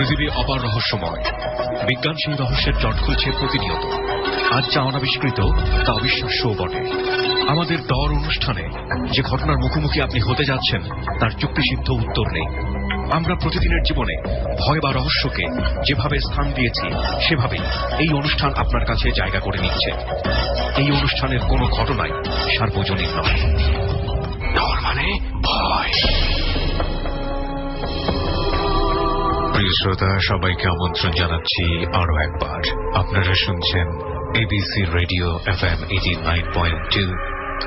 পৃথিবী অপার রহস্যময়। বিজ্ঞান সেই রহস্যের জট খুলছে প্রতিনিয়ত। আজ যা অনাবিষ্কৃত তা অবিশ্বাস্যও বটে। আমাদের দর অনুষ্ঠানে যে ঘটনার মুখোমুখি আপনি হতে যাচ্ছেন তার যুক্তিসিদ্ধ উত্তর নেই। আমরা প্রতিদিনের জীবনে ভয় বা রহস্যকে যেভাবে স্থান দিয়েছি সেভাবেই এই অনুষ্ঠান আপনার কাছে জায়গা করে নিচ্ছে। এই অনুষ্ঠানের কোনো ঘটনাই সার্বজনীন নয়। ডর মানে ভয়। প্রিয় শ্রোতা, সবাইকে আমন্ত্রণ জানাচ্ছি আরো একবার। আপনারা শুনছেন এবিসি রেডিও FM 89.2।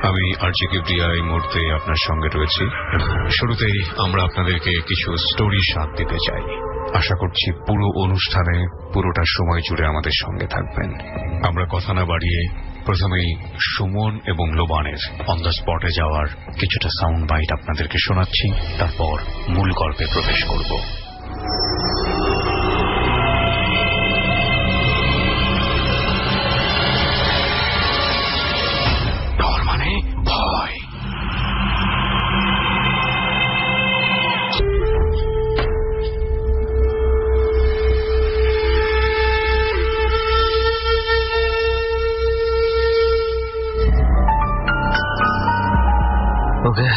আমি আরজে কিবরিয়া এই মুহূর্তে আপনার সঙ্গে রয়েছি। শুরুতেই আমরা আপনাদেরকে কিছু স্টোরি সাথ দিতে চাই। আশা করছি পুরো অনুষ্ঠানে পুরোটা সময় জুড়ে আমাদের সঙ্গে থাকবেন। আমরা কথা না বাড়িয়ে প্রথমেই সুমন এবং লোবানের অন দ্য স্পটে যাওয়ার কিছুটা সাউন্ড বাইট আপনাদেরকে শোনাচ্ছি, তারপর মূল গল্পে প্রবেশ করব। ডর মানে ভয়। ওকে,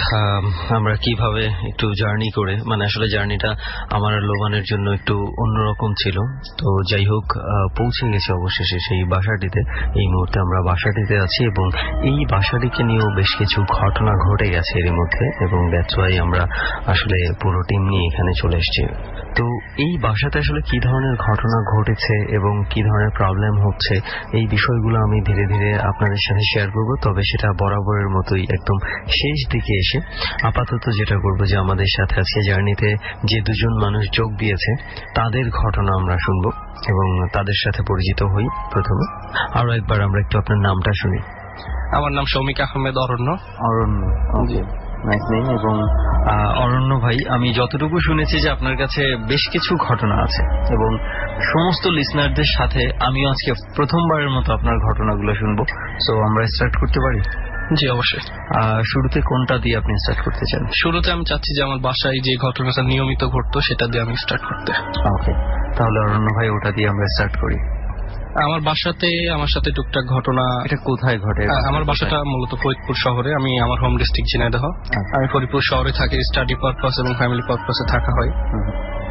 আমরা কিভাবে একটু জার্নি করে, মানে আসলে জার্নিটা আমার লোবানের জন্য একটু অন্যরকম ছিল। তো যাই হোক, পৌঁছে গেছে অবশেষে সেই বাসাটিতে। এই মুহূর্তে আমরা বাসাটিতে আছি এবং এই বাসাটিকে নিয়েও বেশ কিছু ঘটনা ঘটে গেছে এর মধ্যে, এবং দ্যাটস ওয়াই আমরা আসলে পুরো টিম নিয়ে এখানে চলে এসেছি। তো এই বাসাতে আসলে কি ধরনের ঘটনা ঘটেছে এবং কি ধরনের প্রবলেম হচ্ছে এই বিষয়গুলো আমি ধীরে ধীরে আপনাদের সাথে শেয়ার করব। তবে সেটা বরাবরের মতোই একদম শেষ দিকে এসে আপাতত যেটা করব যে আমাদের সাথে আজকে জার্নিতে যে দুজন মানুষ যোগ দিয়েছে তাদের ঘটনা আমরা শুনবো এবং তাদের সাথে পরিচিত হই। প্রথমে আরো একবার আমরা একটু আপনার নামটা শুনি। আমার নাম শৌমিক আহমেদ অরণ্য। Nice name. এবং অরণ্য ভাই, আমি যতটুকু শুনেছি যে আপনার কাছে বেশ কিছু ঘটনা আছে এবং সমস্ত লিসনারদের সাথে আমিও আজকে প্রথমবারের মতো আপনার ঘটনাগুলো শুনবো। সো আমরা স্টার্ট করতে পারি? জি অবশ্যই। শুরুতে কোনটা দিয়ে আপনি স্টার্ট করতে চান? শুরুতে আমি চাচ্ছি যে আমার বাসায় যে ঘটনাটা নিয়মিত ঘটতো সেটা দিয়ে আমি স্টার্ট করতে। ওকে, তাহলে অরণ্য ভাই ওটা দিয়ে আমরা স্টার্ট করি। আমার বাসাতে আমার সাথে টুকটাক ঘটনা। এটা কোথায় ঘটে? আমার বাসাটা মূলত ফরিদপুর শহরে। আমি আমার হোম ডিস্ট্রিক্ট ঝিনাইদহ। আমি ফরিদপুর শহরে থাকি, স্টাডি পারপাস এবং ফ্যামিলি পারপাসে থাকা হয়।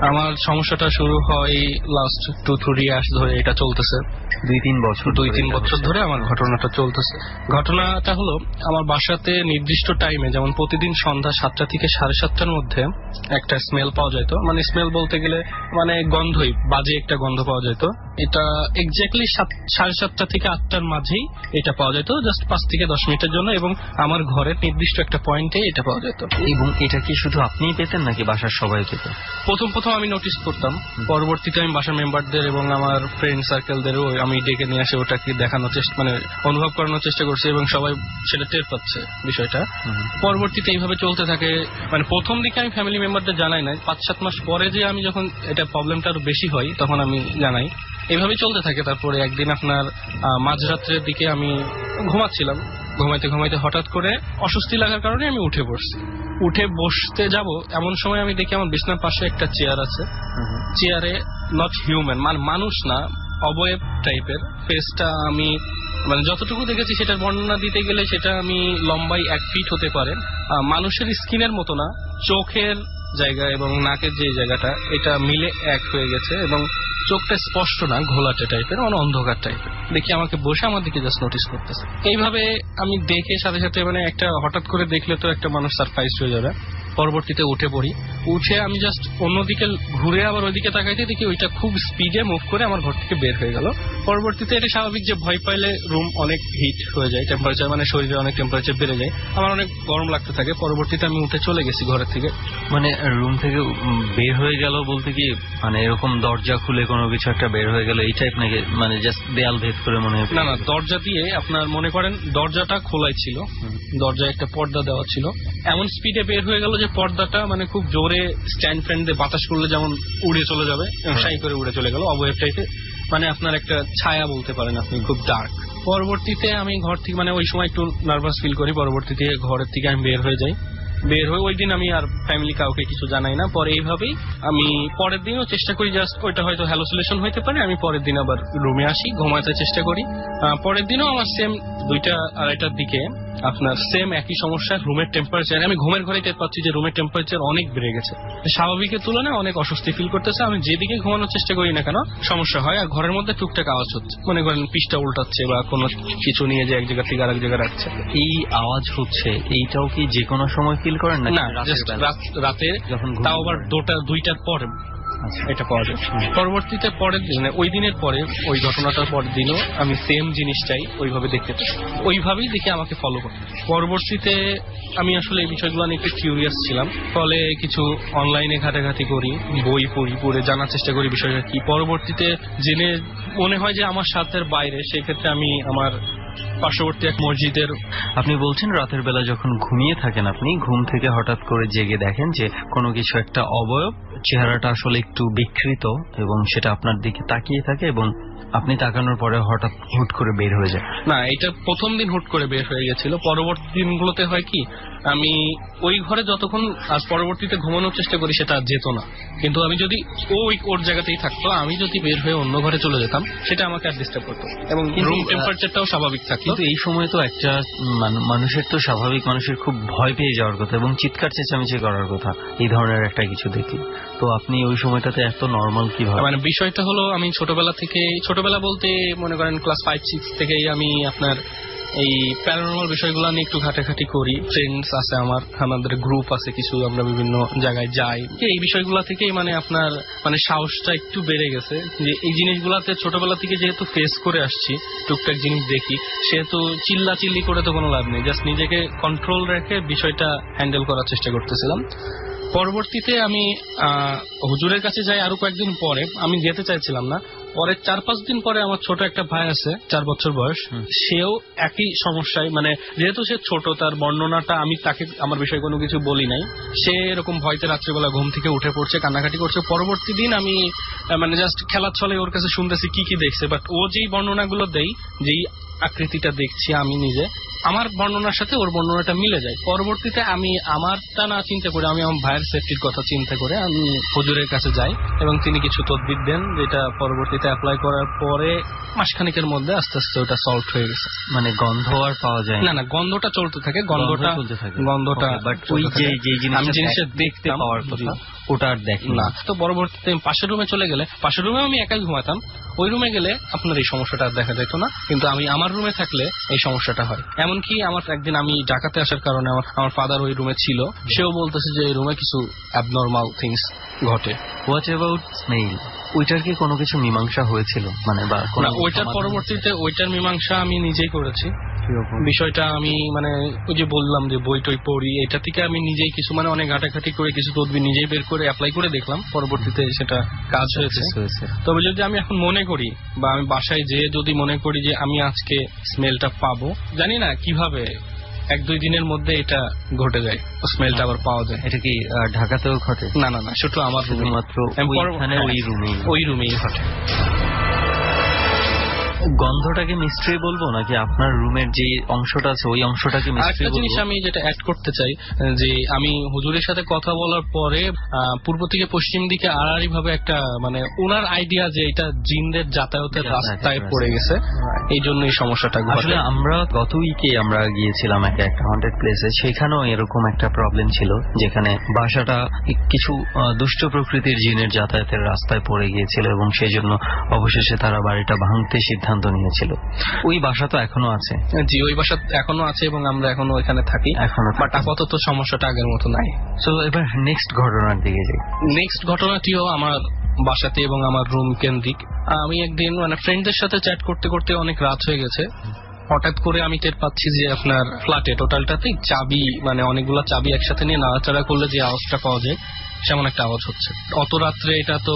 আমার সমস্যাটা শুরু হয় লাস্ট 2-3 ইয়ার্স ধরে। এটা চলতেছে 2-3 বছর ধরে আমার ঘটনাটা চলতেছে। ঘটনাটা হলো, আমার বাসাতে নির্দিষ্ট টাইমে, যেমন প্রতিদিন সন্ধ্যা 7টা থেকে 7:30টার মধ্যে একটা স্মেল পাওয়া যেত। মানে স্মেল বলতে গেলে মানে গন্ধই, বাজে একটা গন্ধ পাওয়া যেত। এটা এক্স্যাক্টলি 7:30টা থেকে 8টার মাঝেই এটা পাওয়া যেত, জাস্ট 5 থেকে 10 মিনিটের জন্য, এবং আমার ঘরের নির্দিষ্ট একটা পয়েন্টে এটা পাওয়া যেত। এবং এটা কি শুধু আপনিই পেতেন নাকি বাসার সবাই পেত? প্রথম আমি নোটিস করতাম, পরবর্তীতে আমি বাসার মেম্বারদের এবং আমার ফ্রেন্ড সার্কেলদেরও আমি ডেকে নিয়ে আসে ওটাকে দেখানোর চেষ্টা, মানে অনুভব করানোর চেষ্টা করছি, এবং সবাই সেটা টের পাচ্ছে বিষয়টা। পরবর্তীতে এইভাবে চলতে থাকে। মানে প্রথম দিকে আমি ফ্যামিলি মেম্বারদের জানাই নাই, 5-7 মাস পরে যে আমি যখন এটা প্রবলেমটা আরো বেশি হয় তখন আমি জানাই। এইভাবে চলতে থাকে। তারপরে একদিন আপনার মাঝরাত্রের দিকে আমি ঘুমাচ্ছিলাম, ঘুমাইতে হঠাৎ করে অস্বস্তি লাগার কারণে আমি উঠে পড়ছি। উঠে বসতে যাব এমন সময় আমি দেখি আমার বিছানার পাশে একটা চেয়ার আছে। চেয়ারে নট হিউম্যান, মানে মানুষ না, অবয়ব টাইপের ফেসটা। আমি মানে যতটুকু দেখেছি সেটার বর্ণনা দিতে গেলে সেটা আমি লম্বাই 1 ফিট হতে পারে। মানুষের স্কিনের মতো না, চোখের জায়গা এবং নাকের যে জায়গাটা এটা মিলে এক হয়ে গেছে, এবং চোখটা স্পষ্ট না, ঘোলাটে টাইপের, মানে অন্ধকার টাইপের। দেখি আমাকে বসে আমার দিকে জাস্ট নোটিস করতেছে। এইভাবে আমি দেখে সাথে সাথে, মানে একটা হঠাৎ করে দেখলে তো একটা মানুষ সারপ্রাইজ হয়ে যাবে। পরবর্তীতে উঠে পড়ি। উঠে আমি জাস্ট অন্যদিকে ঘুরে আবার ওইদিকে তাকাইতে দেখি ওইটা খুব স্পিডে মুভ করে আমার ঘর থেকে বের হয়ে গেল। পরবর্তীতে এটা স্বাভাবিক যে ভয় পাইলে রুম অনেক হিট হয়ে যায়, টেম্পারেচার, মানে শরীরে অনেক টেম্পারেচার বেড়ে যায়, আমার অনেক গরম লাগতে থাকে। পরবর্তীতে আমি উঠে চলে গেছি ঘরের থেকে। মানে রুম থেকে বের হয়ে গেল বলতে কি, মানে এরকম দরজা খুলে কোনো কিছু একটা বের হয়ে গেল এই টাইপ নাকি? মানে জাস্ট দেয়াল ভেদ করে মনে হয়? না, দরজা দিয়ে আপনার মনে করেন দরজাটা খোলাই ছিল, দরজায় একটা পর্দা দেওয়া ছিল, এমন স্পিডে বের হয়ে গেল যে পর্দাটা মানে খুব জোরে স্ট্যান্ড ফ্যান দিয়ে বাতাস করলে যেমন উড়ে চলে যাবে, সাই করে উড়ে চলে গেল অবয়ব টাইপে। মানে আপনার একটা ছায়া বলতে পারেন আপনি, খুব ডার্ক। পরবর্তীতে আমি ঘর থেকে, মানে ওই সময় একটু নার্ভাস ফিল করি, পরবর্তীতে ঘরের থেকে আমি বের হয়ে যাই। বের হয়ে ওই দিন আমি আর ফ্যামিলি কাউকে কিছু জানাই না। পরে এইভাবেই আমি পরের দিনও চেষ্টা করি, জাস্ট ওইটা হয়তো হ্যালোসিলেশন হইতে পারে, আমি পরের দিন আবার রুমে আসি, ঘুমাতে চেষ্টা করি। পরের দিনও আমার সেম 2টা-2:30টার দিকে আপনার সেম একই সমস্যা, রুমের টেম্পারেচার। আমি ঘুমের ঘরে টের পাচ্ছি যে রুমের টেম্পারেচার অনেক বেড়ে গেছে, স্বাভাবিকের তুলনায় অনেক অস্বস্তি ফিল করতেছে। আমি যেদিকে ঘুমানোর চেষ্টা করি না কেন সমস্যা হয়, আর ঘরের মধ্যে টুকটাক আওয়াজ হচ্ছে, মনে করেন পিসটা উল্টাচ্ছে বা কোনো কিছু নিয়ে যে এক জায়গা থেকে আরেক জায়গায় রাখছে। এই আওয়াজ হচ্ছে, এইটাও কি যে কোনো সময় ফিল করেন না? জাস্ট রাতে, যখন তাও আবার 2-2:30টার পরে এটা পাওয়া যায়। পরবর্তীতে পরের দিন, ওই দিনের পরে, ওই ঘটনাটার পরের দিনও আমি সেম জিনিসটাই ওইভাবে দেখতে পাই, ওইভাবেই দেখে আমাকে ফলো করে। পরবর্তীতে আমি আসলে এই বিষয়গুলো নিয়ে একটু কিউরিয়াস ছিলাম, ফলে কিছু অনলাইনে ঘাটাঘাটি করি, বই পড়ে জানার চেষ্টা করি বিষয়টা কি। পরবর্তীতে জেনে মনে হয় যে আমার সাধ্যের বাইরে, সেক্ষেত্রে আমি আমার পার্শ্ববর্তী এক মসজিদের। আপনি বলছেন রাতের বেলা যখন ঘুমিয়ে থাকেন, আপনি ঘুম থেকে হঠাৎ করে জেগে দেখেন যে কোনো কিছু একটা অবয়ব, চেহারাটা আসলে একটু বিকৃত এবং সেটা আপনার দিকে তাকিয়ে থাকে এবং আপনি তাকানোর পরে হঠাৎ হুট করে বের হয়ে যায়। না, এটা প্রথম দিন হুট করে বের হয়ে গেছিল। পরবর্তী দিনগুলোতে হয় কি, আমি ওই ঘরে যতক্ষণ আর পরবর্তীতে ঘুমানোর চেষ্টা করি সেটা যেত না, কিন্তু আমি যদি ওর জায়গাতেই থাকতো, আমি যদি বের হয়ে অন্য ঘরে চলে যেতাম সেটা আমাকে আর ডিস্টার্ব করতো এবং রুম টেম্পারেচারটাও স্বাভাবিক থাকতো। কিন্তু এই সময় তো একটা মানুষের তো স্বাভাবিক মানুষের খুব ভয় পেয়ে যাওয়ার কথা এবং চিৎকার চেঁচামেচি করার কথা এই ধরনের একটা কিছু দেখি, তো আপনি ওই সময়টাতে এত নর্মাল কিভাবে? মানে বিষয়টা হলো, আমি ছোটবেলা বলতে মনে করেন ক্লাস 5-6 থেকেই আমি আপনার এই প্যারানর্মাল বিষয়গুলো নিয়ে একটু ঘাটাঘাটি করি। ফ্রেন্ডস আছে আমাদের গ্রুপ আছে কিছু, আমরা বিভিন্ন জায়গায় যাই। এই বিষয়গুলো থেকেই মানে আপনার মানে সাহসটা একটু বেড়ে গেছে যে এই জিনিসগুলাতে ছোটবেলা থেকে যেহেতু ফেস করে আসছি, টুকটাক জিনিস দেখি, সেহেতু চিল্লি করে তো কোনো লাভ নেই, জাস্ট নিজেকে কন্ট্রোল রেখে বিষয়টা হ্যান্ডেল করার চেষ্টা করতেছিলাম। পরবর্তীতে আমি হুজুরের কাছে যাই আরো কয়েকদিন পরে, আমি যেতে চাইছিলাম না। পরে 4-5 দিন পরে আমার ছোট একটা ভাই আছে, 4 বছর বয়স, সেও একই সমস্যায়, মানে যেহেতু সে ছোট, তার বর্ণনাটা আমি তাকে আমার বিষয়ে কোনো কিছু বলি নাই, সে এরকম ভয়তে রাত্রিবেলা ঘুম থেকে উঠে পড়ছে, কান্নাকাটি করছে। পরবর্তী দিন আমি মানে জাস্ট খেলার ছলে ওর কাছে শুনতেছি কি দেখছে, বাট ও যেই বর্ণনাগুলো দেই, যেই আকৃতিটা দেখছি আমি নিজে, আমার বর্ণনার সাথে ওর বর্ণনাটা মিলে যায়। পরবর্তীতে আমি আমারটা না চিন্তা করে, আমি আমার ভাইয়ের সেফটির কথা চিন্তা করে আমি হুজুরের কাছে যাই এবং তিনি কিছু তদবির দেন, যেটা পরবর্তীতে অ্যাপ্লাই করার পরে মাসখানেকের মধ্যে আস্তে আস্তে ওটা সলভ হয়ে গেছে। মানে গন্ধ আর পাওয়া যায় না, গন্ধটা চলতে থাকে, গন্ধটা বাট ওই যে জিনিসটা দেখতে পাওয়ার কথা ওটা আর দেখি না। তো পরবর্তীতে পাশের রুমে চলে গেলে, পাশের রুমে আমি একাই ঘুমাতাম, ওই রুমে গেলে আপনার এই সমস্যাটা দেখা যেত না, কিন্তু আমি আমার রুমে থাকলে এই সমস্যাটা হয়। এমনকি আমার একদিন আমি ঢাকাতে আসার কারণে আমার ফাদার ওই রুমে ছিল, সেও বলতেছে যে এই রুমে কিছু অ্যাবনর্মাল থিংস ঘটে। What about smell? ওইটার কি কোনো কিছু মীমাংসা হয়েছিল? মানে বা ওইটার পরবর্তীতে ওইটার মীমাংসা আমি নিজেই করেছি। বিষয়টা আমি মানে ওই যে বললাম যে বই টই পড়ি, এটা থেকে আমি নিজেই কিছু মানে অনেক ঘাটাঘাটি করে কিছু তদবির নিজেই বের করে অ্যাপ্লাই করে দেখলাম, পরবর্তীতে সেটা কাজ হয়েছে। তবে যদি আমি এখন মনে করি বা আমি বাসায় যেয়ে যদি মনে করি যে আমি আজকে স্মেলটা পাবো, জানি না কিভাবে 1-2 দিনের মধ্যে এটা ঘটে যায়, স্মেলটা আবার পাওয়া যায়। এটা কি ঢাকাতেও ঘটে? না, শুধু আমার রুমে, মাত্র ওই রুমেই ঘটে। গন্ধটাকে মিস্ট্রি বলবো নাকি আপনার রুমের যে অংশটা আছে ওই অংশটাকে মিস্ট্রি বলবো? জিনিস আমি যেটা অ্যাড করতে চাই, যে আমি হুজুরের সাথে কথা বলার পরে পূর্ব থেকে পশ্চিম দিকে আড়াআড়ি ভাবে একটা মানে ওনার আইডিয়া যে এটা জিনদের যাতায়াতের রাস্তায় পড়ে গেছে, এই জন্য এই সমস্যাটা ঘটে। আসলে আমরা গত উইকে আমরা গিয়েছিলাম একটা হন্টেড প্লেসে, সেখানেও এরকম একটা প্রবলেম ছিল, যেখানে বাসাটা কিছু দুষ্ট প্রকৃতির জিনের যাতায়াতের রাস্তায় পড়ে গিয়েছিল এবং সেই জন্য অবশেষে তারা বাড়িটা ভাঙতে সিদ্ধান্ত নিয়েছিল। ওই বাসা তো এখনো আছে? জি, ওই বাসা এখনো আছে এবং আমরা এখনো ওইখানে থাকি, বাট আপাতত সমস্যাটা আগের মতো নাই। তো এবার নেক্সট ঘটনার দিকে যাই। নেক্সট ঘটনাটিও আমার বাসাতে এবং আমার রুম কেন্দ্রিক। আমি একদিন মানে ফ্রেন্ডদের সাথে চ্যাট করতে করতে অনেক রাত হয়ে গেছে, হঠাৎ করে আমি টের পাচ্ছি যে আপনার ফ্ল্যাটে টোটালটাতেই চাবি মানে অনেকগুলো চাবি একসাথে নিয়ে নাড়াচাড়া করলে যে আওয়াজটা পাওয়া যায় সেমন একটা আওয়াজ হচ্ছে। অত রাত্রে এটা তো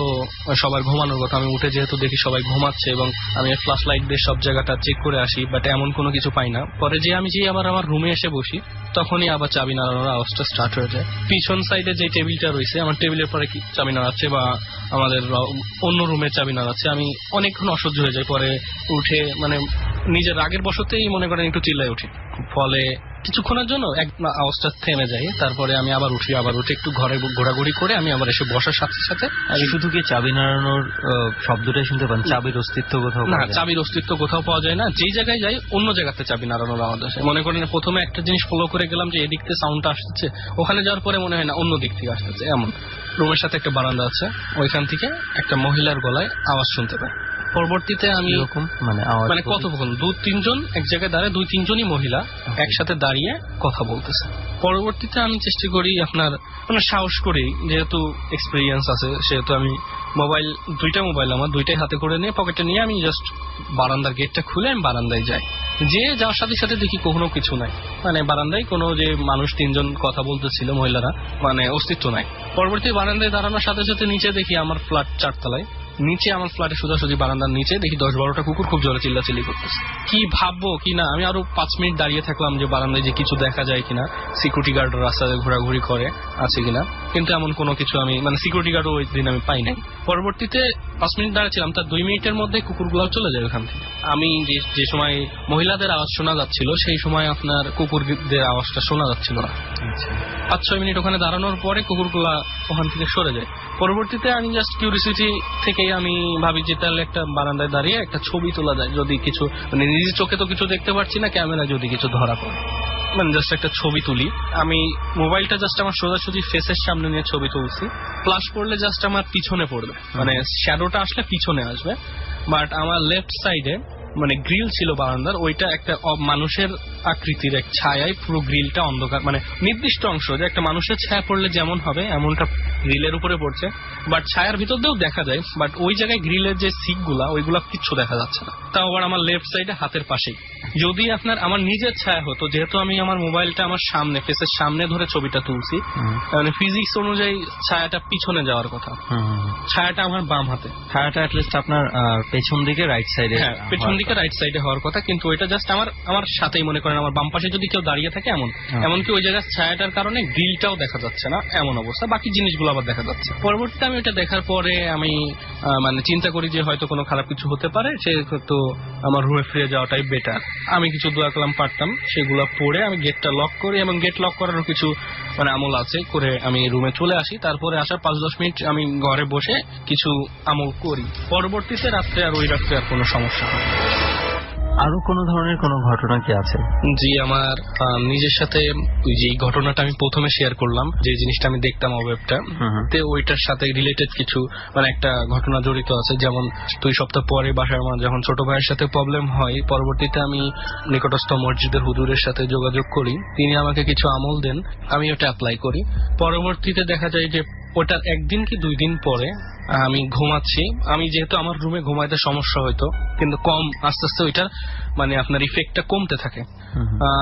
সবার ঘুমানোর কথা, আমি উঠে যেহেতু দেখি সবাই ঘুমাচ্ছে এবং আমি ফ্ল্যাশ লাইট দিয়ে সব জায়গাটা চেক করে আসি, বাট এমন কোনো কিছু পাই না। পরে যে আমি আবার আমার রুমে এসে বসি, তখনই আবার চাবি নাড়ানোর আওয়াজটা স্টার্ট হয়ে যায়। পিছন সাইডে যে টেবিলটা রয়েছে, আমার টেবিলের পরে কি চাবি নাড়াচ্ছে বা আমাদের অন্য রুমে চাবি নাড়াচ্ছে, আমি অনেকক্ষণ অসহ্য হয়ে যায়। পরে উঠে মানে নিজের রাগের বশতেই মনে করেন একটু চিল্লায় উঠি, ফলে কিছুক্ষণের জন্য এক আওয়াজটা থেমে যায়, তারপরে আমি আবার উঠে একটু ঘরে ঘোরাঘুরি করে আমি আবার এসে বসার সাথে সাথে শুধু কি চাবি নাড়ানোর শব্দটাই শুনতে পান, চাবির অস্তিত্ব কোথাও না, চাবির অস্তিত্ব কোথাও পাওয়া যায় না। যেই জায়গায় যাই অন্য জায়গাতে চাবি নাড়ানোর আওয়াজ আসে। মনে করেন প্রথমে একটা জিনিস ফলো করে গেলাম যে এদিক থেকে সাউন্ডটা আসছে, ওখানে যাওয়ার পরে মনে হয় না অন্য দিক থেকে আসতেছে। এমন রুমের সাথে একটা বারান্দা আছে, ওইখান থেকে একটা মহিলার গলায় আওয়াজ শুনতে পাই। পরবর্তীতে আমি মানে কতক্ষণ 2-3 এক জায়গায় দাঁড়ায়, 2-3 মহিলা একসাথে দাঁড়িয়ে কথা বলতেছে। পরবর্তীতে আমি চেষ্টা করি আপনার মানে সাহস করি, যেহেতু এক্সপিরিয়েন্স আছে সেহেতু আমি দুইটা মোবাইল আমার দুইটাই হাতে করে নিয়ে পকেটে নিয়ে আমি জাস্ট বারান্দার গেটটা খুলে আমি বারান্দায় যাই। যাওয়ার সাথে সাথে দেখি কখনো কিছু নাই, মানে বারান্দায় কোনো যে মানুষ 3জন কথা বলতেছিল মহিলারা মানে অস্তিত্ব নাই। পরবর্তী বারান্দায় দাঁড়ানোর সাথে সাথে নিচে দেখি আমার ফ্ল্যাট 4 তলায়, নিচে আমার ফ্ল্যাটে সোজাসুজি বারান্দার নিচে দেখি 10-12টা কুকুর খুব জোরে চিল্লাচিল্লি করতেছে। কি ভাববো কি না, আমি আরো 5 মিনিট দাঁড়িয়ে থাকলাম যে বারান্দায় যে কিছু দেখা যায় কিনা, সিকিউরিটি গার্ড রাস্তায় ঘোরাঘুরি করে আছে কিনা, কিন্তু এমন কোনো কিছু আমি মানে সিকিউরিটি গার্ডও ওই দিন আমি পাই নাই। পরবর্তীতে 5 মিনিট দাঁড়িয়েছিলাম, তার 2 মিনিটের মধ্যে কুকুরগুলো চলে যায় ওখান থেকে। আমি যে সময় মহিলাদের আওয়াজ শোনা যাচ্ছিল সেই সময় আপনার কুকুরদের আওয়াজটা শোনা যাচ্ছিল না। 5-6 মিনিট ওখানে দাঁড়ানোর পরে কুকুরগুলা ওখান থেকে সরে যায়। পরবর্তীতে আমি জাস্ট কিউরিসিটি থেকে আমি ভাবি যে তাহলে একটা বারান্দায় দাঁড়িয়ে একটা ছবি তোলা যায়, যদি কিছু মানে নিজের চোখে তো কিছু দেখতে পাচ্ছি না, ক্যামেরা যদি কিছু ধরা পড়ে, মানে জাস্ট একটা ছবি তুলি। আমি মোবাইলটা জাস্ট আমার সোজাসুজি ফেসের সামনে নিয়ে ছবি তুলছি। ফ্ল্যাশ পড়লে জাস্ট আমার পিছনে পড়বে, মানে শ্যাডোটা আসলে পিছনে আসবে, বাট আমার লেফট সাইডে মানে গ্রিল ছিল বারান্দার, ওইটা একটা মানুষের আকৃতির এক ছায়ায় পুরো গ্রিলটা অন্ধকার, মানে নির্দিষ্ট অংশ যে একটা মানুষের ছায়া পড়লে যেমন হবে এমনটা গ্রিলের উপরে পড়ছে, বাট ছায়ার ভিতর দিয়েও দেখা যায়, বাট ওই জায়গায় গ্রিলের যে সিকগুলা ওইগুলা কিচ্ছু দেখা যাচ্ছে না। তাও আবার আমার লেফট সাইডে হাতের পাশেই। যদি আপনার আমার নিজের ছায়া হতো, যেহেতু আমি আমার মোবাইলটা আমার সামনে ফেসের সামনে ধরে ছবিটা তুলছি, মানে ফিজিক্স অনুযায়ী ছায়াটা পিছনে যাওয়ার কথা, ছায়াটা আমার বাম হাতে, ছায়াটা অ্যাটলিস্ট আপনার পেছন দিকে রাইট সাইডে, হ্যাঁ পেছন দিকে রাইট সাইডে হওয়ার কথা, কিন্তু ওইটা জাস্ট আমার সাথেই মনে করেন আমার বাম পাশে যদি কেউ দাঁড়িয়ে থাকে এমনকি ওই জায়গায় ছায়াটার কারণে গ্রিলটাও দেখা যাচ্ছে না এমন অবস্থা, বাকি জিনিসগুলো আবার দেখা যাচ্ছে। পরবর্তীতে আমি ওটা দেখার পরে আমি মানে চিন্তা করি যে হয়তো কোনো খারাপ কিছু হতে পারে, সেহেতু আমার রুমে ফিরে যাওয়াটাই বেটার। আমি কিছু দোয়া কালাম পারতাম, সেগুলো পড়ে আমি গেটটা লক করি, এবং গেট লক করারও কিছু মানে আমল আছে করে আমি রুমে চলে আসি। তারপরে আসার 5-10 মিনিট আমি ঘরে বসে কিছু আমল করি। পরবর্তীতে রাত্রে আর কোনো সমস্যা হয়। আরো কোন ধরনের কোন ঘটনা কি আছে? জি, আমার নিজের সাথে যে ঘটনাটা আমি প্রথমে শেয়ার করলাম, যে জিনিসটা আমি দেখতাম ওয়েবটা, ওইটার সাথে রিলেটেড কিছু মানে একটা ঘটনা জড়িত আছে। যেমন 2 সপ্তাহ পরে বাসায় আমার যখন ছোট ভাইয়ের সাথে প্রবলেম হয়, পরবর্তীতে আমি নিকটস্থ মসজিদের হুজুরের সাথে যোগাযোগ করি, তিনি আমাকে কিছু আমল দেন, আমি ওটা অ্যাপ্লাই করি। পরবর্তীতে দেখা যায় যে ওটার 1 দিন কি 2 দিন পরে আমি ঘুমাচ্ছি, আমি যেহেতু আমার রুমে ঘুমাইতে সমস্যা হইতো, কিন্তু আস্তে আস্তে ওইটার মানে আপনার ইফেক্টটা কমতে থাকে।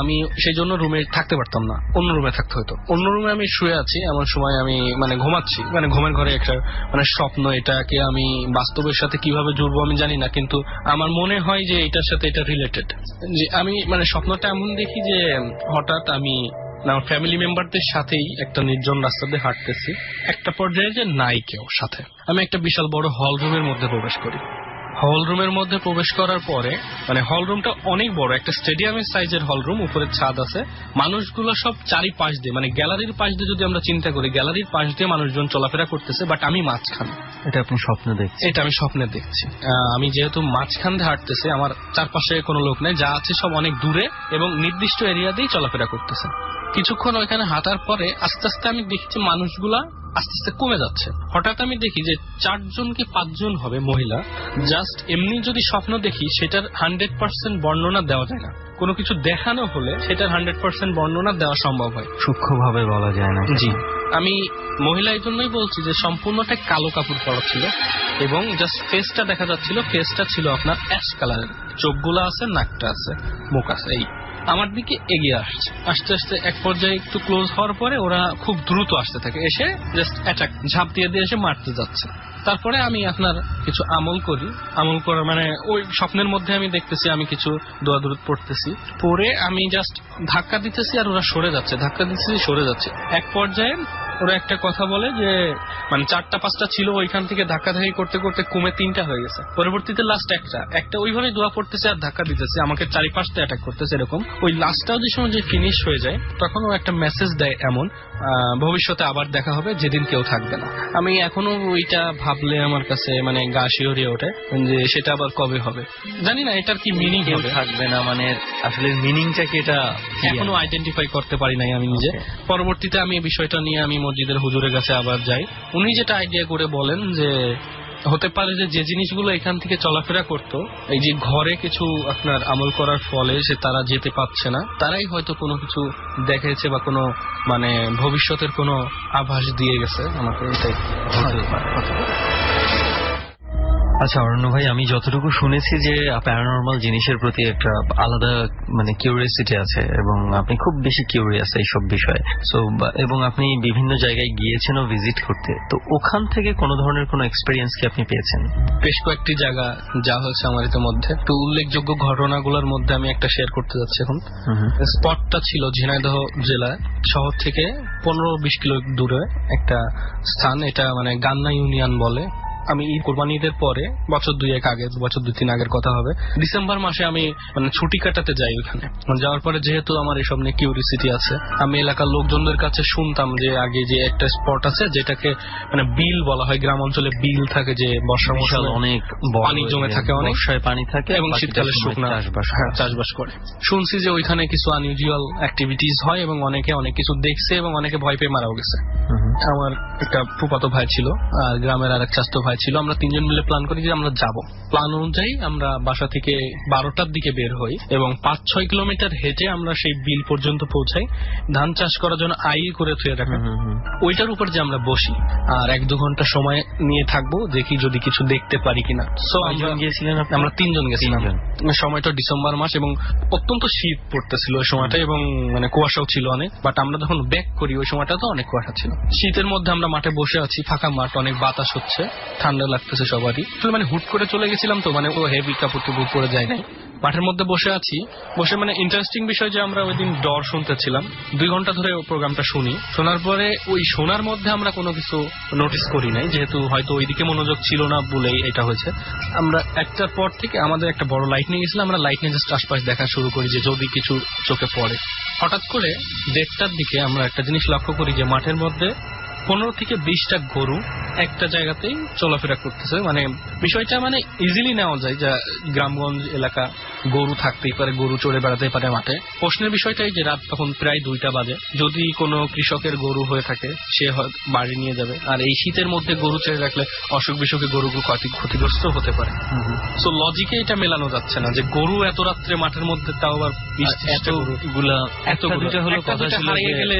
আমি সেই জন্য রুমে থাকতে পারতাম না, অন্য রুমে থাকতে হতো। অন্য রুমে আমি শুয়ে আছি, এমন সময় আমি মানে ঘুমাচ্ছি, মানে ঘুমের ঘরে একটা মানে স্বপ্ন, এটাকে আমি বাস্তবের সাথে কিভাবে জুড়বো আমি জানি না, কিন্তু আমার মনে হয় যে এটার সাথে এটা রিলেটেড। যে আমি মানে স্বপ্নটা এমন দেখি যে হঠাৎ আমি আমার ফ্যামিলি মেম্বারদের সাথেই একটা নির্জন রাস্তা দিয়ে হাঁটতেছি, একটা পর্যায়ে যে নাই কেউ সাথে, আমি একটা বিশাল বড় হল রুমের মধ্যে প্রবেশ করি। হল রুমের মধ্যে প্রবেশ করার পরে মানে হল রুমটা অনেক বড়, একটা স্টেডিয়ামের সাইজের হল রুম, উপরে ছাদ আছে, মানুষগুলো সব চারিপাশ দিয়ে মানে গ্যালারির পাশ দিয়ে যদি আমরা চিন্তা করি, গ্যালারির পাশ দিয়ে মানুষজন চলাফেরা করতেছে, বাট আমি মাঝখানে। এটা আপনি স্বপ্নে দেখছেন? এটা আমি স্বপ্নে দেখছি। আমি যেহেতু মাঝখান দিয়ে হাঁটতেছি, আমার চারপাশে কোনো লোক নেই, যা আছে সব অনেক দূরে এবং নির্দিষ্ট এরিয়া দিয়েই চলাফেরা করতেছে। কিছুক্ষণ ওইখানে হাঁটার পরে আস্তে আস্তে আমি দেখছি মানুষগুলা আস্তে আস্তে কমে যাচ্ছে। হঠাৎ আমি দেখি যে 4জন কি 5জন হবে মহিলা। জাস্ট এমনি যদি স্বপ্ন দেখি সেটার 100% বর্ণনা দেওয়া যায় না, কোনো কিছু দেখানো হলে সেটার 100% বর্ণনা দেওয়া সম্ভব হয়, সূক্ষ্মভাবে বলা যায় না। জি, আমি মহিলা এই জন্যই বলছি যে সম্পূর্ণটা কালো কাপড় পরা ছিল এবং জাস্ট ফেসটা দেখা যাচ্ছিল, ফেসটা ছিল আপনার অ্যাশ কালারের, চোখগুলো আছে, নাকটা আছে, মুখ আছে। এই আমার দিকে এগিয়ে আসছে, আস্তে আস্তে এক পর্যায়ে একটু ক্লোজ হওয়ার পরে ওরা খুব দ্রুত আসতে থাকে, এসে জাস্ট অ্যাটাক ঝাঁপ দিয়ে এসে মারতে যাচ্ছে। তারপরে আমি আপনার কিছু আমল করি, আমল করা মানে ওই স্বপ্নের মধ্যে আমি দেখতেছি আমি কিছু দোয়া দরুদ পড়তেছি, পরে আমি জাস্ট ধাক্কা দিতেছি আর ওরা সরে যাচ্ছে, ধাক্কা দিতেছি সরে যাচ্ছে। এক পর্যায়ে ওরা একটা কথা বলে যে মানে 4টা-5টা ছিল, ওইখান থেকে ধাক্কাধাক্কি করতে করতে কমে 3টা হয়ে গেছে। পরবর্তীতে লাস্ট একটা ওইভাবে দোয়া পড়তেছে আর ধাক্কা দিতেছে, আমাকে চারিপাশটা অ্যাটাক করতেছে এরকম। ওই লাস্টটাও যে সময় যে ফিনিশ হয়ে যায় তখন ও একটা মেসেজ দেয় এমন, ভবিষ্যতে আবার দেখা হবে যেদিন কেউ থাকবে না। আমি এখনো ওইটা ভাবলে আমার কাছে মানে গা শিহরিয়ে ওঠে যে সেটা আবার কবে হবে জানি না, এটার কি মিনিং হবে থাকবে না, মানে আসলে মিনিংটা কি এটা এখনো আইডেন্টিফাই করতে পারি নাই আমি নিজে। পরবর্তীতে আমি এই বিষয়টা নিয়ে আমি মসজিদের হুজুরের কাছে আবার যাই। উনি যেটা আইডিয়া করে বলেন যে হতে পারে যে জিনিসগুলো এখান থেকে চলাফেরা করতো, এই যে ঘরে কিছু আপনার আমল করার ফলে সে তারা যেতে পারছে না, তারাই হয়তো কোনো কিছু দেখেছে বা কোনো মানে ভবিষ্যতের কোনো আভাস দিয়ে গেছে আমাকে, এটাই হতে পারে। আচ্ছা অরণ্য ভাই, আমি যতটুকু শুনেছি যে প্যারানর্মাল জিনিসের প্রতি একটা আলাদা মানে কিউরিয়াসিটি আছে এবং আপনি খুব বেশি কিউরিয়াস এইসব বিষয়ে। সো এবং আপনি বিভিন্ন জায়গায় গিয়েছেন ও ভিজিট করতে, তো ওখান থেকে কোনো ধরনের কোনো এক্সপেরিয়েন্স কি আপনি পেয়েছেন? বেশ কয়েকটি জায়গা যা হয়েছে আমার মধ্যে, তো উল্লেখযোগ্য ঘটনাগুলোর মধ্যে আমি একটা শেয়ার করতে যাচ্ছি এখন। স্পটটা ছিল ঝিনাইদহ জেলায় শহর থেকে 15-20 কিলো দূরে একটা স্থান, এটা মানে গান্না ইউনিয়ন বলে। আমি ঈদ কোরবানি ঈদের পরে বছর 2-3 আগের কথা হবে, ডিসেম্বর মাসে আমি মানে ছুটি কাটাতে যাই ওখানে। যাওয়ার পরে যেহেতু আমার এসব নিয়ে কিউরিসিটি আছে, আমি এলাকার লোকজনদের কাছে শুনতাম যে আগে যে একটা স্পট আছে যেটাকে মানে বিল বলা হয়, গ্রাম অঞ্চলে বিল থাকে যে বর্ষার মৌসুমে অনেক পানি জমে থাকে, অনেক বর্ষায় পানি থাকে এবং শীতকালে শুকনো চাষবাস করে। শুনছি যে ওইখানে কিছু আনইউজুয়াল অ্যাক্টিভিটিস হয় এবং অনেকে অনেক কিছু দেখছে এবং অনেকে ভয় পেয়ে মারাও গেছে। আমার একটা ফুফাতো ভাই ছিল আর গ্রামের আর এক চাচাতো ভাই ছিল, আমরা 3জন মিলে প্ল্যান করি যে আমরা যাব। প্ল্যান অনুযায়ী আমরা বাসা থেকে 12টার দিকে বের হই এবং 5-6 কিলোমিটার হেঁটে আমরা সেই বিল পর্যন্ত পৌঁছাই। ধান চাষ করার জন্য আই করে থুয়ে রাখা, ওইটার উপর যে আমরা বসি আর 1-2 ঘন্টা সময় নিয়ে থাকবো, দেখি যদি কিছু দেখতে পারি কিনা। সো আমরা 3জন গেছিলাম। সময়টা ডিসেম্বর মাস এবং অত্যন্ত শীত পড়তেছিল ওই সময়টা এবং মানে কুয়াশাও ছিল অনেক। বাট আমরা যখন ব্যাক করি ওই সময়টা তো অনেক কুয়াশা ছিল। শীতের মধ্যে আমরা মাঠে বসে আছি, ফাঁকা মাঠ, অনেক বাতাস হচ্ছে, ঠান্ডা লাগতেছে সবারই। মানে হুট করে চলে গেছিলাম তো, মানে ও হেভি কাপড় টুপড় পরে যায় নাই। মাঠের মধ্যে বসে আছি, বসে মানে ইন্টারেস্টিং বিষয় যে আমরা ওই দিন ডর শুনতেছিলাম, 2 ঘন্টা ধরে প্রোগ্রামটা শুনি। শোনার পরে ওই শোনার মধ্যে আমরা কোনো কিছু নোটিস করি নাই, যেহেতু হয়তো ওইদিকে মনোযোগ ছিল না বলেই এটা হয়েছে। আমরা একটার পর থেকে আমাদের একটা বড় লাইট নিয়ে গেছিলাম, আমরা লাইট নিয়ে জাস্ট আশপাশ দেখা শুরু করি যে যদি কিছু চোখে পড়ে। হঠাৎ করে 1:30টার দিকে আমরা একটা জিনিস লক্ষ্য করি যে মাঠের মধ্যে 15-20টা গরু একটা জায়গাতেই চলাফেরা করতেছে। মানে বিষয়টা মানে ইজিলি নেওয়া যায় যে গ্রামগঞ্জ এলাকা, গরু থাকতেই পারে, গরু চড়ে বেড়াতে পারে মাঠে। প্রশ্নের বিষয়টাই যে রাত তখন প্রায় 2টা বাজে, যদি কোনো কৃষকের গরু হয়ে থাকে সে বাড়ি নিয়ে যাবে, আর এই শীতের মধ্যে গরু ছেড়ে রাখলে অসুখ বিসুখে গরুগুলো ক্ষতিগ্রস্ত হতে পারে। সো লজিকে এটা মেলানো যাচ্ছে না যে গরু এত রাত্রে মাঠের মধ্যে, তাও আবার এতগুলা হলো কথা ছিল হারিয়ে গেলে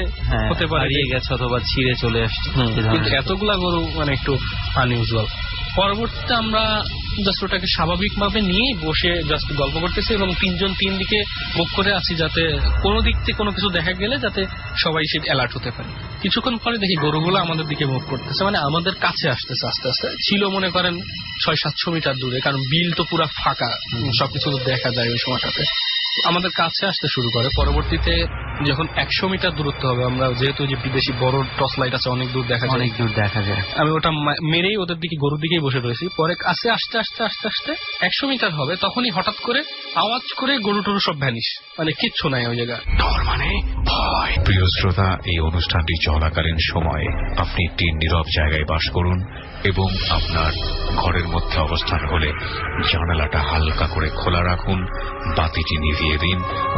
হতে পারে, হারিয়ে গেছে অথবা ছিঁড়ে চলে আসছে, কিন্তু এতগুলা গরু মানে একটু আনইউজুয়াল। পরবর্তীতে আমরা জাস্ট ওটাকে স্বাভাবিকভাবে নিয়ে বসে জাস্ট গল্প করতেছি এবং 3জন 3 দিকে মুখ করে আছি, যাতে কোনো দিক থেকে কোনো কিছু দেখা গেলে যাতে সবাই সে অ্যালার্ট হতে পারে। কিছুক্ষণ পরে দেখি গরুগুলো আমাদের দিকে মুখ করতেছে, মানে আমাদের কাছে আসতেছে আস্তে আস্তে। ছিল মনে করেন 600-700 মিটার দূরে, কারণ বিল তো পুরো ফাঁকা, সবকিছু দেখা যায় ওই সময়টাতে। আমাদের কাছে আসতে শুরু করে। পরবর্তীতে যখন 100 মিটার দূরত্ব হবে, আমরা যেহেতু যে বিদেশি বড় টর্চ লাইট আছে, অনেক দূর দেখা যায়, আমি ওটা মেরেই ওদের দিকে গরুর দিকেই বসে রয়েছি। পরে আস্তে আস্তে আস্তে আস্তে আস্তে 100 মিটার হবে, তখনই হঠাৎ করে আওয়াজ করে গরু টরু সব ভ্যানিশ, মানে কিচ্ছু নাই ওই জায়গায়। মানে ভয়। প্রিয় শ্রোতা, এই অনুষ্ঠানটি চলাকালীন সময়ে আপনি একটি নীরব জায়গায় বাস করুন এবং আপনার ঘরের মধ্যে অবস্থান হলে জানালাটা হালকা করে খোলা রাখুন, বাতিটি নিভিয়ে দিন,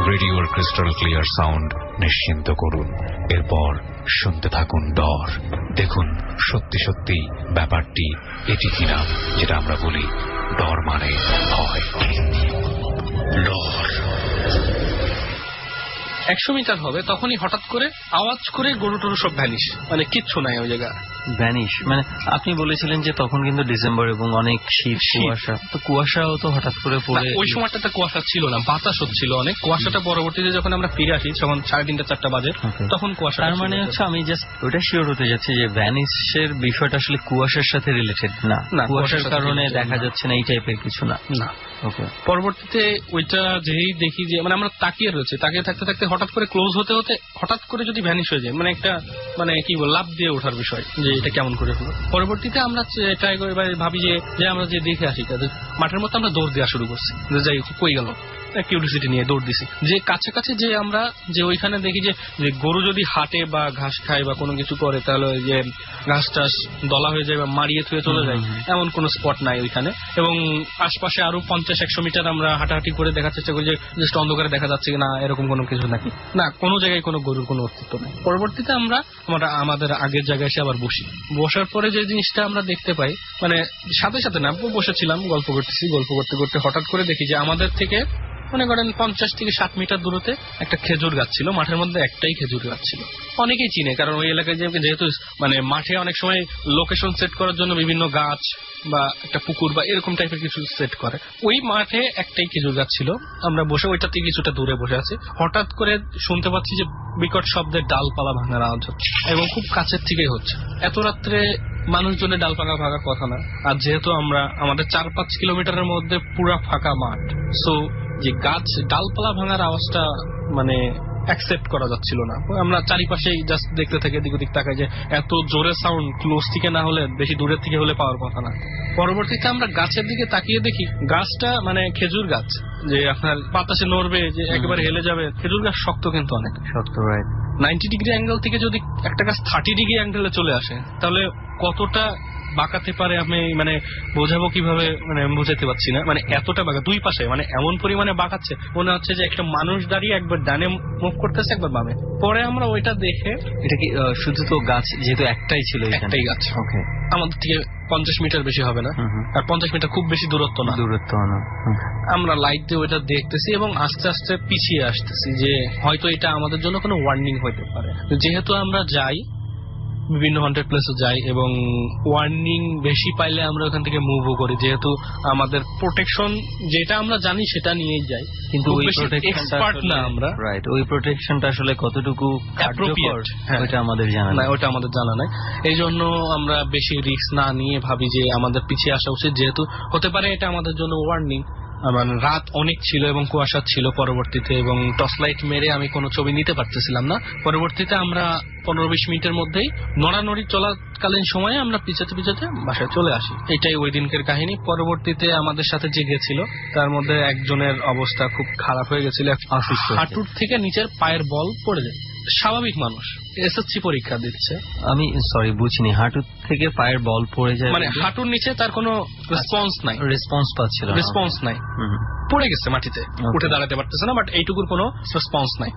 রেডিওর ক্রিস্টাল ক্লিয়ার সাউন্ড নিশ্চিন্ত করুন। এরপর শুনতে থাকুন ডর। দেখুন সত্যি সত্যি ব্যাপারটি এটি কিনা যেটা আমরা বলি ডর মানে ভয়। ডর। 100 মিটার হবে, তখনই হঠাৎ করে আওয়াজ করে গরু টরু সব ভ্যানিশ, মানে কিচ্ছু নাই ওই জায়গায়। ভ্যানিশ মানে আপনি বলেছিলেন যে তখন কিন্তু ডিসেম্বর এবং অনেক শীত, কুয়াশা, তো কুয়াশাও তো হঠাৎ করে পড়ে। ওই সময়টাতে কুয়াশা ছিল না, বাতাস হচ্ছিল অনেক। কুয়াশাটা পরবর্তীতে যখন আমরা ফিরে আসি তখন 3:30-4 বাজে, তখন কুয়াশা। তার মানে হচ্ছে আমি জাস্ট ওটা শিওর হতে যাচ্ছি যে ভ্যানিশের বিষয়টা আসলে কুয়াশার সাথে রিলেটেড না, কুয়াশার কারণে দেখা যাচ্ছে না, এই টাইপের কিছু না। না, পরবর্তীতে ওইটা যেই দেখি যে মানে আমরা তাকিয়ে রয়েছে, তাকিয়ে থাকতে থাকতে হঠাৎ করে ক্লোজ হতে হতে হঠাৎ করে যদি ভ্যানিশ হয়ে যায়, মানে একটা মানে কি বল লাভ দিয়ে ওঠার বিষয় যে এটা কেমন করে হলো। পরবর্তীতে আমরা ট্রাই করে ভাবি যে আমরা যে দেখে আসি, মাঠের মধ্যে আমরা দৌড় দেওয়া শুরু করছি, যে যাই কই গেল, কিউরিসিটি নিয়ে দৌড় দিছি। যে কাছাকাছি যে আমরা যে ওইখানে দেখি যে গরু যদি হাঁটে বা ঘাস খায় বা কোনো কিছু করে, তাহলে ওই যে ঘাস টাস দলা হয়ে যায় বা মারিয়ে থুয়ে চলে যায়, এমন কোনো স্পট নাই ওইখানে। এবং আশপাশে আরো 50-100 মিটার আমরা হাঁটাহাঁটি করে দেখার চেষ্টা করি যে জাস্ট অন্ধকারে দেখা যাচ্ছে না এরকম কোনো কিছু নাকি, না কোনো জায়গায় কোনো গরুর কোনো অস্তিত্ব নেই। পরবর্তীতে আমরা আমাদের আগের জায়গায় এসে আবার বসার পরে যে জিনিসটা আমরা দেখতে পাই, মানে সাথে সাথে না, বসেছিলাম গল্প করতেছি, গল্প করতে করতে হঠাৎ করে দেখি যে আমাদের থেকে মনে করেন 50-60 মিটার দূরতে একটা খেজুর গাছ ছিল। মাঠের মধ্যে একটাই খেজুর গাছ ছিল। অনেকেই চিনে, কারণ ওই এলাকায় যেহেতু মানে মাঠে অনেক সময় লোকেশন সেট করার জন্য বিভিন্ন গাছ বা একটা পুকুর বা এরকম টাইপের কিছু সেট করে। ওই মাঠে একটাই খেজুর গাছ ছিল। আমরা বসে ওইটা থেকে কিছুটা দূরে বসে আছি, হঠাৎ করে শুনতে পাচ্ছি যে বিকট শব্দের ডালপালা ভাঙার আওয়াজ হচ্ছে এবং খুব কাছের থেকেই হচ্ছে। এত রাত্রে মানুষজনের ডালপালা ভাঙার কথা না, আর যেহেতু আমাদের 4-5 কিলোমিটারের মধ্যে পুরা ফাঁকা মাঠ, সো যে গাছ ডালপালা ভাঙার আওয়াজটা মানে অ্যাকসেপ্ট করা যাচ্ছিল না। আমরা চারিপাশেই জাস্ট দেখতে থাকি, এদিক ওদিক তাকাই যে এত জোরে সাউন্ড ক্লোজ থেকে না হলে বেশি দূরের থেকে হলে পাওয়ার কথা না। পরবর্তীতে আমরা গাছের দিকে তাকিয়ে দেখি গাছটা মানে খেজুর গাছ, যে আপনার বাতাসে নড়বে, যে একেবারে হেলে যাবে। খেজুর গাছ শক্ত, কিন্তু অনেক শক্ত, রাইট। 90 ডিগ্রি অ্যাঙ্গেল থেকে যদি একটা গাছ 30 ডিগ্রি অ্যাঙ্গেলে চলে আসে, তাহলে কতটা বাঁকাতে পারে আমি মানে বোঝাবো কিভাবে, মানে বোঝাতে পারছি না। মানে এতটা বাঁকা, দুই পাশে মানে এমন পরিমাণে বাঁকাচ্ছে, মনে হচ্ছে যে একটা মানুষ দাঁড়িয়ে একবার ডানে মুভ করতেছে, একবার বামে। পরে আমরা ওইটা দেখে, এটা কি শুধু তো গাছ যেহেতু একটাই ছিল, একটাই গাছ, ওকে, আমাদের থেকে 50 মিটার বেশি হবে না, আর 50 মিটার খুব বেশি দূরত্ব না। আমরা লাইট দিয়ে ওইটা দেখতেছি এবং আস্তে আস্তে পিছিয়ে আসতেছি, যে হয়তো এটা আমাদের জন্য কোনো ওয়ার্নিং হইতে পারে। যেহেতু আমরা যাই বিভিন্ন হন্টেড প্লেসে যাই এবং ওয়ার্নিং বেশি পাইলে আমরা ওখান থেকে মুভও করি, যেহেতু আমাদের প্রোটেকশন যেটা আমরা জানি সেটা নিয়েই যাই, কিন্তু ওই এক্সপার্ট না আমরা, রাইট। ওই প্রোটেকশনটা আসলে কতটুকু অ্যাপ্রোপ্রিয়েট ওটা আমাদের জানা নাই, ওটা আমাদের জানা নাই। এই জন্য আমরা বেশি রিস্ক না নিয়ে ভাবি যে আমাদের পিছিয়ে আসা উচিত, যেহেতু হতে পারে এটা আমাদের জন্য ওয়ার্নিং। মানে রাত অনেক ছিল এবং কুয়াশা ছিল পরবর্তীতে, এবং টর্চ লাইট মেরে আমি কোনো ছবি নিতে পারতেছিলাম না। পরবর্তীতে আমরা 15-20 মিনিটের মধ্যেই নড়ানড়ি চলাকালীন সময়ে আমরা পিছাতে বাসায় চলে আসি। এটাই ওই দিনকের কাহিনী। পরবর্তীতে আমাদের সাথে যে গেছিল তার মধ্যে একজনের অবস্থা খুব খারাপ হয়ে গেছিল, হাঁটুর থেকে নিচের পায়ের বল পড়ে যায়। স্বাভাবিক মানুষ, এসএসসি পরীক্ষা দিচ্ছে। আমি সরি বুঝিনি, হাঁটু থেকে পায়ের বল পড়ে যায় মানে হাঁটুর নিচে তার কোনো রেসপন্স পাচ্ছিল, রেসপন্স নাই, পড়ে গেছে মাটিতে, উঠে দাঁড়াতে পারতেছে না, বাট এইটুকুর কোনো রেসপন্স নাই,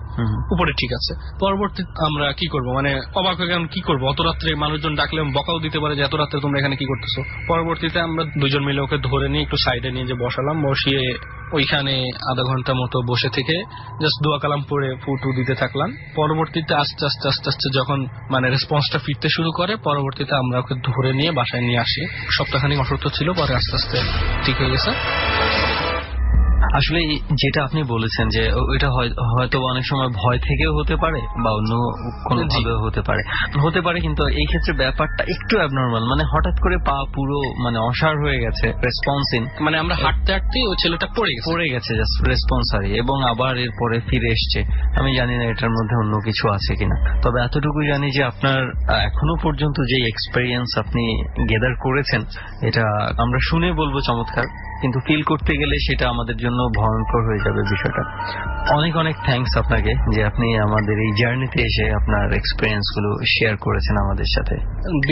উপরে ঠিক আছে। পরবর্তী আমরা কি করব, মানে অবাক হয়ে গেলাম, কি করবো, অত রাত্রে মানুষজন ডাকলে বকাও দিতে পারে যে এত রাত্রে তোমরা এখানে কি করতেছো। পরবর্তীতে আমরা দুজন মিলে ওকে ধরে নিয়ে একটু সাইডে নিয়ে যে বসালাম, বসিয়ে ওইখানে আধা ঘন্টা মতো বসে থেকে জাস্ট দোয়া কালাম পড়ে ফুটু দিতে থাকলাম। পরবর্তীতে আস্তে আস্তে যখন মানে রেসপন্সটা ফিরতে শুরু করে, পরবর্তীতে আমরা ওকে ধরে নিয়ে বাসায় নিয়ে আসি। সপ্তাহখানিক অসুস্থ ছিল, পরে আস্তে আস্তে ঠিক হয়ে গেছে। আসলে যেটা আপনি বলেছেন যে ওইটা হয়তো অনেক সময় ভয় থেকেও হতে পারে বা অন্য কোনো ভাবে হতে পারে, কিন্তু এই ক্ষেত্রে ব্যাপারটা একটু অ্যাবনর্মাল। মানে হঠাৎ করে পা পুরো মানে অসাড় হয়ে গেছে, রেসপন্সিন, মানে আমরা হাঁটতে হাঁটতে ওই ছেলেটা পড়ে গেছে জাস্ট রেসপন্সারি, এবং আবার এরপরে ফিরে এসছে। আমি জানি না এটার মধ্যে অন্য কিছু আছে কিনা, তবে এতটুকু জানি যে আপনার এখনো পর্যন্ত যে এক্সপেরিয়েন্স আপনি গেদার করেছেন, এটা আমরা শুনে বলবো চমৎকার, কিন্তু ফিল করতে গেলে সেটা আমাদের জন্য ভয়ঙ্কর হয়ে যাবে বিষয়টা। অনেক অনেক থ্যাঙ্কস আপনাকে যে আপনি আমাদের এই জার্নিতে এসে আপনার এক্সপেরিয়েন্স গুলো শেয়ার করেছেন আমাদের সাথে।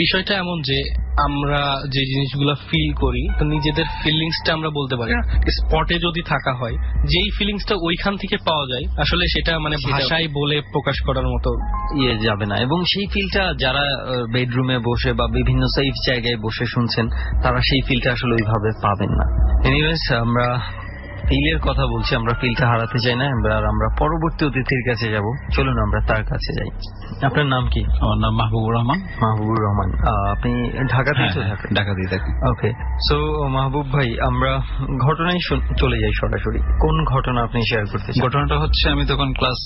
বিষয়টা এমন যে আমরা যে জিনিসগুলো ফিল করি, তো নিজেদের ফিলিংসটা আমরা বলতে পারি না। স্পটে যদি থাকা হয়, যেই ফিলিংসটা ওইখান থেকে পাওয়া যায়, আসলে সেটা মানে ভাষায় বলে প্রকাশ করার মতো যাবে না। এবং সেই ফিলটা যারা বেডরুমে বসে বা বিভিন্ন সেফ জায়গায় বসে শুনছেন, তারা সেই ফিলটা আসলে ওইভাবে পাবেন না। এনিওয়েজ, আমরা ফিলের কথা বলছি, আমরা ফিলটা হারাতে চাই না, এবার আমরা পরবর্তী অতিথির কাছে যাব। চলুন আমরা তার কাছে যাই। আপনার নাম কি? আমার নাম মাহবুবুর রহমান। মাহবুবুর রহমান, আপনি ঢাকাতেই তো থাকেন? ঢাকাতেই থাকি। ওকে, সো মাহবুব ভাই, আমরা ঘটনায় চলে যাই সরাসরি। কোন ঘটনা আপনি শেয়ার করতে চান? ঘটনাটা হচ্ছে, আমি তখন ক্লাস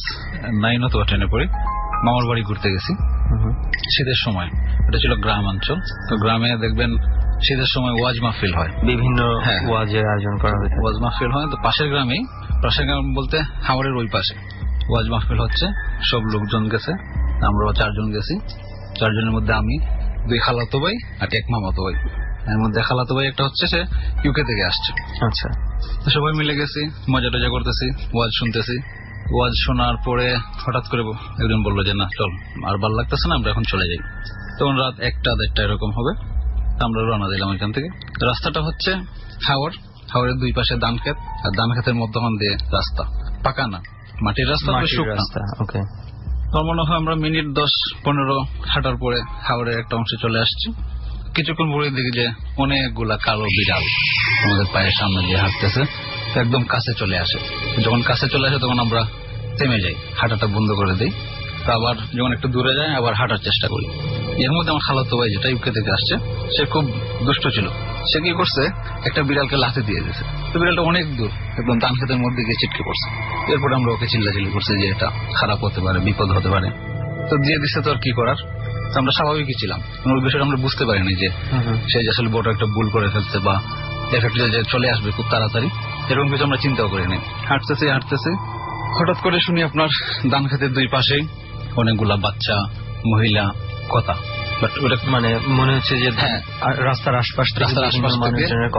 9 অথবা 10 পড়ি, মামার বাড়ি ঘুরতে গেছি শীতের সময়। এটা ছিল গ্রাম অঞ্চল, তো গ্রামে দেখবেন শীতের সময় ওয়াজ মাহফিল হয়, বিভিন্ন ওয়াজের আয়োজন করা হয়, ওয়াজ মাহফিল হয়। তো পাশের গ্রাম বলতে হাওড়ের ওই পাশে ওয়াজ মাহফিল হচ্ছে, সব লোকজন গেছে, আমরাও 4 জন গেছি। 4 জনের মধ্যে আমি, 2 খালাতো ভাই আর 1 মামাতো ভাই। এর মধ্যে খালাতো ভাই একটা হচ্ছে, সে ইউকে থেকে আসছে। আচ্ছা, তো সবাই মিলে গেছি, মজা টজা করতেছি, ওয়াজ শুনতেছি। ওয়াজ শোনার পরে হঠাৎ করে একজন বললো যে না চল, আর ভালো লাগতেছে না, আমরা এখন চলে যাই। তখন রাত 1টা এরকম হবে, আমরা রওনা দিলাম এখান থেকে। রাস্তাটা হচ্ছে হাওড়ের 2 পাশে ধান ক্ষেত, আর ধান ক্ষেতের মধ্যখান দিয়ে রাস্তা, পাকা না, মাটির রাস্তা। ওকে, আমার মনে হয় আমরা মিনিট 10-15 হাঁটার পরে হাওড়ের একটা অংশে চলে আসছি। কিছুক্ষণ পরে দেখি যে অনেকগুলা কালো বিড়াল আমাদের পায়ের সামনে দিয়ে হাঁটতেছে, একদম কাছে চলে আসে। যখন কাছে চলে আসে তখন আমরা থেমে যাই, হাঁটাটা বন্ধ করে দিই। তো আবার যখন একটু দূরে যায় আবার হাঁটার চেষ্টা করি। এর মধ্যে আমার খালাতো ভাই, যেটা ইউকে থেকে আসছে, সে খুব দুষ্ট ছিল। সে কি করছে, একটা বিড়ালকে লাথি দিয়ে দিয়েছে। তো বিড়ালটা অনেক দূর, একদম ধান ক্ষেতের মধ্যে গিয়ে ছিটকে পড়ছে। এরপরে আমরা ওকে চিল্লাচিল্লি করছি যে এটা খারাপ হতে পারে, বিপদ হতে পারে। তো দিয়ে দিচ্ছে, তো আর কি করার। তো আমরা স্বাভাবিকই ছিলাম, ওই বিষয়টা আমরা বুঝতে পারিনি যে সে আসলে বড় একটা ভুল করে ফেলছে বা এফেক্টে যে চলে আসবে খুব তাড়াতাড়ি, এরকম কিছু আমরা চিন্তাও করিনি। হাঁটতেছি হঠাৎ করে শুনি আপনার ধান ক্ষেতের 2 পাশে অনেকগুলা বাচ্চা, মহিলা কথা। মানে মনে হচ্ছে যে রাস্তার আশপাশ মানুষজনের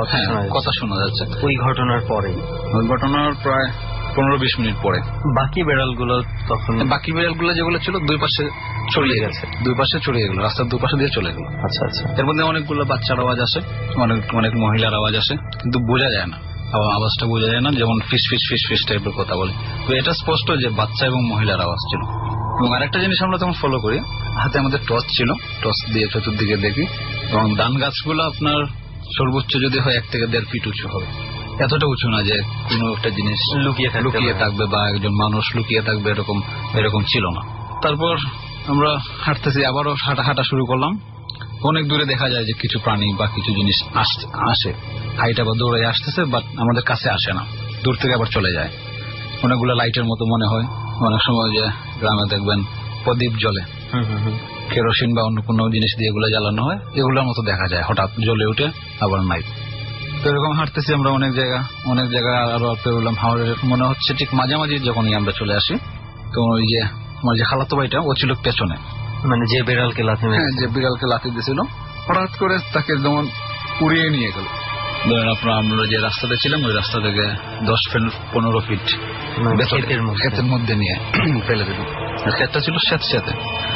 কথা শোনা যাচ্ছে। ওই ঘটনার পরে, ওই ঘটনার প্রায় 15-20 মিনিট পরে বাকি বিড়ালগুলো যেগুলো ছিল 2 পাশে ছড়িয়ে গেছে, 2 পাশে ছড়িয়ে গেল, রাস্তার 2 পাশে দিয়ে চলে গেল। আচ্ছা আচ্ছা। এর মধ্যে অনেকগুলো বাচ্চার আওয়াজ আসে, অনেক মহিলার আওয়াজ আসে, কিন্তু বোঝা যায় না, আওয়াজটা বোঝা যায় না, যেমন ফিস ফিস ফিস ফিস টাইপের কথা বলে। তো এটা স্পষ্ট যে বাচ্চা এবং মহিলার আওয়াজ ছিল। এবং আরেকটা জিনিস আমরা তখন ফলো করি, হাতে আমাদের টর্চ ছিল, টর্চ দিয়ে চতুর্দিকে দেখি, এবং ধান গাছগুলো আপনার সর্বোচ্চ যদি হয় 1 থেকে 1.5 ফিট উঁচু হবে। এতটা উঁচু না যে কোনো একটা জিনিস লুকিয়ে থাকবে বা একজন মানুষ লুকিয়ে থাকবে, এরকম ছিল না। তারপর আমরা হাঁটতেছি, আবারও হাঁটা শুরু করলাম। অনেক দূরে দেখা যায় যে কিছু প্রাণী বা কিছু জিনিস আসে, হাইটা বা দৌড়ে আসতেছে, বাট আমাদের কাছে আসে না, দূর থেকে আবার চলে যায়। অনেকগুলো লাইটের মতো মনে হয়। অনেক সময় যে গ্রামে দেখবেন প্রদীপ জ্বলে, কেরোসিন বা অন্য কোনো জিনিস দিয়ে এগুলো জ্বালানো হয়, এগুলোর মতো দেখা যায়, হঠাৎ জ্বলে উঠে আবার নাই। তো এরকম হাঁটতেছি আমরা অনেক জায়গা আরো পেরোলাম। হাওড়ের মনে হচ্ছে ঠিক মাঝামাঝি যখনই আমরা চলে আসি, তো ওই যে আমার যে খালাতো ভাইটা, ও ছিল পেছনে, মানে যে বিড়ালকে লাথি দিয়েছিল, হঠাৎ করে তাকে যেমন উড়িয়ে নিয়ে গেল। ধরেন আমরা যে রাস্তাতে ছিলাম, ওই রাস্তা থেকে 10-15 ফিট ক্ষেতের মধ্যে নিয়ে ফেলে দিল। ক্ষেতটা ছিল স্যাঁতস্যাঁতে,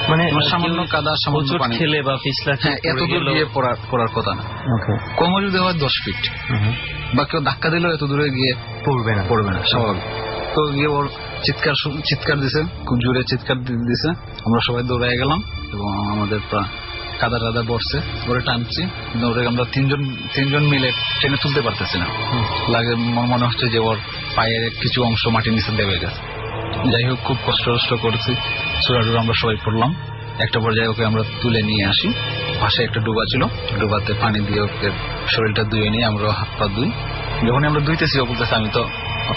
মানে সামান্য কাদা, সামান্য পানি খেলে বা পিছলা, এত দূর গিয়ে পড়ার কথা না। কমও যদি হয় 10 ফিট, বা কেউ ধাক্কা দিলেও এত দূরে গিয়ে পড়বে না স্বাভাবিক। তো গিয়ে ওর চিৎকার দিছে, খুব জোরে চিৎকার দিছে। আমরা সবাই দৌড়ায় গেলাম এবং আমাদের কাদা টাদা পড়ছে, ওরে টানছি, ওরে আমরা 3 জন মিলে টেনে তুলতে পারতেছি না। লাগে মনে হচ্ছে যে ওর পায়ের কিছু অংশ মাটির নিচে দেবে গেছে। যাই হোক, খুব কষ্ট করেছি, সুরাডুর আমরা সবাই পড়লাম। একটা পর্যায়ে ওকে আমরা তুলে নিয়ে আসি, পাশে একটা ডুবা ছিল, ডুবাতে পানি দিয়ে ওকে শরীরটা ধুয়ে নিয়ে আমরা হাত পা ধুই। যখন আমরা ধুইতেছি, ও বলতেছে আমি তো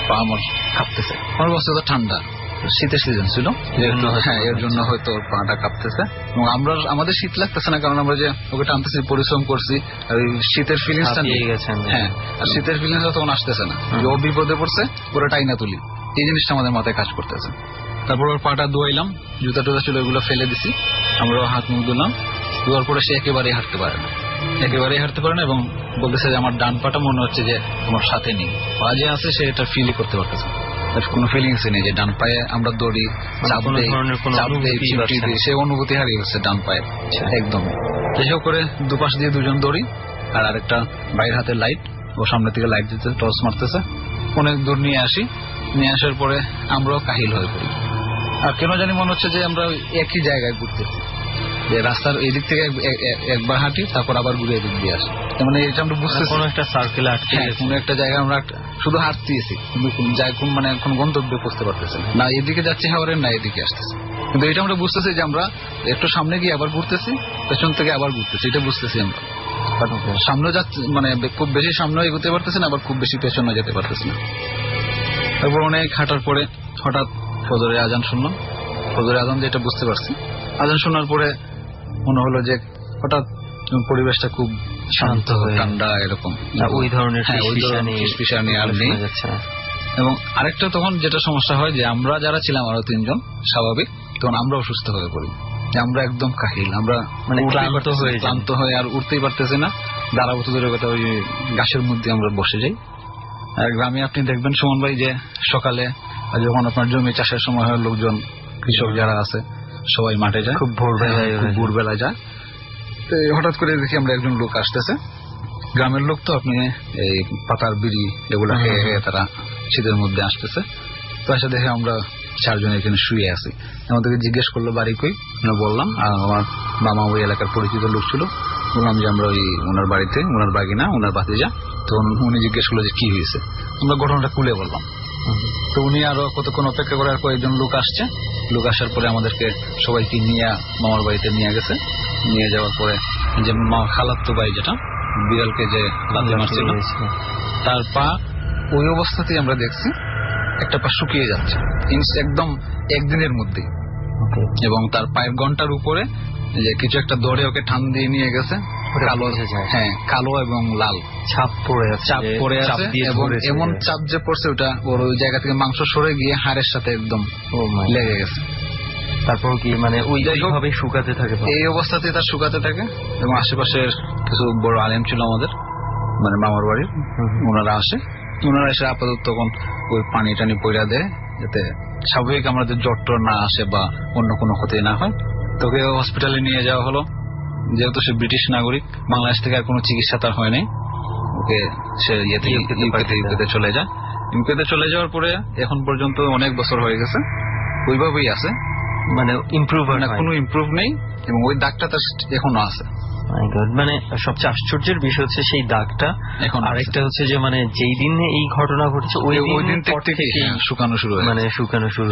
পা আমার কাঁপতেছে। আমার বলছে তো ঠান্ডা, শীতের সিজন ছিল, এর জন্য হয়তো ওর পাটা কাঁপতেছে। এবং আমাদের শীত লাগতেছে না, কারণ আমরা যে ওকে টানতেছি, পরিশ্রম করছি, আর শীতের ফিলিংসটা নিয়ে গেছেন। আর শীতের ফিলিংসটা তখন আসতেছে না, ও বিপদে পড়ছে, ওরা টাইনা তুলি, এই জিনিসটা আমাদের মাথায় কাজ করতেছে। তারপর ওর পাটা ধোয়াইলাম, জুতা টুতা ছিল ওইগুলো ফেলে দিছি, আমরা হাত মুখ ধুলাম। ধোয়ার পরে সে একেবারেই হাঁটতে পারে না, এবং বলতেছে যে আমার ডান পাটা মনে হচ্ছে যে তোমার সাথে নেই, পা যে আছে সে এটা ফিলই করতে পারতেছে, কোনো ফিলিংস নেই যে ডান পায়ে আমরা দৌড়ি, সে অনুভূতি হারিয়ে গেছে ডান পায়ে একদম। এসব করে দুপাশ দিয়ে 2 জন দৌড়ি, আর আরেকটা বাইরের হাতে লাইট, ও সামনে থেকে লাইট দিতে টর্চ মারতেছে। অনেক দূর নিয়ে আসার পরে আমরাও কাহিল হয়ে পড়ি, আর কেন জানি মনে হচ্ছে যে আমরা একই জায়গায় ঘুরতেছি। যে রাস্তার এদিক থেকে একবার হাঁটি, তারপর আবার ঘুরে এদিক দিয়ে আসি। মানে এটা আমরা বুঝতেছি কোনো একটা সার্কেলে আটকে গেছে, কোনো একটা জায়গায় আমরা শুধু হাঁটতেছি, কিন্তু মানে কোন গন্তব্যে পৌঁছতে পারতেছি না, এদিকে যাচ্ছি হাওড়ের, না এদিকে আসতেছি। কিন্তু এটা আমরা বুঝতেছি যে আমরা একটু সামনে গিয়ে আবার ঘুরতেছি, পেছন থেকে আবার ঘুরতেছি, এটা বুঝতেছি আমরা। সামনে যাচ্ছে মানে খুব বেশি সামনে এগোতে পারতেছি না, আবার খুব বেশি পেছনে যেতে পারতেছি না। তারপর অনেক হাঁটার পরে হঠাৎ ফজরের আজান শুনলাম। ফজরের আজান যেটা বুঝতে পারছি, আজান শোনার পরে মনে হলো যে হঠাৎ পরিবেশটা খুব শান্ত, ঠান্ডা, এরকম ওই ধরনের ফিসফিসানি আর নেই। এবং আরেকটা তখন যেটা সমস্যা হয় যে আমরা যারা ছিলাম আরো 3 জন স্বাভাবিক, তখন আমরা অসুস্থ হয়ে পড়ি, আমরা একদম কাহিল, আমরা মানে ক্লান্ত হয়ে আর উঠতেই পারতেছি না, দাঁড়াবো তো দূরের কথা, ওই গাছের মধ্যে আমরা বসে যাই। আর গ্রামে আপনি দেখবেন সুমন ভাই যে সকালে যখন আপনার জমি চাষের সময় হয়, লোকজন কৃষক যারা আছে সবাই মাঠে যায়, খুব ভোরবেলা যায়। তো হঠাৎ করে দেখি আমরা একজন লোক আসতেছে, গ্রামের লোক তো, আপনি এই পাতার বিড়ি এগুলা খেয়ে তারা শীতের মধ্যে আসতেছে। তো এসে দেখে আমরা 4 জন এখানে শুয়ে আছি। আমাদেরকে জিজ্ঞেস করলো বাড়ি কই, আমরা বললাম। আর আমার মামা ওই এলাকার পরিচিত লোক ছিল, বললাম যে আমরা ওই ওনার বাড়িতে, ওনার বাগিনা, ওনার ভাতিজা। তো উনি জিজ্ঞেস করলো যে কি হয়েছে, আমরা ঘটনাটা খুলে বললাম। তো উনি আরো কতক্ষণ অপেক্ষা করার পর একজন লোক আসছে, লোক আসার পরে আমাদেরকে সবাইকে নিয়ে মামার বাড়িতে নিয়ে গেছে। নিয়ে যাওয়ার পরে যে মামার খালাতো ভাই যেটা বিড়ালকে যে লাথি মারছিল, তার পা ওই অবস্থাতেই আমরা দেখছি একটা পা শুকিয়ে যাচ্ছে একদম একদিনের মধ্যে। এবং তার পায়ের ঘন্টার উপরে যে কিছু একটা ধরে ওকে টান দিয়ে নিয়ে গেছে, কালো, হ্যাঁ কালো এবং লাল ছাপ পড়ে আছে, এবং এমন চাপ যে পড়ছে ওটা ওর ওই জায়গা থেকে মাংস সরে গিয়ে হাড়ের সাথে একদম লেগে গেছে। তারপর কি মানে ওইভাবে শুকাতে থাকে, এই অবস্থাতে তার শুকাতে থাকে। এবং আশেপাশের কিছু বড় আলেম ছিল আমাদের, মানে মামার বাড়ির, ওনারা আসে। ওনারা এসে আপাতত তখন ওই পানি টানি পয়রা দেয়, যাতে স্বাভাবিক আমাদের জ্বর টর না আসে বা অন্য কোনো ক্ষতি না হয়। তোকে হসপিটালে নিয়ে যাওয়া হলো, যেহেতু সে ব্রিটিশ নাগরিক, বাংলাদেশ থেকে আর কোনো চিকিৎসা তার হয় নাই। ওকে সে ইউকেতে চলে যায়। ইউকেতে চলে যাওয়ার পরে এখন পর্যন্ত অনেক বছর হয়ে গেছে, ওইভাবেই আছে, মানে কোনো ইমপ্রুভ নেই। এবং ওই দাগটা তার এখনো আছে। মানে সবচেয়ে আশ্চর্যের বিষয় হচ্ছে সেই দাগটা এখন। আরেকটা হচ্ছে যে মানে যেই দিন এই ঘটনা ঘটেছে ওই দিন থেকে শুকানো শুরু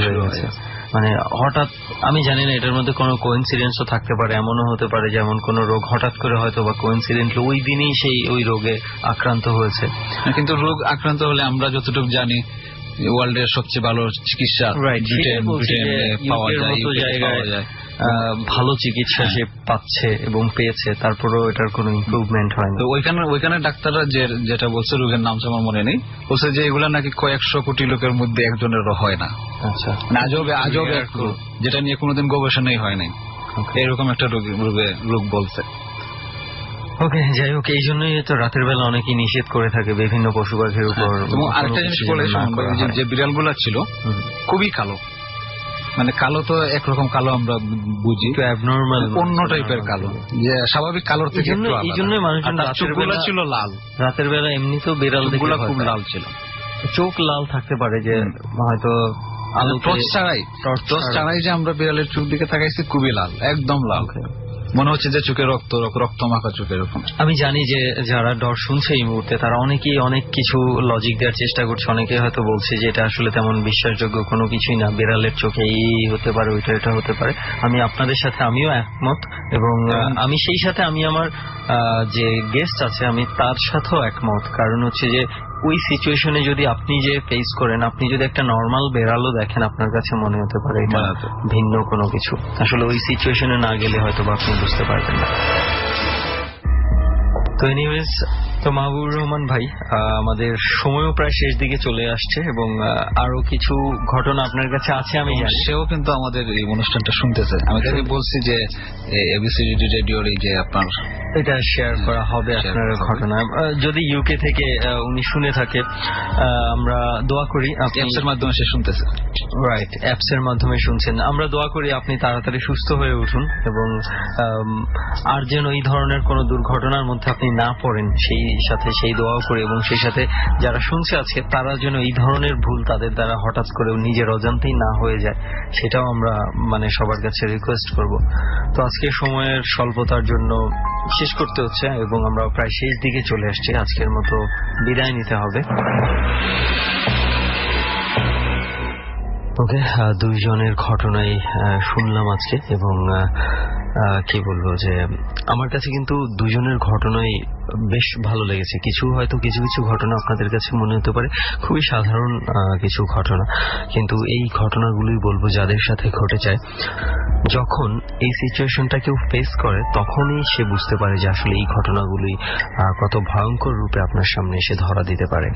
হয়ে গেছে। মানে হঠাৎ, আমি জানি না এটার মধ্যে কোনো কোইন্সিডেন্সও থাকতে পারে, এমনও হতে পারে যেমন কোনো রোগ হঠাৎ করে হয়তো বা কোইন্সিডেন্টলি ওই দিনই সেই ওই রোগে আক্রান্ত হয়েছে। কিন্তু রোগ আক্রান্ত হলে আমরা যতটুকু জানি ওয়ার্ল্ডের সবচেয়ে ভালো চিকিৎসা পাওয়া যায়, ভালো চিকিৎসা সে পাচ্ছে এবং পেয়েছে, তারপরেও এটার কোনো ইমপ্রুভমেন্ট হয় না। তো ওইখানে ডাক্তাররা যেটা বলছে, রোগের নাম আমার মনে নেই, বলছে যে এগুলা নাকি কয়েকশো কোটি লোকের মধ্যে একজনেরও হয় না। আচ্ছা, আজবে যেটা নিয়ে কোনোদিন গবেষণাই হয় নাই, এরকম একটা রোগ বলছে। ওকে, যাই হোক, এই জন্যই তো রাতের বেলা অনেকেই নিষেধ করে থাকে বিভিন্ন পশু পাখির উপর। এবং আরেকটা জিনিস বলে, যে বিড়ালগুলা ছিল খুবই কালো, মানে কালো তো একরকম কালো আমরা বুঝি, অ্যাবনর্মাল অন্য টাইপের কালো, যে স্বাভাবিক কালোর থেকে এই জন্য মানুষজন চোখগুলো ছিল লাল। রাতের বেলা এমনিতেও বিড়ালগুলো খুব লাল ছিল, চোখ লাল থাকতে পারে, যে হয়তো টর্চ ছাড়াই যে আমরা বিড়ালের চোখ দিকে তাকাইছি, খুবই লাল, একদম লাল, মনে হচ্ছে যে চোখে রক্ত মাখা চোখের এরকম। আমি জানি যে যারা ডর শুনছে এই মুহূর্তে তারা অনেকেই অনেক কিছু লজিক দেওয়ার চেষ্টা করছে। অনেকে হয়তো বলছে যে এটা আসলে তেমন বিশ্বাসযোগ্য কোনো কিছুই না, বিড়ালের চোখে এই হতে পারে, ওইটা হতে পারে। আমি আপনাদের সাথে আমিও একমত, এবং আমি সেই সাথে আমি আমার যে গেস্ট আছে আমি তার সাথেও একমত। কারণ হচ্ছে যে ওই সিচুয়েশনে যদি আপনি যে ফেস করেন, আপনি যদি একটা নর্মাল বেড়ালও দেখেন, আপনার কাছে মনে হতে পারে এটা ভিন্ন কোনো কিছু। আসলে ওই সিচুয়েশনে না গেলে হয়তো বা আপনি বুঝতে পারবেন না। তো এনিওয়েজ, তো মাহবুবুর রহমান ভাই, আমাদের সময়ও প্রায় শেষ দিকে চলে আসছে, এবং আরো কিছু ঘটনা আপনার কাছে আছে আমি জানি। সেও কিন্তু আমাদের এই অনুষ্ঠানটা শুনতেছে। আমি তাকে বলছি যে এবিসি রেডিওর এই যে আপনার এটা শেয়ার করা হবে আপনার ঘটনা, যদি ইউকে থেকে উনি শুনে থাকে। আমরা দোয়া করি অ্যাপসের মাধ্যমে সে শুনতেছে, রাইট, অ্যাপসের মাধ্যমে শুনছেন। আমরা দোয়া করি আপনি তাড়াতাড়ি সুস্থ হয়ে উঠুন, এবং আর যেন এই ধরনের কোনো দুর্ঘটনার মধ্যে আপনি না পড়েন, সেই সাথে সেই দোয়াও করি এবং সেই সাথে যারা শুনছে আজকে তারা যেন এই ধরনের ভুল তাদের দ্বারা হঠাৎ করে নিজের অজান্তেই না হয়ে যায়, সেটাও আমরা মানে সবার কাছে রিকোয়েস্ট করব। তো আজকে সময়ের স্বল্পতার জন্য শেষ করতে হচ্ছে এবং আমরা প্রায় শেষ দিকে চলে আসছি। আজকের মতো বিদায় নিতে হবে। ওকে, দুইজনের ঘটনাই শুনলাম আজকে এবং কি বলবো যে আমার কাছে কিন্তু দুজনের ঘটনাই বেশ ভালো লেগেছে। কিছু কিছু ঘটনা আপনাদের কাছে মনে হতে পারে খুবই সাধারণ কিছু ঘটনা, কিন্তু এই ঘটনাগুলোই বলবো যাদের সাথে ঘটে যায়, যখন এই সিচুয়েশনটা কেউ ফেস করে তখনই সে বুঝতে পারে যে আসলে এই ঘটনাগুলি কত ভয়ঙ্কর রূপে আপনার সামনে এসে ধরা দিতে পারে।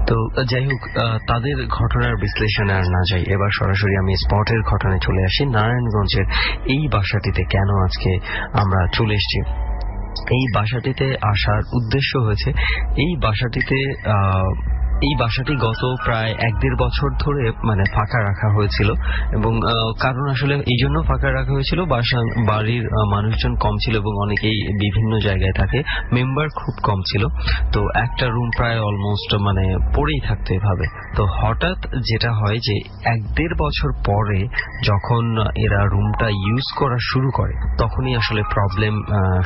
তো যাই হোক, তাদের ঘটনার বিশ্লেষণে আর না যাই, এবার সরাসরি আমি স্পটের ঘটনায় চলে আসি। নারায়ণগঞ্জের এই বাসাটিতে কেন আজকে আমরা চলে এসেছি, এই বাসাটিতে আসার উদ্দেশ্য হয়েছে এই বাসাটি গত প্রায় 1-1.5 বছর ধরে মানে ফাঁকা রাখা হয়েছিল এবং কারণ আসলে এই জন্য ফাঁকা রাখা হয়েছিল, বাড়ির মানুষজন কম ছিল এবং অনেকেই বিভিন্ন জায়গায় থাকে, মেম্বার খুব কম ছিল, তো একটা রুম প্রায় অলমোস্ট মানে পড়েই থাকতো এভাবে। তো হঠাৎ যেটা হয় যে 1-1.5 বছর পরে যখন এরা রুমটা ইউজ করা শুরু করে তখনই আসলে প্রবলেম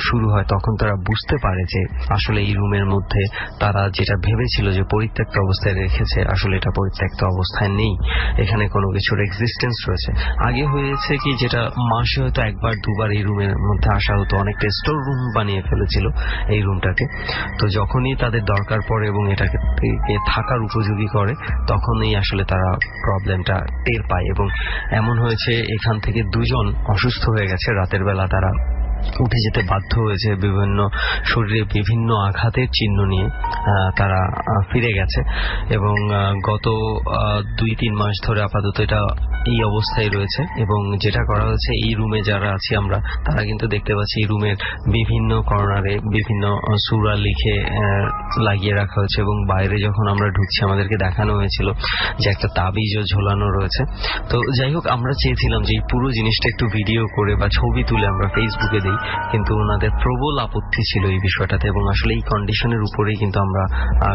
শুরু হয়। তখন তারা বুঝতে পারে যে আসলে এই রুমের মধ্যে তারা যেটা ভেবেছিল যে পরিত্যক্ত অবস্থায় রেখেছে, আসলে এটা পরিত্যক্ত অবস্থায় নেই, এখানে কোনো কিছুর এক্সিস্টেন্স রয়েছে। আগে হয়েছে কি, যেটা মাসে হয়তো 1-2 বার এই রুমের মধ্যে আসা হতো, অনেকটা স্টোর রুম বানিয়ে ফেলেছিল এই রুমটাকে। তো যখনই তাদের দরকার পড়ে এবং এটাকে থাকার উপযোগী করে তখনই আসলে তারা প্রবলেমটা টের পায় এবং এমন হয়েছে এখান থেকে 2 জন অসুস্থ হয়ে গেছে, রাতের বেলা তারা উঠে যেতে বাধ্য হয়েছে, বিভিন্ন শরীরে বিভিন্ন আঘাতের চিহ্ন নিয়ে তারা ফিরে গেছে এবং গত 2-3 মাস ধরে আপাতত এটা এই অবস্থায় রয়েছে। এবং যেটা করা হয়েছে, এই রুমে যারা আছি আমরা তারা কিন্তু দেখতে পাচ্ছি এই রুমের বিভিন্ন কর্নারে বিভিন্ন সূরা লিখে লাগিয়ে রাখা হয়েছে এবং বাইরে যখন আমরা ঢুকছি আমাদেরকে দেখানো হয়েছিল যে একটা তাবিজও ঝোলানো রয়েছে। তো যাই হোক, আমরা চেয়েছিলাম যে এই পুরো জিনিসটা একটু ভিডিও করে বা ছবি তুলে আমরা ফেসবুকে দিই, কিন্তু ওনাদের প্রবল আপত্তি ছিল এই বিষয়টাতে এবং আসলে এই কন্ডিশনের উপরেই কিন্তু আমরা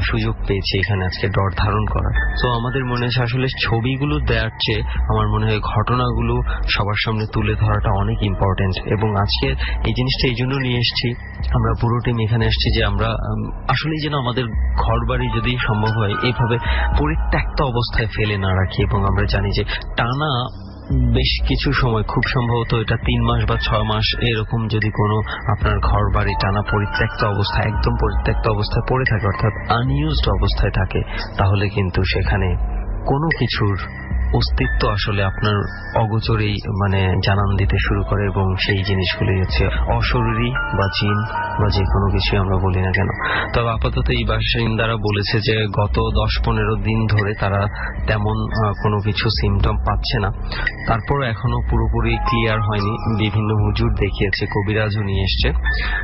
সুযোগ পেয়েছি এখানে আজকে ডট ধারণ করার। তো আমাদের মনে হচ্ছে আসলে ছবিগুলো দেওয়ার চেয়ে আমার মনে হয় ঘটনাগুলো সবার সামনে তুলে ধরাটা অনেক ইম্পর্টেন্ট। এবং আজকে এই জিনিসটা এই জন্য নিয়ে এসেছি, আমরা পুরো টিম এখানে এসেছি যে আমরা আসলেই যেন আমাদের ঘর বাড়ি যদি সম্ভব হয় এইভাবে পরিত্যক্ত অবস্থায় ফেলে না রাখি। এবং আমরা জানি যে টানা বেশ কিছু সময়, খুব সম্ভবত এটা 3 মাস বা 6 মাস এরকম যদি কোনো আপনার ঘর বাড়ি টানা পরিত্যক্ত অবস্থায়, একদম পরিত্যক্ত অবস্থায় পড়ে থাকে, অর্থাৎ আনইউজড অবস্থায় থাকে, তাহলে কিন্তু সেখানে কোনো কিছুর অস্তিত্ব আসলে আপনার অগোচরেই মানে জানান দিতে শুরু করে এবং সেই জিনিসগুলি হচ্ছে অশরীরী বা জিন বা যে কোনো কিছুই আমরা বলি না কেন। তবে আপাতত এই বাসিন্দারা বলেছে যে গত 10-15 দিন ধরে তারা তেমন কোনো কিছু সিমটম পাচ্ছে না, তারপর এখনো পুরোপুরি ক্লিয়ার হয়নি, বিভিন্ন হুজুর দেখিয়েছে, কবিরাজও নিয়ে এসছে।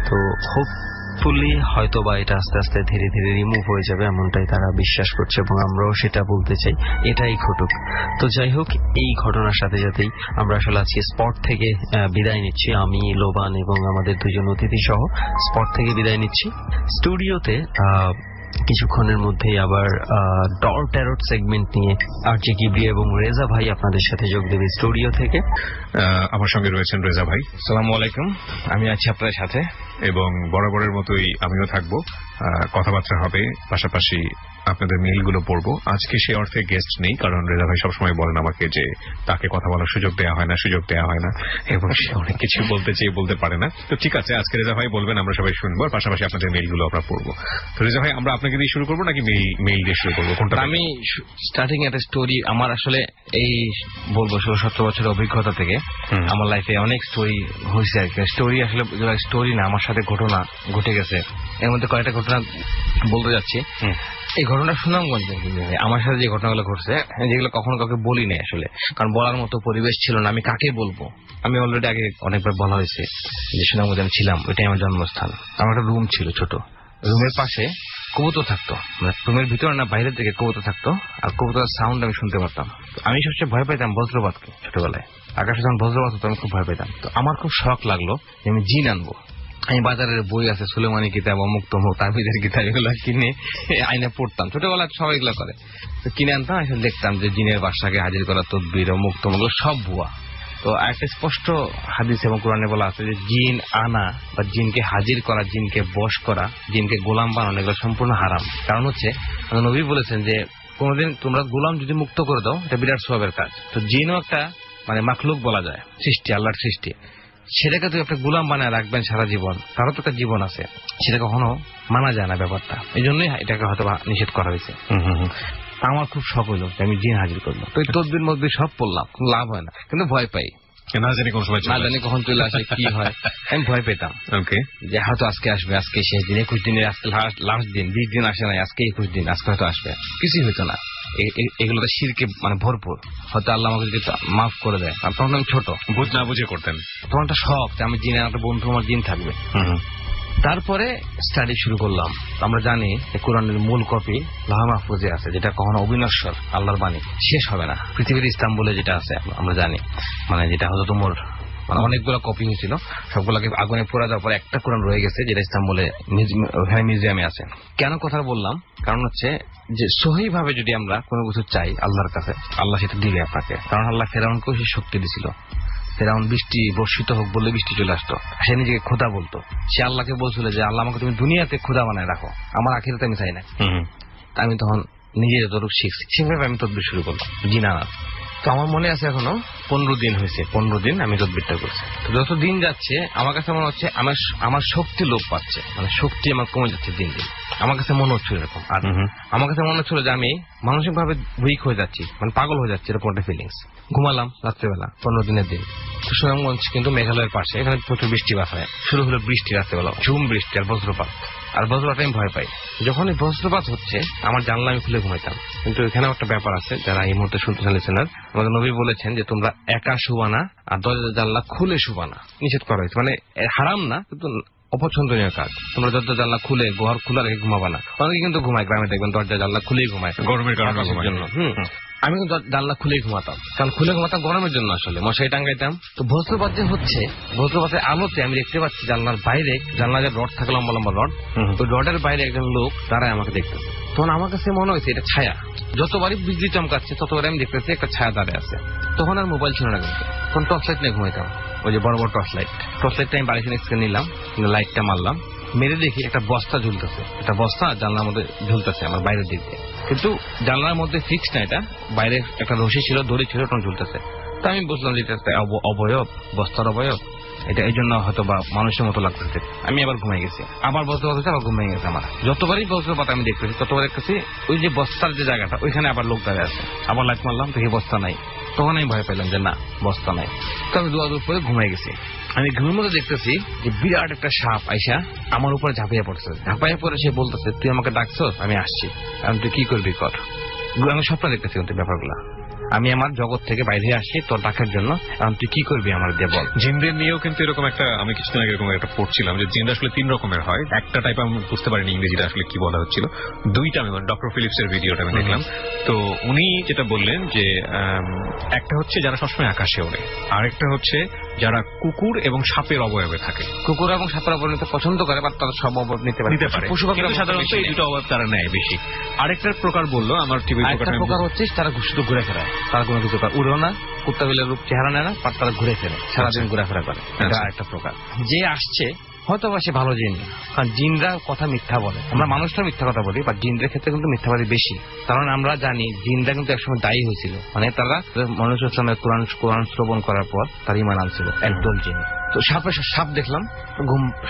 তো হোপফুলি হয়তো বা এটা আস্তে আস্তে ধীরে ধীরে রিমুভ হয়ে যাবে, এমনটাই তারা বিশ্বাস করছে এবং আমরাও সেটা বলতে চাই, এটাই ঘটুক। তো যাই হোক, এই ঘটনার সাথে সাথেই আমরা আসলে আজকে স্পট থেকে বিদায় নিচ্ছি। আমি, লোবান এবং আমাদের 2 জন অতিথি সহ স্পট থেকে বিদায় নিচ্ছি। স্টুডিওতে কিছুক্ষণের মধ্যেই আবার ডর ট্যারট সেগমেন্ট নিয়ে আরজে কিবরিয়া এবং রেজা ভাই আপনাদের সাথে যোগ দেবে স্টুডিও থেকে। আমার সঙ্গে রয়েছেন রেজা ভাই। আসসালামু আলাইকুম, আমি আছি আপনাদের সাথে এবং বরাবরের মতোই আমিও থাকবো, কথাবার্তা হবে, পাশাপাশি আপনাদের মেইলগুলো পড়বো। আজকে সে অর্থে গেস্ট নেই, কারণ রেজা ভাই সবসময় বলেন আমাকে যে তাকে কথা বলার সুযোগ দেওয়া হয় না এবং সে অনেক কিছু বলতে চেয়ে বলতে পারে না। তো ঠিক আছে, আজকে রেজা ভাই বলবেন, আমরা সবাই শুনবো, আর পাশাপাশি আপনাদের মেইলগুলো আমরা পড়বো। তো রেজা ভাই, আমরা আপনাকে দিয়ে শুরু করবো নাকি মেইল দিয়ে শুরু করবো, কোনটা? আমি স্টার্টিং একটা স্টোরি, আমার আসলে এই বলবো 16-17 বছরের অভিজ্ঞতা থেকে আমার লাইফে অনেক স্টোরি হয়েছে আর কি। স্টোরি আসলে স্টোরি না, আমার সাথে ঘটনা ঘটে গেছে, এর মধ্যে কয়েকটা ঘটনা বলতে যাচ্ছি। এই ঘটনা সুনামগঞ্জে আমার সাথে যে ঘটনাগুলো ঘটছে, যেগুলো কখনো কাউকে বলি নাই আসলে, কারণ বলার মতো পরিবেশ ছিল না, আমি কাকে বলবো। আমি অলরেডি আগে অনেকবার বলা হয়েছে যে সুনামগঞ্জে আমি ছিলাম, ওইটাই আমার জন্মস্থান। আমার একটা রুম ছিল ছোট, রুমের পাশে কবুতর থাকতো, মানে রুমের ভিতরে না বাইরের দিকে কবুতর থাকতো, আর কবুতরের সাউন্ড আমি শুনতে পারতাম। আমি সবচেয়ে ভয় পাইতাম বজ্রপাতকে ছোটবেলায়, আকাশে যখন বজ্রপাত হতো আমি খুব ভয় পেতাম। তো আমার খুব শখ লাগলো যে আমি জিন আনবো, আমি বাজারের বই আছে সুলেমানি কিতাব, অমুক তমুক, তাবিজের কিতাব, এগুলো কিনে আইনে পড়তাম। ছোটবেলায় সবাই এগুলো করে, তো কিনে আনতাম, এসে দেখতাম যে জিনের বাদশাকে হাজির করা, তদবির, অমুক তমুক সব ভুয়া। তো একটা স্পষ্ট হাদিস এবং কোরআনে বলা আছে যে জিন আনা বা জিনকে হাজির করা, জিনকে বশ করা, জিনকে গোলাম বানানো, এগুলো সম্পূর্ণ হারাম। কারণ হচ্ছে নবী বলেছেন যে কোনোদিন তোমরা গোলাম যদি মুক্ত করে দাও, এটা বিরাট সওয়াবের কাজ। তো জিনও একটা মানে মাখলুক বলা যায়, সৃষ্টি, আল্লাহর সৃষ্টি, সেটাকে তুই একটা গোলাম বানায় রাখবেন সারা জীবন, তারও তো একটা জীবন আছে, সেটা কখনো মানা যায় না ব্যাপারটা। এই জন্যই এটাকে হয়তো নিষেধ করা হয়েছে। আমার খুব শখ হইলো যে আমি জিন হাজির করবো, তো তদবির মধ্যে সব পড়লাম, লাভ হয় না, কিন্তু ভয় পাই, না জানি কোন সময় না জানি কখন চলে আসে, কি হয়, আমি ভয় পেতাম। ওকে, যে হয়তো আজকে আসবে, আজকে শেষ দিন, 21 দিনের আজকে লাস্ট দিন, 20 দিন আসে নাই, আজকে 21 দিন, আজকে হয়তো আসবে, কিছুই হইতো না। এগুলোতে শিরকে মানে ভরপুর, হয়তো আল্লাহ আমাকে যদি মাফ করে দেয়। আর তখন আমি ছোট, বুঝ না বুঝে করতেন, তখন একটা শখ যে আমি জিনের একটা বন্ধু, আমার জিন থাকবে। তারপরে স্টাডি শুরু করলাম। আমরা জানি কোরআনের মূল কপি লাহ মাহফুজে আছে, যেটা কখনো অবিনশ্বর, আল্লাহর বাণী, শেষ হবে না। পৃথিবীর ইস্তাম্বুলে যেটা আছে আমরা জানি, মানে যেটা হজরত ওমর, মানে অনেকগুলো কপি হয়েছিল, সবগুলোকে আগুনে পোড়া দেওয়ার পর একটা কোরআন রয়ে গেছে, যেটা ইস্তাম্বুলে ওখানে মিউজিয়ামে আছে। কেন কথা বললাম, কারণ হচ্ছে যে সহি ভাবে যদি আমরা কোনো কিছু চাই আল্লাহর কাছে, আল্লাহ সেটা দিবে আপনাকে। কারণ আল্লাহ ফেরাউনকেও সে শক্তি দিছিল। ফেরাউন বৃষ্টি বর্ষিত হোক বললে বৃষ্টি চলে আসতো, সে নিজেকে খোদা বলতো। সে আল্লাহকে বলছিল যে আল্লাহ আমাকে তুমি দুনিয়াতে খোদা বানায় রাখো, আমার আখিরাতে আমি চাই না। আমি তখন নিজে যতটুকু শিখছি সেভাবে আমি তদবির শুরু করলাম, জিনা। তো আমার মনে আছে এখনো 15 দিন হয়েছে, 15 দিন আমি তদবিরটা করছি। তো যত দিন যাচ্ছে আমার কাছে মনে হচ্ছে আমার শক্তি লোপ পাচ্ছে, মানে শক্তি আমার কমে যাচ্ছে দিন দিন, আমার কাছে মনে হচ্ছিল এরকম। আর আমার কাছে মনে হচ্ছিল যে আমি মানসিক ভাবে উইক হয়ে যাচ্ছি, মানে পাগল হয়ে যাচ্ছে, এরকম একটা ফিলিংস। ঘুমালাম রাত্রেবেলা, 15 দিনের দিন। তো সুনামগঞ্জ কিন্তু মেঘালয়ের পাশে, এখানে প্রচুর বৃষ্টিপাত হয়। শুরু হলো বৃষ্টি রাত্রেবেলা, ঝুম বৃষ্টি আর বজ্রপাত। আর বজ্রপাত আমি ভয় পাই, যখন এই বজ্রপাত হচ্ছে আমার জানলা আমি খুলে ঘুমাইতাম। কিন্তু এখানে একটা ব্যাপার আছে, যারা এই মুহূর্তে শুনতে চাইছেন, আমাদের নবী বলেছেন যে তোমরা একা শুবানা আর দরজা জানলা খুলে শুবানা, নিষেধ করা হয়েছে। মানে হারাম না, কিন্তু অপছন্দনীয় কাজ। তোমরা দরজা জানলা খুলে, ঘর খোলা রেখে ঘুমাবা না। অনেকে কিন্তু ঘুমায়, গ্রামে দেখবেন দরজা জানলা খুলেই ঘুমায়, গরমের কারণে জন্য। আমি কিন্তু জানলা খুলেই ঘুমাতাম, কারণ খুলে ঘুমাতাম গরমের জন্য, আসলে মশারি টাঙ্গাইতাম। তো বজ্রপাত যে হচ্ছে, বজ্রপাতের আলোতে আমি দেখতে পাচ্ছি জানলার বাইরে, জানলার রড থাকে লম্বা লম্বা রড, তো রডের বাইরে একজন লোক দাঁড়ায় আমাকে দেখতেছে। তখন আমার কাছে মনে হয়েছে এটা ছায়া। যতবারই বিজলি চমকাচ্ছে ততবারই আমি দেখতেছি একটা ছায়া দাঁড়িয়ে আছে। তখন আর মোবাইল ছিল না, কিন্তু তখন টর্চ লাইট নিয়ে ঘুমাইতাম, ওই যে বড় বড় টর্চ লাইট। টর্চ লাইটটা আমি বাড়ি থেকে নিলাম, লাইটটা মারলাম, মেরে দেখি একটা বস্তা ঝুলতেছে, একটা বস্তা জানলার মধ্যে ঝুলতেছে আমার বাইরের দিক দিয়ে। কিন্তু জানলার মধ্যে ফিক্স না, এটা বাইরে একটা রশি ছিল, দড়ি ছিল, তখন ঝুলতেছে। তো আমি বুঝলাম যে এটা একটা অবয়ব, বস্তার অবয়ব, এটা এই জন্য হয়তো বা মানুষের মতো লাগতেছে। আমি আবার ঘুমাই গেছি, আবার বজ্রপাত হচ্ছে, আবার ঘুমিয়ে গেছে। আমার যতবারই বজ্রপাত আমি দেখতেছি ততবার দেখতেছি ওই যে বস্তার যে জায়গাটা, ওইখানে আবার লোক দাঁড়িয়ে আছে। আবার লাইট মারলাম, দেখি বস্তা নাই। তখন আমি ভয় পেলাম যে না, বস্তা নাই। তো আমি দোয়া করে ঘুমাই গেছি। আমি ঘুমের মধ্যে দেখতেছি যে বিরাট একটা সাপ আইসা আমার উপরে ঝাঁপিয়ে পড়ছে। ঝাঁপাইয়া পড়ে সে বলতেছে, তুই আমাকে ডাকছস, আমি আসছি, এখন তুই কি করবি কর। আমি স্বপ্ন দেখতেছি কিন্তু ব্যাপারগুলা, আমি আমার জগৎ থেকে বাইরে আসি তোর ডাকার জন্য, এখন তুই কি করবি আমার দিয়ে বল। জিনদের নিয়েও কিন্তু এরকম একটা, আমি কিছুদিন আগে এরকম একটা পড়ছিলাম যে জিনরা আসলে 3 রকমের হয়। একটা টাইপ আমি বুঝতে পারিনি ইংরেজিটা আসলে কি বলা হচ্ছিল। দুইটা আমি ডক্টর ফিলিপসের ভিডিওটা আমি দেখলাম। তো উনি যেটা বললেন যে একটা হচ্ছে যারা সবসময় আকাশে ওড়ে, আরেকটা হচ্ছে যারা কুকুর এবং সাপের অবয়বে থাকে। কুকুর এবং সাপের অবয়ব নিতে পছন্দ করে, বা তারা সব অবয়ব নিতে পারে। পশু পাখি সাধারণত এই দুটো অবয়ব তারা নেয় বেশি। আরেকটার প্রকার বললো আমার টিভি প্রকার হচ্ছে তারা শুধু ঘুরে ফেরায়, তারা কোনো কিছু উড়েও না, কুত্তা বিলের রূপ চেহারা নেয় না, তারা ঘুরে ফেরে, সারাদিন ঘোরাফেরা করে। এটা একটা প্রকার। যে আসছে হয়তো বা সে ভালো জিন, কারণ জিনরা কথা মিথ্যা বলে, আমরা মানুষরা মিথ্যা কথা বলি, বা জিনদের ক্ষেত্রে কিন্তু মিথ্যাবাদী বেশি। কারণ আমরা জানি জিনরা কিন্তু একসময় দায়ী হয়েছিল, মানে তারা মনুষ্য ইসলামের কোরআন শ্রবণ করার পর তার ঈমান আনছিল একদল জিন। তো সাপ দেখলাম,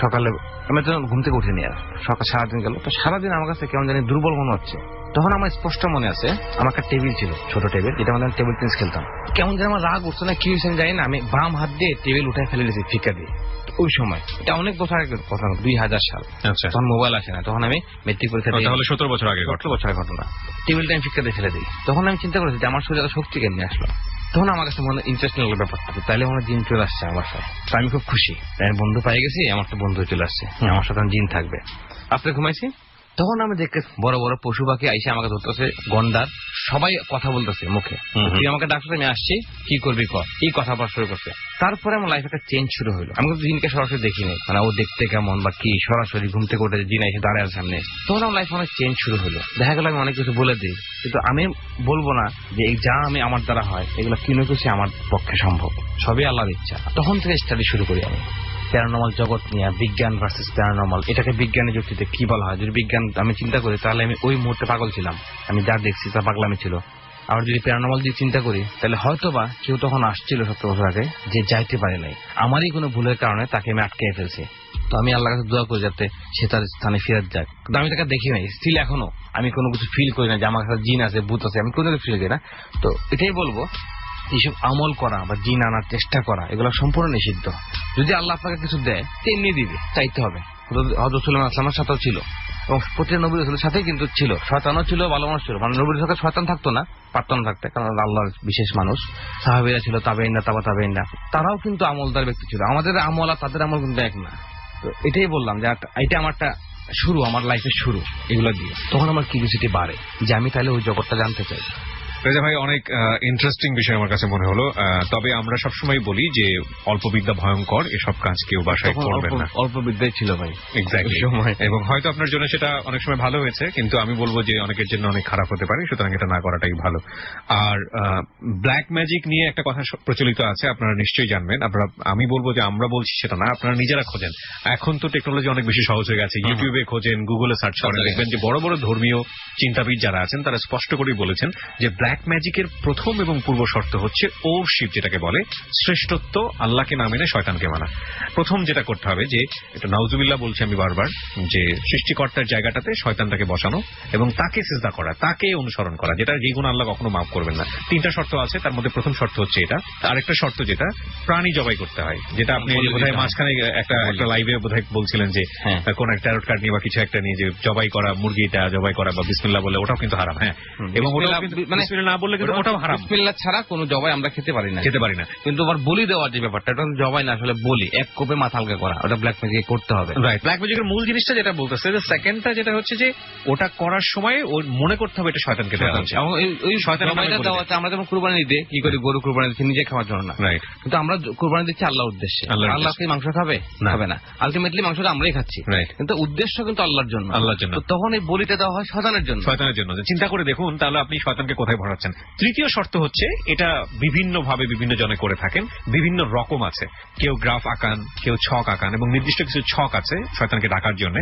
সকালে আমি তো ঘুম থেকে উঠিনি, আর সকাল সারাদিন গেল। তো সারাদিন আমার কাছে কেমন জানি দুর্বল মনে হচ্ছে। তখন আমার স্পষ্ট মনে আছে আমার একটা টেবিল ছিল, ছোট টেবিল, যেটা আমাদের টেবিল টেনিস খেলতাম। কেমন যেন আমার রাগ উঠছে না, কি হয়েছে জানি না, আমি বাম হাত দিয়ে টেবিল উঠে ফেলে দিয়েছি ফিকা দিয়ে। ওই সময়, এটা অনেক বছর আগে কথা, 2000 সাল। তখন মোবাইল আসে না, তখন আমি মেট্রিক পরীক্ষা দিই, তাহলে 17 বছর আগে ঘটনা। টেবিলটা আমি ফিকা দিয়ে ফেলে দিই। তখন আমি চিন্তা করেছি যে আমার শরীরে শক্তি কেমনি আসলো। তখন আমার কাছে মনে ইন্টারেস্টিং লাগলো ব্যাপারটা, তাইলে আমার জিন চলে আসছে আমার বাসায়। তো আমি খুব খুশি, আমি বন্ধু পাই গেছি, আমার তো বন্ধু চলে আসছে, আমার সাথে জিন থাকবে। রাত্রে ঘুমাইছি, তখন আমি দেখে বড় বড় পশু পাখি আইসে আমাকে ধরতেছে, গন্ডার, সবাই কথা বলতেছে মুখে, তুই আমাকে ডাকতে, আমি আসছি, কি করবি কর, এই কথা বলা শুরু করছে। তারপরে আমার লাইফে একটা চেঞ্জ শুরু হলো। আমি কিন্তু জিনকে সরাসরি দেখিনি, মানে ও দেখতে কেমন বা কি, সরাসরি ঘুম থেকে উঠে জিন এসে দাঁড়ায় সামনে, তখন আমার লাইফে অনেক চেঞ্জ শুরু হলো। দেখা গেল আমি অনেক কিছু বলে দিই, কিন্তু আমি বলবো না যে এই যা আমি আমার দ্বারা হয় এগুলো কিনো কিছু আমার পক্ষে সম্ভব, সবই আল্লাহর ইচ্ছা। তখন থেকে স্টাডি শুরু করি আমি প্যারানর্মাল জগৎ নিয়ে, বিজ্ঞান ভার্সেস প্যারানর্মাল, এটাকে বিজ্ঞানের যুক্তিতে কি বলা হয়। যদি বিজ্ঞান আমি চিন্তা করি তাহলে আমি ওই মুহূর্তে পাগল ছিলাম, আমি যা দেখছি তা পাগলামি ছিল। আবার যদি প্যারানর্মাল দিয়ে চিন্তা করি তাহলে হয়তোবা কেউ তখন আসছিল 70 বছর আগে, যে যাইতে পারে নাই, আমারই কোনো ভুলের কারণে তাকে আমি আটকে ফেলছি। তো আমি আল্লাহর কাছে দোয়া করি যাতে সে তার স্থানে ফিরে যায়। কিন্তু আমি তাকে দেখি নাই, স্টিল এখনো আমি কোনো কিছু ফিল করি না যে আমার কাছে জিন আছে, ভূত আছে, আমি কোনো কিছু ফিল করি না। তো এটাই বলবো, এইসব আমল করা বা জিন আনার চেষ্টা করা এগুলো সম্পূর্ণ নিষিদ্ধ। যদি আল্লাহ আপনাকে কিছু দেয় তেমনি দিবে, চাইতে হবে। হযরত সুলাইমান আসলামের সাথেও ছিল, এবং প্রতিটা নবী রাসূলের সাথে কিন্তু ছিল, শয়তানও ছিল, ভালো মানুষ ছিল। মানে নবীর সাথে শয়তান থাকতো না, পারতো না থাকতে, কারণ আল্লাহর বিশেষ মানুষ। সাহাবীরা ছিল, তাবেঈনরা, তাবেঈনরা, তারাও কিন্তু আমলদার ব্যক্তি ছিল। আমাদের আমল আর তাদের আমল কিন্তু এক না। তো এটাই বললাম যে এটা আমারটা শুরু, আমার লাইফের শুরু এগুলো দিয়ে। তখন আমার কিউরিওসিটি বাড়ে যে আমি তাহলে ওই জগৎটা জানতে চাই। রেজা ভাই, অনেক ইন্টারেস্টিং বিষয় আমার কাছে মনে হলো। তবে আমরা সবসময় বলি যে অল্প বিদ্যা ভয়ঙ্কর, এসব কাজ কেউ বাসায় করবেন না। অল্প বিদ্যাই ছিল ভাই, এক্স্যাক্টলি। এবং হয়তো আপনার জন্য সেটা অনেক সময় ভালো হয়েছে, কিন্তু আমি বলবো যে অনেকের জন্য অনেক খারাপ হতে পারে, সুতরাং এটা না করাটাই ভালো। আর ব্ল্যাক ম্যাজিক নিয়ে একটা কথা প্রচলিত আছে, আপনারা নিশ্চয়ই জানবেন। আমি বলবো যে আমরা বলছি সেটা না, আপনারা নিজেরা খোঁজেন। এখন তো টেকনোলজি অনেক বেশি সহজ হয়ে গেছে, ইউটিউবে খোঁজেন, গুগলে সার্চ করেন, দেখবেন যে বড় বড় ধর্মীয় চিন্তাবিদ যারা আছেন তারা স্পষ্ট করেই বলেছেন যে ব্ল্যাক ম্যাজিকের প্রথম এবং পূর্ব শর্ত হচ্ছে ওরশিপ, যেটাকে বলে শ্রেষ্ঠত্ব, আল্লাহকে না মেনে শয়তানকে মানা। প্রথম যেটা করতে হবে, যে এটা নাউজুবিল্লাহ বলছি আমি বারবার, যে সৃষ্টিকর্তার জায়গাটাতে শয়তানটাকে বসানো এবং তাকে সিজদা করা, তাকে অনুসরণ করা, যেটা যে গুণ আল্লাহ কখনো মাফ করবেন না। 3টা শর্ত আছে, তার মধ্যে প্রথম শর্ত হচ্ছে এটা। আরেকটা শর্ত যেটা প্রাণী জবাই করতে হয়, যেটা আপনি বোধহয় মাঝখানে একটা লাইভে বোধহয় বলছিলেন যে কোন একটা ট্যারট কার্ড নিয়ে বা কিছু একটা নিয়ে যে জবাই করা, মুরগিটা জবাই করা বা বিসমিল্লাহ বলে, ওটাও কিন্তু হারাম। হ্যাঁ, এবং ওটাও কিন্তু বিসমিল্লাহ না বললে কিন্তু ওটাও হারাম। বিসমিল্লাহ ছাড়া কোনো জবাই আমরা খেতে পারি না। কিন্তু আবার বলি দেওয়ার যে ব্যাপারটা, এটা জবাই না, আসলে বলি, এক কোপে মাথা হালকা করা, ওটা ব্ল্যাক ম্যাজিক করতে হবে। রাইট, ব্ল্যাক ম্যাজিকের মূল জিনিসটা যেটা বলতেছে, যে সেকেন্ডটা যেটা হচ্ছে যে ওটা করার সময় ওর মনে করতে হবে এটা শয়তানকে দেওয়া হচ্ছে। ওই শয়তানকে দেওয়া হচ্ছে। আমরা যেমন কুরবানি দিতে কি করি, গরু কুরবানি দিচ্ছি নিজে খাওয়ার জন্য না, রাইট, কিন্তু আমরা কুরবানি দিচ্ছি আল্লাহর উদ্দেশ্যে। আল্লাহ কি মাংস খাবে? খাবে না। আলটিমেটলি মাংসটা আমরাই খাচ্ছি, রাইট, কিন্তু উদ্দেশ্য কিন্তু আল্লাহর জন্য। তখন এই বলিটা দেওয়া হয় শয়তানের জন্য। চিন্তা করে দেখুন তাহলে আপনি শয়তানকে কোথায় ভরাচ্ছেন। তৃতীয় শর্ত হচ্ছে, এটা বিভিন্ন ভাবে বিভিন্ন জনে করে থাকেন, বিভিন্ন রকম আছে। কেউ গ্রাফ আঁকান, কেউ ছক আঁকান, এবং নির্দিষ্ট কিছু ছক আছে শয়তানকে ডাকার জন্য।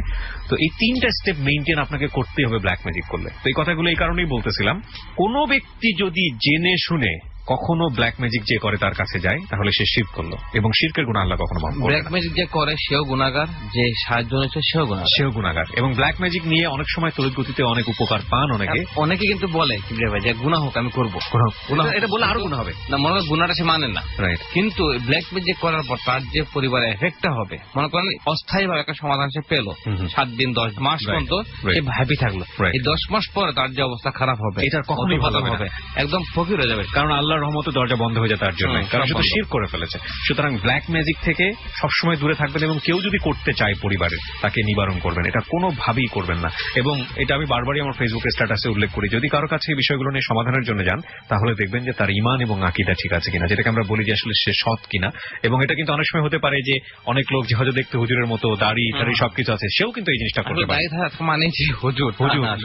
তো এই 3টা স্টেপ মেইনটেইন আপনাকে করতে হবে ব্ল্যাক ম্যাজিক করলে। তো এই কথাগুলো এই কারণেই বলতেছিলাম, কোন ব্যক্তি যদি জেনে শুনে কখনো ব্ল্যাক ম্যাজিক যে করে তার কাছে যায়, তাহলে সে শিরক করলো, এবং শিরকের গুনাহ আল্লাহ কখনো মাফ করবে না। ব্ল্যাক ম্যাজিক যে করে সেও গুনাহগার, যে সাহায্য নিচ্ছে সেও গুনাহগার। এবং ব্ল্যাক ম্যাজিক নিয়ে অনেক সময় তড়িৎ গতিতে অনেক উপকার পান অনেকে কিন্তু বলে যে গুনাহ হোক, আমি করবো, এটা বলে আরো গুনাহ হবে না, মনে হয় গুনাহটা সে মানে না, রাইট। কিন্তু ব্ল্যাক ম্যাজিক করার পর তার যে পরিবারে এফেক্টটা হবে, মনে করেন অস্থায়ী ভাবে একটা সমাধান সে পেলো, 7 দিন 10 মাস পর্যন্ত সে হ্যাপি থাকলো, এই 10 মাস পরে তার যে অবস্থা খারাপ হবে, এটা কখনোই ভালো হবে, একদম ফকির হয়ে যাবে, কারণ আল্লাহর রহমতে দরজা বন্ধ হয়ে যায় তার জন্য, কারণ সে তো শিরক করে ফেলেছে। সুতরাং ব্ল্যাক ম্যাজিক থেকে সবসময় দূরে থাকবেন, এবং কেউ যদি করতে চায় পরিবারে, তাকে নিবারণ করবেন, এটা কোনোভাবেই করবেন না। এবং এটা আমি বারবারই আমার ফেসবুকে স্ট্যাটাসে উল্লেখ করি, যদি কারো কাছে এই বিষয়গুলো নিয়ে সমাধানের জন্য যান, তাহলে দেখবেন যে তার ঈমান এবং আকীদা ঠিক আছে কিনা, যেটাকে আমরা বলি যে আসলে সে সৎ কিনা। এবং এটা কিন্তু অনেক সময় হতে পারে যে অনেক লোক যে হয়তো দেখতে হুজুরের মতো দাড়ি সবকিছু আছে, সেও কিন্তু এই জিনিসটা করতে পারে, মানে হুজুর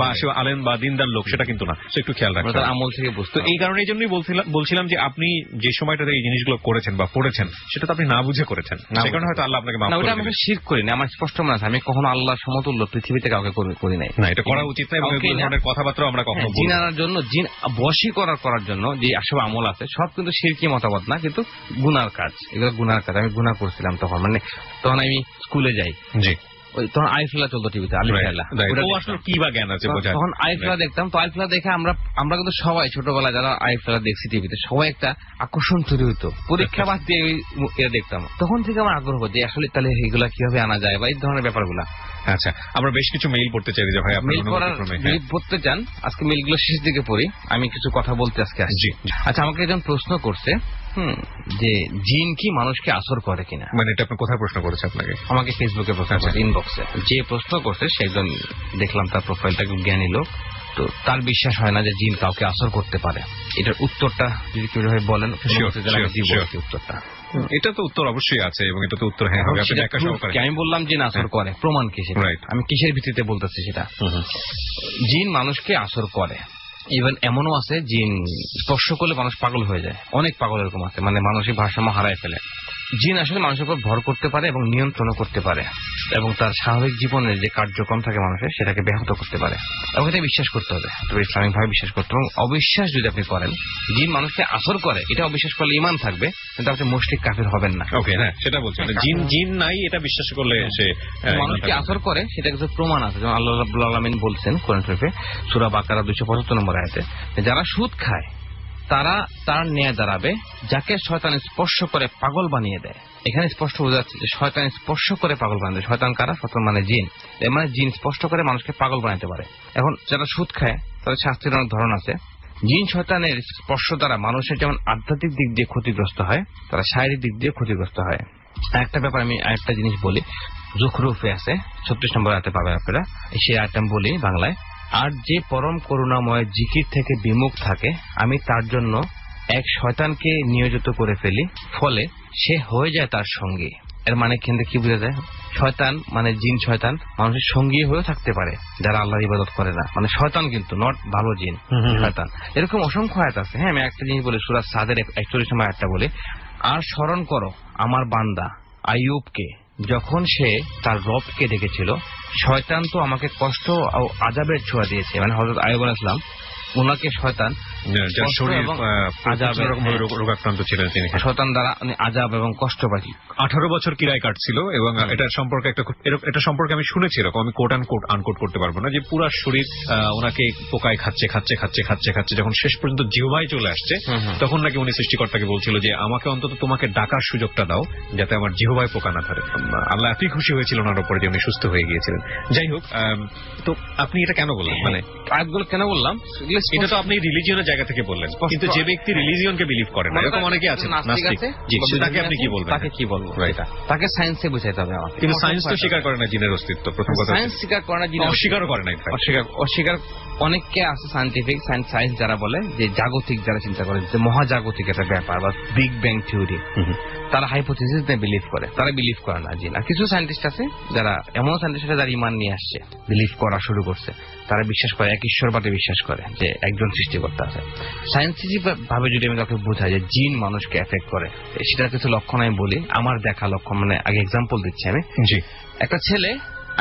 বা সে আলেম বা দিনদার লোক, সেটা কিন্তু না, সে একটু খেয়াল রাখতে হবে আমল থেকে বুঝতে। তো এই কারণে এই জন্যই বলছিলাম যে আপনি যে সময়টাতে এই জিনিসগুলো করেছেন বা পড়েছেন, সেটা তো আপনি না বুঝে করেছেন, সে কারণে হয়তো আল্লাহ আপনাকে মাফ করবেন। আমি শিরক করি না, আমার স্পষ্ট মনে আছে, আমি কখনো আল্লাহর সমতুল্য পৃথিবীতে কাউকে করি নাই। না, এটা করা উচিত না, এবং এই ধরনের কথাবার্তা আমরা কখনো জিন আনার জন্য, জিন বশী করার জন্য যে আসলে আমল আছে, সব কিন্তু শিরকি মতবাদ না, কিন্তু গুনার কাজ, এগুলো গুনার কাজ। আমি গুনাহ করছিলাম তখন, মানে তখন আমি স্কুলে যাই, জি, তখন আইফেলা চলতো টিভিতে, তখন আইফেলা দেখতাম। তো আইফেলা দেখে আমরা কিন্তু সবাই ছোটবেলায় যারা আইফেলা দেখছি টিভিতে, সবাই একটা আকর্ষণ তৈরি হতো, পরীক্ষা বাদ দিয়ে দেখতাম। তখন থেকে আমার আগ্রহ যে আসলে তাহলে এইগুলা কিভাবে আনা যায়, বা এই ধরনের ব্যাপারগুলা। আচ্ছা, আমরা বেশ কিছু মেইল পড়তে চাই যে ভাই, মেইল পড়তে চান, আজকে মেইলগুলো শেষ দিকে পড়ি, আমি কিছু কথা বলতে আজকে আসছি। আচ্ছা, আমাকে একজন প্রশ্ন করছে যে জিন কি মানুষকে আসর করে কিনা। মানে এটা আপনি কোথায় প্রশ্ন করেছে আপনাকে? আমাকে ফেসবুকে প্রশ্ন করছে, ইনবক্সে। যে প্রশ্ন করছে সে একজন, দেখলাম তার প্রোফাইলটা খুব জ্ঞানী লোক, তো তার বিশ্বাস হয় না যে জিন কাউকে আসর করতে পারে। এটার উত্তরটা যদি কেউ বলেন উত্তরটা। এটা তো উত্তর অবশ্যই আছে এবং এটা তো উত্তর হ্যাঁ হবে। আমি বললাম জিন আসর করে, প্রমাণ কি সেটা? আমি কিসের ভিত্তিতে বলতেছি সেটা? জিন মানুষকে আসর করে। ইভেন এমনও আছে জিন স্পর্শ করলে মানুষ পাগল হয়ে যায়, অনেক পাগল এরকম আছে, মানে মানসিক ভারসাম্য হারায় ফেলে। জিন আসলে মানুষের উপর ভর করতে পারে এবং নিয়ন্ত্রণও করতে পারে এবং তার স্বাভাবিক জীবনের যে কার্যক্রম থাকে মানুষের সেটাকে ব্যাহত করতে পারে। এবং এটা বিশ্বাস করতে হবে, তবে ইসলামিক ভাবে বিশ্বাস করতে হবে। অবিশ্বাস যদি আপনি করেন জিন মানুষকে আসর করে, এটা অবিশ্বাস করলে ঈমান থাকবে, কিন্তু আপনি মুশরিক কাফির হবেন না। ওকে, হ্যাঁ সেটা বলছেন, জিন নাই এটা বিশ্বাস করলে সে মানুষকে আসর করে, সেটা কিছু প্রমাণ আছে। যেমন আল্লাহ রাব্বুল আলামিন বলছেন কোরআন শরীফে সূরা বাকারা 275 নম্বর আয়াতে, যারা সুদ খায় তারা তার ন্যায় দাঁড়াবে যাকে শয়তান স্পর্শ করে পাগল বানিয়ে দেয়। এখানে স্পষ্ট বোঝা যাচ্ছে যে শয়তান স্পর্শ করে পাগল বানিয়ে দেয়। শয়তান কারা? শয়তান মানে জিন। এর মানে জিন স্পষ্ট করে মানুষকে পাগল বানাতে পারে। এখন যারা সুদ খায় তাদের শাস্তির অনেক ধরন আছে। জিন শয়তানের স্পর্শ দ্বারা মানুষের যেমন আধ্যাত্মিক দিক দিয়ে ক্ষতিগ্রস্ত হয়, তারা শারীরিক দিক দিয়ে ক্ষতিগ্রস্ত হয়। একটা ব্যাপার আমি আরেকটা জিনিস বলি, যুখরুফে আছে 36 নম্বর আয়াতে পাবেন আপনারা, সেই আয়াতটা বলি বাংলায়। আর যে পরম করুণাময় জিকির থেকে বিমুখ থাকে আমি তার জন্য এক শয়তানকে নিয়োজিত করে ফেলি, ফলে সে হয়ে যায় তার সঙ্গী। এর মানে কিন্তু কি বোঝা যায়? শয়তান মানে জিন শয়তান মানুষের সঙ্গী হয়েও থাকতে পারে যারা আল্লাহর ইবাদত করে না, মানে শয়তান কিন্তু নট ভালো জিন, শয়তান। এরকম অসংখ্য আয়াত আছে। হ্যাঁ, আমি একটা জিনিস বলি, সূরা সাদের 41 নম্বর আয়াতটা বলি, আর স্মরণ করো আমার বান্দা আইয়ুবকে, যখন সে তার রবকে ডেকেছিল, শয়তান তো আমাকে কষ্ট ও আযাবের ছোঁয়া দিয়েছে। মানে হযরত আইয়ুব আলাইহিস সালাম, ওনাকে শয়তান রোগাক্রান্ত ছিলেন তিনি, শয়তান দ্বারা আযাব এবং কষ্ট পাচ্ছি। 18 বছর কিরায় কাটছিল এবং এটা সম্পর্কে আমি শুনেছি, এরকম আমি কোট আনকোট করতে পারবো না, যে পুরা শরীর ওনাকে পোকায় খাচ্ছে যখন শেষ পর্যন্ত জিহ্বায় চলে আসছে, তখন নাকি উনি সৃষ্টিকর্তাকে বলছিল যে আমাকে অন্তত তোমাকে ডাকার সুযোগটা দাও যাতে আমার জিহ্বায় পোকা না ধরে। আল্লাহ এতই খুশি হয়েছিল ওনার উপরে যে উনি সুস্থ হয়ে গিয়েছিলেন। যাই হোক, তো আপনি এটা কেন বললেন? মানে আয়াতগুলো কেন বললাম? এটা তো আপনি রিলিজিয়নের জায়গা থেকে বললেন, কিন্তু যে ব্যক্তি রিলিজিয়নকে বিলিভ করে না, এরকম অনেকে আছেন নাস্তিক, তাকে আপনি কি বলবেন? তাকে কি বলবো? তাকে সায়েন্সে বুঝাইতে হবে আমাকে। কিন্তু সায়েন্স তো স্বীকার করে না জিনের অস্তিত্ব। প্রথম কথা, সায়েন্স স্বীকার করে না, জিন অস্বীকারও করে না। অস্বীকার অনেকে আছে সায়েন্টিফিক সায়েন্স যারা বলে যে জাগতিক, যারা চিন্তা করে যে মহাজাগতিক একটা ব্যাপার বা বিগ ব্যাং থিওরি, তারা হাইপোথিসিস নিয়ে বিলিভ করে, তারা বিলিভ করে না জিন। আর কিছু সায়েন্টিস্ট আছে যারা এমন সায়েন্টিস্ট আছে যারা ইমান নিয়ে আসছে, বিলিভ করা শুরু করছে, তারা বিশ্বাস করে, এক ঈশ্বরবাদে বিশ্বাস করে যে একজন সৃষ্টিকর্তা আছে। সায়েন্সিফিক ভাবে যদি আমি কাউকে বোঝাই যে জিন মানুষকে এফেক্ট করে, সেটার কিছু লক্ষণ আমি বলি, আমার দেখা লক্ষণ। মানে আগে এক্সাম্পল দিচ্ছি আমি। একটা ছেলে,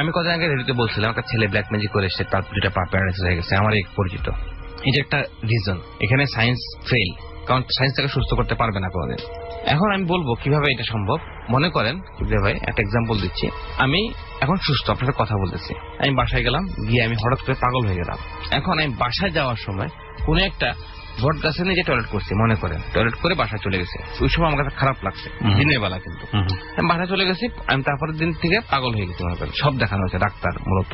আমি কদিন আগে রেডিওতে বলছিলাম, একটা ছেলে ব্ল্যাক ম্যাজিক করে এসে তার দুটা পা প্যারালাইসিস হয়ে গেছে, আমার এক পরিচিত। এটা একটা রিজন, এখানে সায়েন্স ফেল, কারণ সায়েন্স তাকে সুস্থ করতে পারবে না কোনোদিন। এখন আমি বলবো কিভাবে এটা সম্ভব। মনে করেন ভাই, একটা এক্সাম্পল দিচ্ছি, আমি এখন সুস্থ, আপনার কথা বলতেছি, আমি বাসায় গেলাম, গিয়ে আমি হঠাৎ করে পাগল হয়ে গেলাম। এখন আমি বাসায় যাওয়ার সময় কোন একটা বট গাছে নিয়ে যে টয়লেট করছি, মনে করেন টয়লেট করে বাসায় চলে গেছে, ওই সময় আমার কাছে খারাপ লাগছে, দিনের বেলা কিন্তু আমি বাসায় চলে গেছি, আমি তারপরের দিন থেকে পাগল হয়ে গেছি। মনে করেন সব দেখানো হয়েছে, ডাক্তার মূলত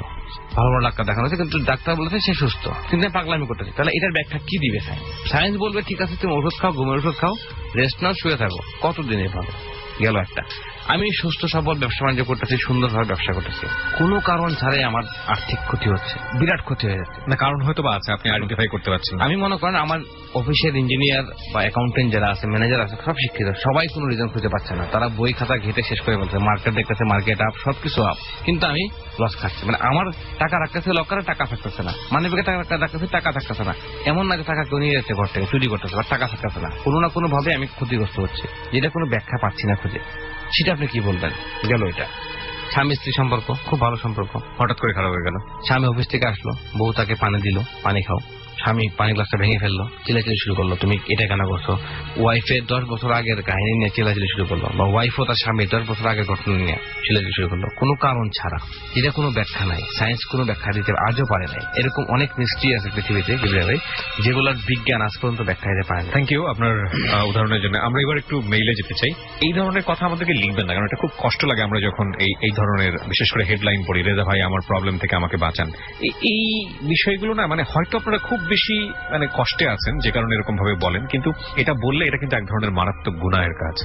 ভালো ভালো ডাক্তার দেখানো হয়েছে, কিন্তু ডাক্তার বলেছে সে সুস্থ, কিন্তু আমি পাগলামি করতেছি। তাহলে এটার ব্যাখ্যা কি দিবে সায়েন্স? সায়েন্স বলবে ঠিক আছে তুমি ওষুধ খাও, ঘুমের ওষুধ খাও, রেস্ট নাও, শুয়ে থাকো, কতদিনে ভালো গেল একটা। আমি সুস্থ সবল ব্যবসা বাণিজ্য করতেছি, সুন্দরভাবে ব্যবসা করতেছি, কোনো কারণ ছাড়াই আমার আর্থিক ক্ষতি হচ্ছে, বিরাট ক্ষতি হয়ে যাচ্ছে। না, কারণ হয়তো বা আছে, আপনি আইডেন্টিফাই করতে পারছেন। আমি মনে করেন আমার অফিসের ইঞ্জিনিয়ার বা অ্যাকাউন্টেন্ট যারা আছে, ম্যানেজার আছে, সব শিক্ষিত, সবাই কোনো রিজন খুঁজে পাচ্ছে না। তারা বই খাতা ঘেটে শেষ করে বলছে, মার্কেট দেখতেছে মার্কেট আপ, সবকিছু আপ, কিন্তু আমি লস খাচ্ছি। মানে আমার টাকা রাখতেছে লকারে, টাকা থাকতেছে না, মানে টাকা রাখতেছে, টাকা থাকতেছে না। এমন না যে টাকা কেউ নিয়ে যাচ্ছে ঘর থেকে, চুরি করতেছে, বা টাকা থাকতেছে না, কোনো না কোনো ভাবে আমি ক্ষতিগ্রস্ত হচ্ছে, যেটা কোনো ব্যাখ্যা পাচ্ছি না খুঁজে। সেটা আপনি কি বলবেন? গেল এটা স্বামী স্ত্রী সম্পর্ক, খুব ভালো সম্পর্ক, হঠাৎ করে খারাপ হয়ে গেল। স্বামী অফিস থেকে আসলো, বউ তাকে পানি দিল, পানি খাও, স্বামী পানি গ্লাসটা ভেঙে ফেললো, চিল্লাচিল্লি শুরু করলো, তুমি এটা কেন করছো? ওয়াইফের 10 বছর আগের কাহিনী নিয়ে চিল্লাচিল্লি শুরু করলো, বা ওয়াইফও তার স্বামী 10 বছর আগের ঘটনা নিয়ে চিল্লাচিল্লি শুরু করলো, কোনো কারণ ছাড়া। এটা কোনো ব্যাখ্যা নাই, সায়েন্স কোনো ব্যাখ্যা দিতে আজও পারে নাই। এরকম অনেক মিস্ট্রি আছে পৃথিবীতে যেগুলোর বিজ্ঞান আজ পর্যন্ত ব্যাখ্যা দিতে পারে না। থ্যাংক ইউ আপনার উদাহরণের জন্য। আমরা এবার একটু মেইলে যেতে চাই। এই ধরনের কথা আমাদেরকে লিখবেন না, কারণ এটা খুব কষ্ট লাগে আমরা যখন এই ধরনের বিশেষ করে হেডলাইন পড়ি, রেজা ভাই আমার প্রবলেম থেকে আমাকে বাঁচান, এই বিষয়গুলো না, মানে হয়তো আপনারা খুব বেশি মানে কষ্টে আছেন যে কারণে এরকম ভাবে বলেন, কিন্তু এটা বললে এটা কিন্তু এক ধরনের মারাত্মক গুনাহের কাজ।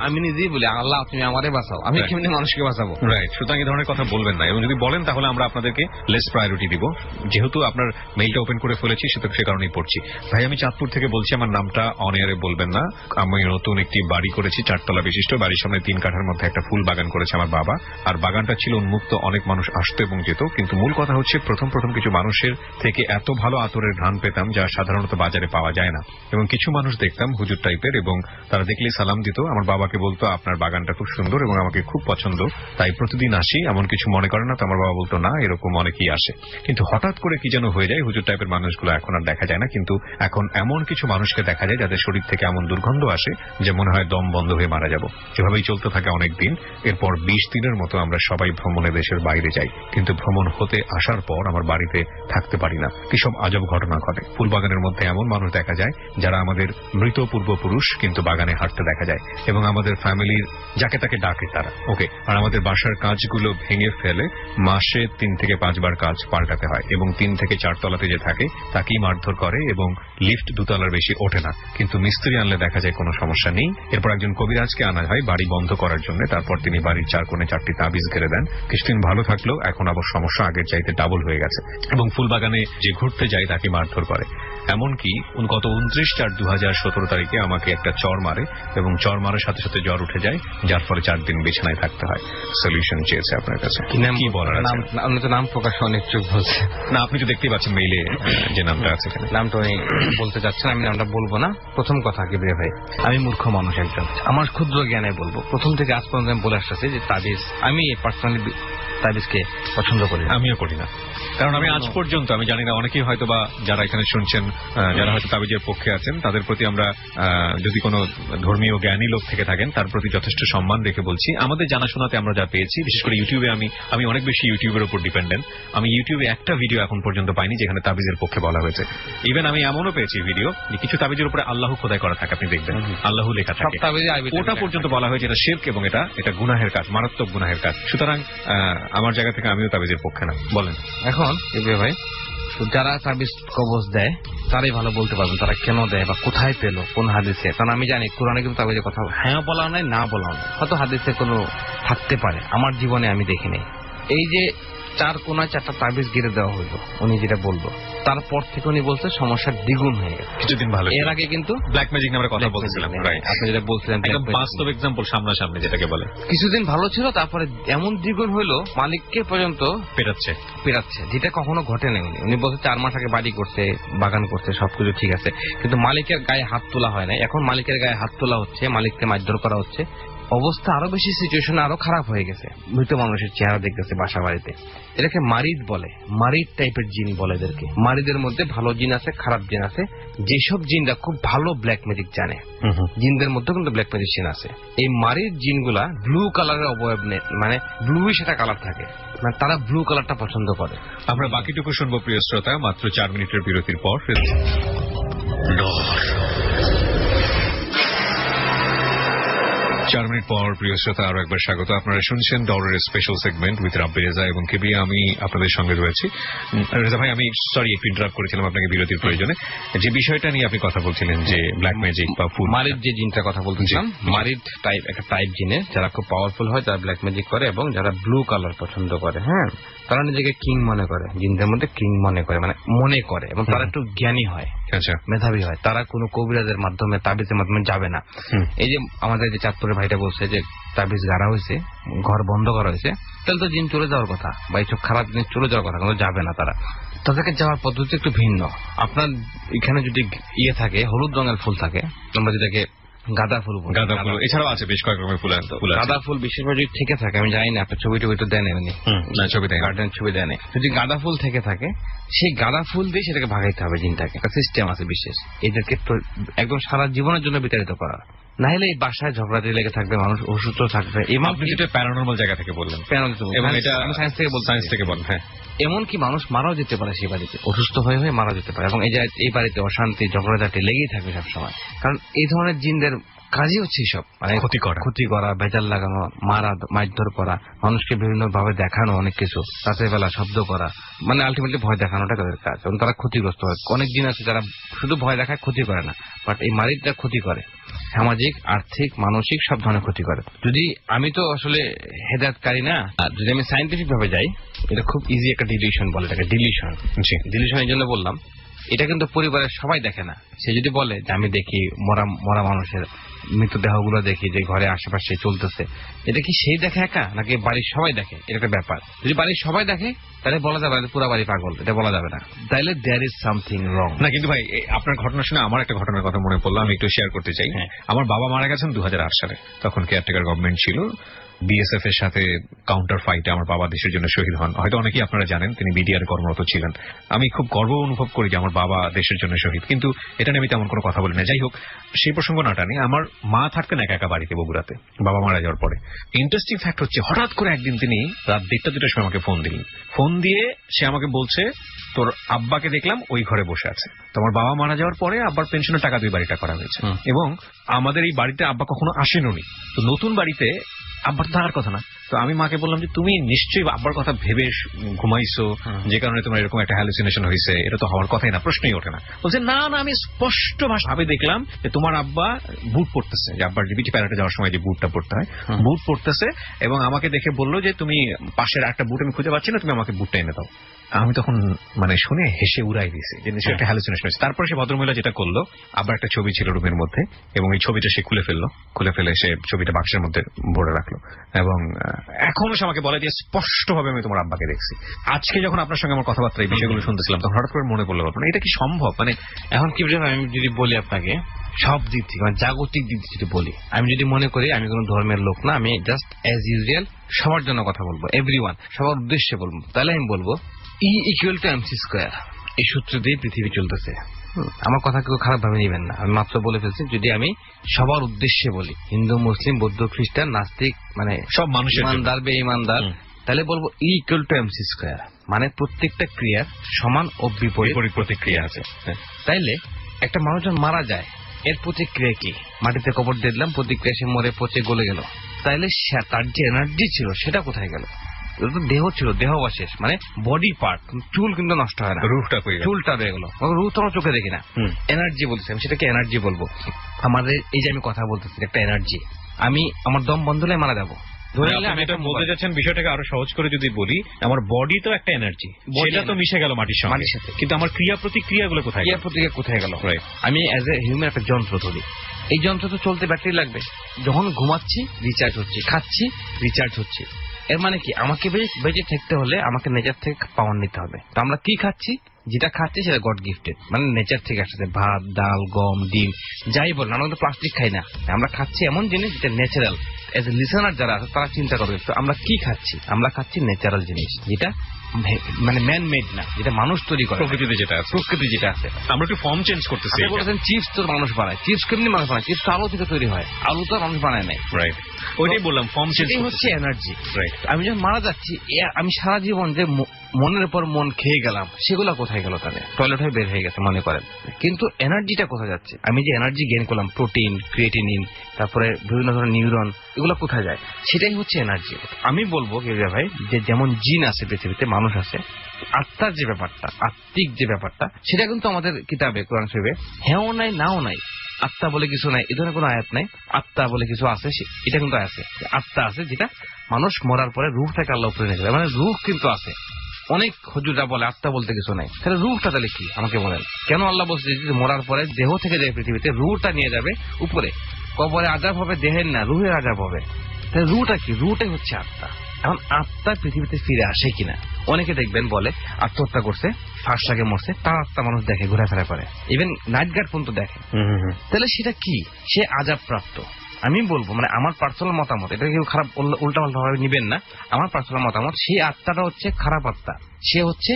আমি নিজেই বলি আল্লাহ তুমি আমারে বাঁচাও, আমি কেমনি মানুষকে বাঁচাবো? রাইট, সুতরাং এই ধরনের কথা বলবেন না, এবং যদি বলেন তাহলে আমরা আপনাদেরকে লেস প্রায়োরিটি দিব। যেহেতু আপনার মেইলটা ওপেন করে ফেলেছি সে কারণেই পড়ছি। ভাই আমি চাঁদপুর থেকে বলছি, আমার নামটা অন এয়ারে বলবেন না। আমি নতুন একটি বাড়ি করেছি, 4 তলা বিশিষ্ট। বাড়ির সামনে 3 কাঠার মধ্যে একটা ফুল বাগান করেছে আমার বাবা, আর বাগানটা ছিল উন্মুক্ত, অনেক মানুষ আসতো এবং যেত। কিন্তু মূল কথা হচ্ছে প্রথম কিছু মানুষের থেকে এত ভালো আতরের ঘ্রাণ পেতাম যা সাধারণত বাজারে পাওয়া যায় না, এবং কিছু মানুষ দেখতাম হুজুর টাইপের, এবং তারা দেখলেই সালাম দিত। আমার বাবাকে বলতো আপনার বাগানটা খুব সুন্দর এবং আমাকে খুব পছন্দ, তাই প্রতিদিন আসি, এমন কিছু মনে করে না তো? আমার বাবা বলতো না, এরকম অনেকেই আসে। কিন্তু হঠাৎ করে কি যেন হয়ে যায়, হুজুর টাইপের মানুষগুলো এখন আর দেখা যায় না। কিন্তু এখন এমন কিছু মানুষকে দেখা যায় যাদের শরীর থেকে এমন দুর্গন্ধ আসে যে মনে হয় দম বন্ধ হয়ে মারা যাব। এভাবেই চলতে থাকে অনেক দিন। এরপর 20 দিনের মতো আমরা সবাই ভ্রমণে দেশের বাইরে যাই, কিন্তু ভ্রমণ হতে আসার পর আমার বাড়িতে থাকতে পারি না। কি সব আজব ঘটনা ঘটে। ফুলবাগানের মধ্যে এমন মানুষ দেখা যায় যারা আমাদের মৃত পূর্বপুরুষ, কিন্তু বাগানে হাঁটতে দেখা যায়, এবং আমাদের ফ্যামিলির যাকে তাকে ডাকে তারা, ওকে। আর আমাদের বাসার কাজগুলো ভেঙে ফেলে মাসে 3 থেকে 5 বার কাজ পাল্টাতে হয়, এবং 3 থেকে 4 তলাতে যে থাকে তাকেই মারধর করে, এবং লিফট 2 তলার বেশি ওঠে না। কিন্তু মিস্ত্রি আনলে দেখা যায় কোনো সমস্যা নেই। এরপর একজন কবিরাজকে আনা হয় বাড়ি বন্ধ করার জন্য। তারপর তিনি বাড়ির 4 কোণে 4টি তাবিজ ঘিরে দেন। কিছুদিন ভালো থাকলেও এখন আবার সমস্যা আগের চাইতে ডাবল হয়ে গেছে, এবং ফুলবাগানে যে ঘুরতে যায় তাকে মারধর করে। এমনকি গত 29/4/2017 তারিখে আমাকে একটা চর মারে, এবং চর মারার সাথে সাথে জ্বর উঠে যায়, যার ফলে 4 দিন বিছানায় থাকতে হয়। সলিউশন চেয়েছে আপনার কাছে, কি বলার আছে? আপনি তো নাম প্রকাশ অনিচ্ছুক বলছেন না, আপনি তো দেখতেই পাচ্ছেন মেইলে যে নামটা আছে, নামটা উনি বলতে চাচ্ছেন, আমি নামটা বলবো না। প্রথম কথা কি ভাই, আমি মূর্খ মানুষ একজন, আমার ক্ষুদ্র জ্ঞানে বলবো। প্রথম থেকে আজ পর্যন্ত আমি বলে আসতেছি যে তাবিজ, আমি পার্সোনালি তাবিজকে পছন্দ করি না। আমিও করি না, কারণ আমি আজ পর্যন্ত আমি জানি না, অনেকেই হয়তো বা যারা এখানে শুনছেন যারা হয়তো তাবিজের পক্ষে আছেন, তাদের প্রতি আমরা যদি কোনো ধর্মীয় জ্ঞানী লোক থেকে থাকেন তার প্রতি যথেষ্ট সম্মান রেখে বলছি। আমাদের জানাশোনাতে আমরা যা পেয়েছি, বিশেষ করে ইউটিউবে, আমি অনেক বেশি ইউটিউবের উপর ডিপেন্ডেন্ট। আমি ইউটিউবে একটা ভিডিও এখন পর্যন্ত পাইনি যেখানে তাবিজের পক্ষে বলা হয়েছে। ইভেন আমি এমনও পেয়েছি ভিডিও যে কিছু তাবিজের উপরে আল্লাহ খোদাই করা থাকে, আপনি দেখবেন আল্লাহ লেখা থাকে, ওটা পর্যন্ত বলা হয়েছে এটা শিরক এবং এটা গুনাহের কাজ, মারাত্মক গুনাহের কাজ। সুতরাং আমার জায়গা থেকে আমিও তাবিজের পক্ষে না। বলেন এখন ভাই, যারা তাবিজ কবজ দেয় তারাই ভালো বলতে পারবেন তারা কেন দেয় বা কোথায় পেলো, কোন হাদিসে। কারণ আমি জানি কোরআনে কিন্তু তাবিজের কথা হ্যাঁ বলা নাই, না বলা নাই, হয়তো হাদিসে কোনো থাকতে পারে, আমার জীবনে আমি দেখিনি। এই যে 4 কোণায় 4টা তাবিজ গিরে দেওয়া হইলো, উনি যেটা বললো, তারপর থেকে উনি বলছে সমস্যা দ্বিগুণ হয়ে গেছে। কিছুদিন ভালো, এর আগে কিন্তু ব্ল্যাক ম্যাজিক নামে কথা বলছিলাম, আপনি যেটা বলছিলেন একদম বাস্তব এক্সাম্পল সামনাসামনি যেটাকে বলে। কিছুদিন ভালো ছিল, তারপরে এমন দ্বিগুণ হইলো মালিককে পর্যন্ত পেরাচ্ছে, যেটা কখনো ঘটে নাই। উনি বলছে 4 মাস আগে বাড়ি করছে, বাগান করছে, সবকিছু ঠিক আছে, কিন্তু মালিকের গায়ে হাত তোলা হয় না। এখন মালিকের গায়ে হাত তোলা হচ্ছে, মালিককে মারধর করা হচ্ছে। অবস্থা আরো বেশি, সিচুয়েশন আরো খারাপ হয়ে গেছে। মৃত মানুষের চেহারা দেখতেছে বাসা বাড়িতে। এটাকে মারিদ বলে, মারিদ টাইপের জিন বলে এদেরকে। মারিদের মধ্যে ভালো জিন আছে, খারাপ জিন আছে। যেসব জিনরা খুব ভালো ব্ল্যাক ম্যাজিক জানে, জিনদের মধ্যে কিন্তু ব্ল্যাক ম্যাজিশিয়ান আছে। এই মারিদ জিনগুলা ব্লু কালারের অবয়ব নেই, মানে ব্লুই সেটা কালার থাকে, মানে তারা ব্লু কালারটা পছন্দ করে। আমরা বাকিটুকু শুনবো প্রিয় শ্রোতা মাত্র 4 মিনিটের বিরতির পর। 4 মিনিট পর প্রিয় শ্রোতা আরো একবার স্বাগত। আপনারা শুনছেন ডরের স্পেশাল সেগমেন্ট উইথ রাব্বি রেজা এবং কেবি। আমি আপনাদের সঙ্গে রয়েছি। রেজা ভাই, আমি সরি একটু ইন্টারাপ্ট করেছিলাম আপনাকে বিরতির প্রয়োজনে। যে বিষয়টা নিয়ে আপনি কথা বলছিলেন যে ব্ল্যাক ম্যাজিক বা ফুল, মারিদ যে জিনটা কথা বলছিলাম, মারিদ টাইপ একটা টাইপ জিনের, যারা খুব পাওয়ারফুল হয়, যারা ব্ল্যাক ম্যাজিক করে এবং যারা ব্লু কালার পছন্দ করে। হ্যাঁ, তারা নিজেকে কিং মনে করে, জিনদের মধ্যে কিং মনে করে, মানে মনে করে, এবং তারা একটু জ্ঞানী হয়, আচ্ছা মেধাবী হয়। তারা কোনো কবিরাজের মাধ্যমে, তাবিজের মাধ্যমে যাবে না। এই যে আমাদের যে চাঁদপুরের ভাইটা বলছে যে তাবিজ গাড়া হয়েছে, ঘর বন্ধ করা হয়েছে, তাহলে তো জিন চলে যাওয়ার কথা বা এইসব খারাপ জিনিস চলে যাওয়ার কথা, কিন্তু যাবে না তারা। তাদেরকে যাওয়ার পদ্ধতি একটু ভিন্ন। আপনার এখানে যদি থাকে, হলুদ রঙের ফুল থাকে, আমরা যেটাকে গাঁদা ফুল, এছাড়াও আছে বেশ কয়েক রকমের ফুল। গাঁদা ফুল বিশেষভাবে যদি থেকে থাকে, আমি জানি না আপনার ছবি তো দেন, এমনি ছবি দেন, গার্ডেন ছবি দেন। যদি গাঁদা ফুল থেকে থাকে, সেই গাঁদা ফুল দিয়ে সেটাকে ভাগাইতে হবে জিনটাকে। একটা সিস্টেম আছে বিশেষ, এদেরকে একদম সারা জীবনের জন্য বিতাড়িত করা। না হলে এই বাসায় ঝগড়াঝাটি লেগে থাকবে, মানুষ অসুস্থ থাকবে। আপনি যেটা প্যারানর্মাল জায়গা থেকে বললেন, সায়েন্স থেকে বলবেন, হ্যাঁ, এমনকি মানুষ মারাও যেতে পারে সেই বাড়িতে, অসুস্থ হয়ে মারা যেতে পারে। এবং এই বাড়িতে অশান্তি, ঝগড়াঝাটি লেগেই থাকবে সবসময়, কারণ এই ধরনের জিনদের কাজই হচ্ছে এইসব, মানে ক্ষতি করা, ভেজাল লাগানো, মারধর করা, মানুষকে বিভিন্ন ভাবে দেখানো, অনেক কিছু রাতের বেলা শব্দ করা, মানে আলটিমেটলি ভয় দেখানোটা তাদের কাজ, এবং তারা ক্ষতিগ্রস্ত হয়। অনেক দিন আছে যারা শুধু ভয় দেখায়, ক্ষতি করে না, বাট এই মারিদটা ক্ষতি করে, সামাজিক, আর্থিক, মানসিক সব ধরনের ক্ষতি করে। যদি আমি তো আসলে হেদায়েতকারী না, আর যদি আমি সায়েন্টিফিক ভাবে যাই, এটা খুব ইজি একটা ডিলিউশন বলে, এটাকে ডিলিউশন। ডিলিউশন এই জন্য বললাম, এটা কিন্তু পরিবারের সবাই দেখে না। সে যদি বলে যে আমি দেখি মরা মানুষের মৃতদেহগুলো দেখি যে ঘরে আশেপাশে চলতেছে, এটা কি সেই দেখে একা নাকি বাড়ির সবাই দেখে, এটা একটা ব্যাপার। যদি বাড়ির সবাই দেখে তাহলে বলা যাবে না পুরো বাড়ি পাগল, এটা বলা যাবে না, তাহলে দেয়ার ইজ সামথিং রং। না কিন্তু ভাই, আপনার ঘটনা শুনে আমার একটা ঘটনার কথা মনে পড়লো, আমি একটু শেয়ার করতে চাই। আমার বাবা মারা গেছেন 2008 সালে, তখন কেয়ারটেকার গভর্নমেন্ট ছিল। বিএসএফ এর সাথে কাউন্টার ফাইটে আমার বাবা দেশের জন্য শহীদ হন। হয়তো অনেকেই আপনারা জানেন তিনি বিডিআর কর্মরত ছিলেন। আমি খুব গর্ব অনুভব করি যে আমার বাবা দেশের জন্য শহীদ, কিন্তু এটা নিয়ে আমি তেমন কোনো কথা বলি না। যাই হোক, সেই প্রসঙ্গ না টানি, আমার মা থাকতেন একা একা বাড়িতে বগুড়াতে বাবা মারা যাওয়ার পরে। ইন্টারেস্টিং ফ্যাক্ট হচ্ছে, হঠাৎ করে একদিন তিনি রাত 1:30-2টার সময় আমাকে ফোন দিলেন। ফোন দিয়ে সে আমাকে বলছে, তোর আব্বাকে দেখলাম ওই ঘরে বসে আছে। তোমার বাবা মারা যাওয়ার পরে আব্বার পেনশনের টাকা দিয়ে বাড়িটা করা হয়েছে, এবং আমাদের এই বাড়িতে আব্বা কখনো আসেননি। তো নতুন বাড়িতে আব্বার থাকার কথা না। তো আমি মাকে বললাম যে তুমি নিশ্চয়ই আব্বার কথা ভেবে ঘুমাইছো, যে কারণে তোমার এরকম একটা হ্যালুসিনেশন হয়েছে, এটা তো হওয়ার কথাই না, প্রশ্নই ওঠে না। বলছে না না, আমি স্পষ্ট ভাবে দেখলাম যে তোমার আব্বা বুট পড়তেছে, যে আব্বার ডিবিটি প্যারেটে যাওয়ার সময় যে বুটটা পড়তে হয়, বুট পড়তেছে, এবং আমাকে দেখে বললো যে তুমি পাশের একটা বুট আমি খুঁজে পাচ্ছি না, তুমি আমাকে বুটটা এনে দাও। আমি তখন মানে শুনে হেসে উড়াই দিয়েছি যে নিশ্চয়ই একটা হ্যালুসিনেশন হয়েছে। তারপরে সে ভদ্রমহিলা যেটা করলো, আবার একটা ছবি ছিল রুমের মধ্যে, এবং এই ছবিটা সে খুলে ফেলে সে ছবিটা বাক্সের মধ্যে ভরে রাখলো, এবং এখনো সে আমাকে বলে যে স্পষ্ট ভাবে আমি তোমার আব্বাকে দেখছি। আজকে যখন আপনার সঙ্গে আমার কথাবার্তা এই বিষয়গুলো শুনতেছিলাম, তখন হঠাৎ করে মনে পড়লো, এটা কি সম্ভব? মানে এখন কি আমি যদি বলি আপনাকে সব দিক থেকে, মানে জাগতিক দিক থেকে যদি বলি, আমি যদি মনে করি আমি কোন ধর্মের লোক না, আমি জাস্ট অ্যাজ ইউজুয়াল সবার জন্য কথা বলবো, এভরিওয়ান, সবার উদ্দেশ্যে বলবো, তাহলে আমি বলবো E=mc²। এই সূত্র দিয়ে পৃথিবী চলতেছে। আমার কথা কেউ খারাপ ভাবে নেবেন না, আমি মাত্র বলে ফেলছি। যদি আমি সবার উদ্দেশ্যে বলি, হিন্দু, মুসলিম, বৌদ্ধ, খ্রিস্টান, নাস্তিক, মানে সব মানুষের, ইমানদার বেঈমানদার, তাহলে বলবো E=mc²। মানে প্রত্যেকটা ক্রিয়ার সমান ও বিপরীত প্রতিক্রিয়া আছে। তাইলে একটা মানুষ যখন মারা যায়, এর প্রতিক্রিয়া কি? মাটিতে কবর দিয়ে দিলাম, প্রতিক্রিয়া সে মরে পচে গলে গেল। তাইলে তার যে এনার্জি ছিল সেটা কোথায় গেল? দেহ ছিল, দেহ অশেষ, মানে বডি পার্ট, চুল কিন্তু নষ্ট হয় না, রুহটা চুলটা রয়ে গেল, রুহ তো আমরা চোখে দেখি না। এনার্জি বলছি আমি, সেটাকে এনার্জি বলবো। আমাদের এই যে আমি কথা বলতেছি, একটা এনার্জি, আমি আমার দম বন্ধ হলে মারা যাবো। বলতে যাচ্ছেন বিষয়টাকে আরো সহজ করে যদি বলি, আমার বডি তো একটা এনার্জি, সেটা তো মিশে গেল মাটির সাথে, কিন্তু আমার ক্রিয়া প্রতিক্রিয়া গুলো কোথায়, ক্রিয়া প্রতিক্রিয়া কোথায় গেল? আমি অ্যাজ এ হিউম্যান একটা যন্ত্র ধরি, এই যন্ত্র তো চলতে ব্যাটারি লাগবে। যখন ঘুমাচ্ছি রিচার্জ হচ্ছে, খাচ্ছি রিচার্জ হচ্ছে। এর মানে কি, আমাকে বেঁচে থাকতে হলে আমাকে নেচার থেকে পাওয়ার নিতে হবে। তো আমরা কি খাচ্ছি? যেটা খাচ্ছি সেটা গড গিফটেড, মানে নেচার থেকে আসছে। ভাত, ডাল, গম, ডিম, যাই বল, আমরা তো প্লাস্টিক খাই না, আমরা খাচ্ছি এমন জিনিস যেটা ন্যাচারাল। এজ এ লিসেনার যারা আছে তারা চিন্তা করবে, তো আমরা কি খাচ্ছি? আমরা খাচ্ছি ন্যাচারাল জিনিস, যেটা মানে ম্যান মেড না, যেটা মানুষ তৈরি করে, প্রকৃতি যেটা আছে। আমরা একটু ফর্ম চেঞ্জ করতেছি। বলেছেন চিপস তো মানুষ বানায়, চিপস কেমনি মানুষ বানায়? চিপস তো আলু থেকে তৈরি হয়, আলু তো মানুষ বানায় নাই। রাইট, ওইটাই বললাম, ফর্ম চেঞ্জ হচ্ছে এনার্জি। রাইট, আমি যখন মারা যাচ্ছি, আমি সারা জীবন যে মনের পর মন খেয়ে গেলাম, সেগুলো কোথায় গেল? তাহলে টয়লেট হয়ে বের হয়ে গেছে মনে করেন, কিন্তু এনার্জিটা কোথায় যাচ্ছে? আমি যে এনার্জি গেইন করলাম, প্রোটিন, ক্রিয়েটিনিন, তারপরে বিভিন্ন ধরনের নিউরন, এগুলো কোথায় যায়? সেটাই হচ্ছে এনার্জি। আমি বলবো ভাই, যে যেমন জিন আছে পৃথিবীতে, মানুষ আছে, আত্মার যে ব্যাপারটা, আত্মিক যে ব্যাপারটা, সেটা কিন্তু আমাদের কিতাবে, কোরআন শরীফে হ্যাঁও নাই নাও নাই। আত্মা বলে কিছু নাই, এ ধরনের কোনো আয়াত নাই। আত্মা বলে কিছু আছে, এটা কিন্তু আছে। আত্মা আছে, যেটা মানুষ মরার পরে রূহ থেকে আল্লাহ উপরে নিয়ে যাবে, মানে রূহ কিন্তু আছে। অনেক হুজুররা বলে আত্মা বলতে কিছু নাই, তাহলে রূহটা তাহলে কি আমাকে বলেন? কেন আল্লাহ বলছে যে মরার পরে দেহ থেকে যায় পৃথিবীতে, রূহটা নিয়ে যাবে উপরে, কবরে আযাব হবে দেহের না, রূহের আযাব হবে। তাহলে রূহটা কি? রূহটাই হচ্ছে আত্মা। এখন আত্মা পৃথিবীতে ফিরে আসে কিনা? অনেকে দেখবেন বলে আত্মহত্যা করছে, ফার্স্ট আগে মরছে, তার আত্মা মানুষ দেখে, ঘোরাফেরা করে, ইভেন নাইট গার্ড পর্যন্ত দেখে। তাহলে সেটা কি? সে আযাব প্রাপ্ত। আমি বলবো, মানে আমার পার্সোনাল মতামত, এটা কেউ খারাপ উল্টাপাল্টা ভাবে নিবেন না, আমার পার্সোনাল মতামত, সেই আত্মাটা হচ্ছে খারাপ আত্মা, সে হচ্ছে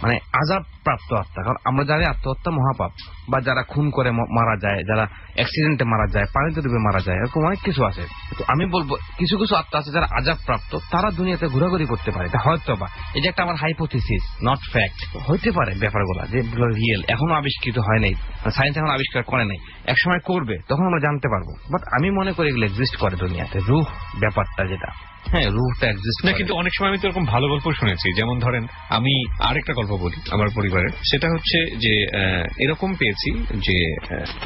মানে আযাব প্রাপ্ত আত্মা। কারণ আমরা জানি আত্মহত্যা মহাপাপ, বা যারা খুন করে মারা যায়, যারা অ্যাক্সিডেন্টে মারা যায়, পানিতে ডুবে মারা যায়, এরকম অনেক কিছু আছে। তো আমি বলবো কিছু কিছু আত্মা আছে যারা আজাব প্রাপ্ত, তারা দুনিয়াতে ঘোরাঘুরি করতে পারে। এটা হয়তো বা এটা একটা আমার হাইপোথিসিস, নট ফ্যাক্ট। হইতে পারে ব্যাপারগুলো যেগুলো রিয়েল, এখনো আবিষ্কৃত হয় নাই, সায়েন্স এখন আবিষ্কার করে নাই, একসময় করবে, তখন আমরা জানতে পারবো। বাট আমি মনে করি এগুলো এক্সিস্ট করে দুনিয়াতে, রূহ ব্যাপারটা যেটা, হ্যাঁ রূহটা এক্সিস্ট না, কিন্তু অনেক সময় আমি তো এরকম ভালো গল্প শুনেছি। যেমন ধরেন আমি আরেকটা গল্প বলি আমার পরিবারের, সেটা হচ্ছে যে এরকম পেয়েছি যে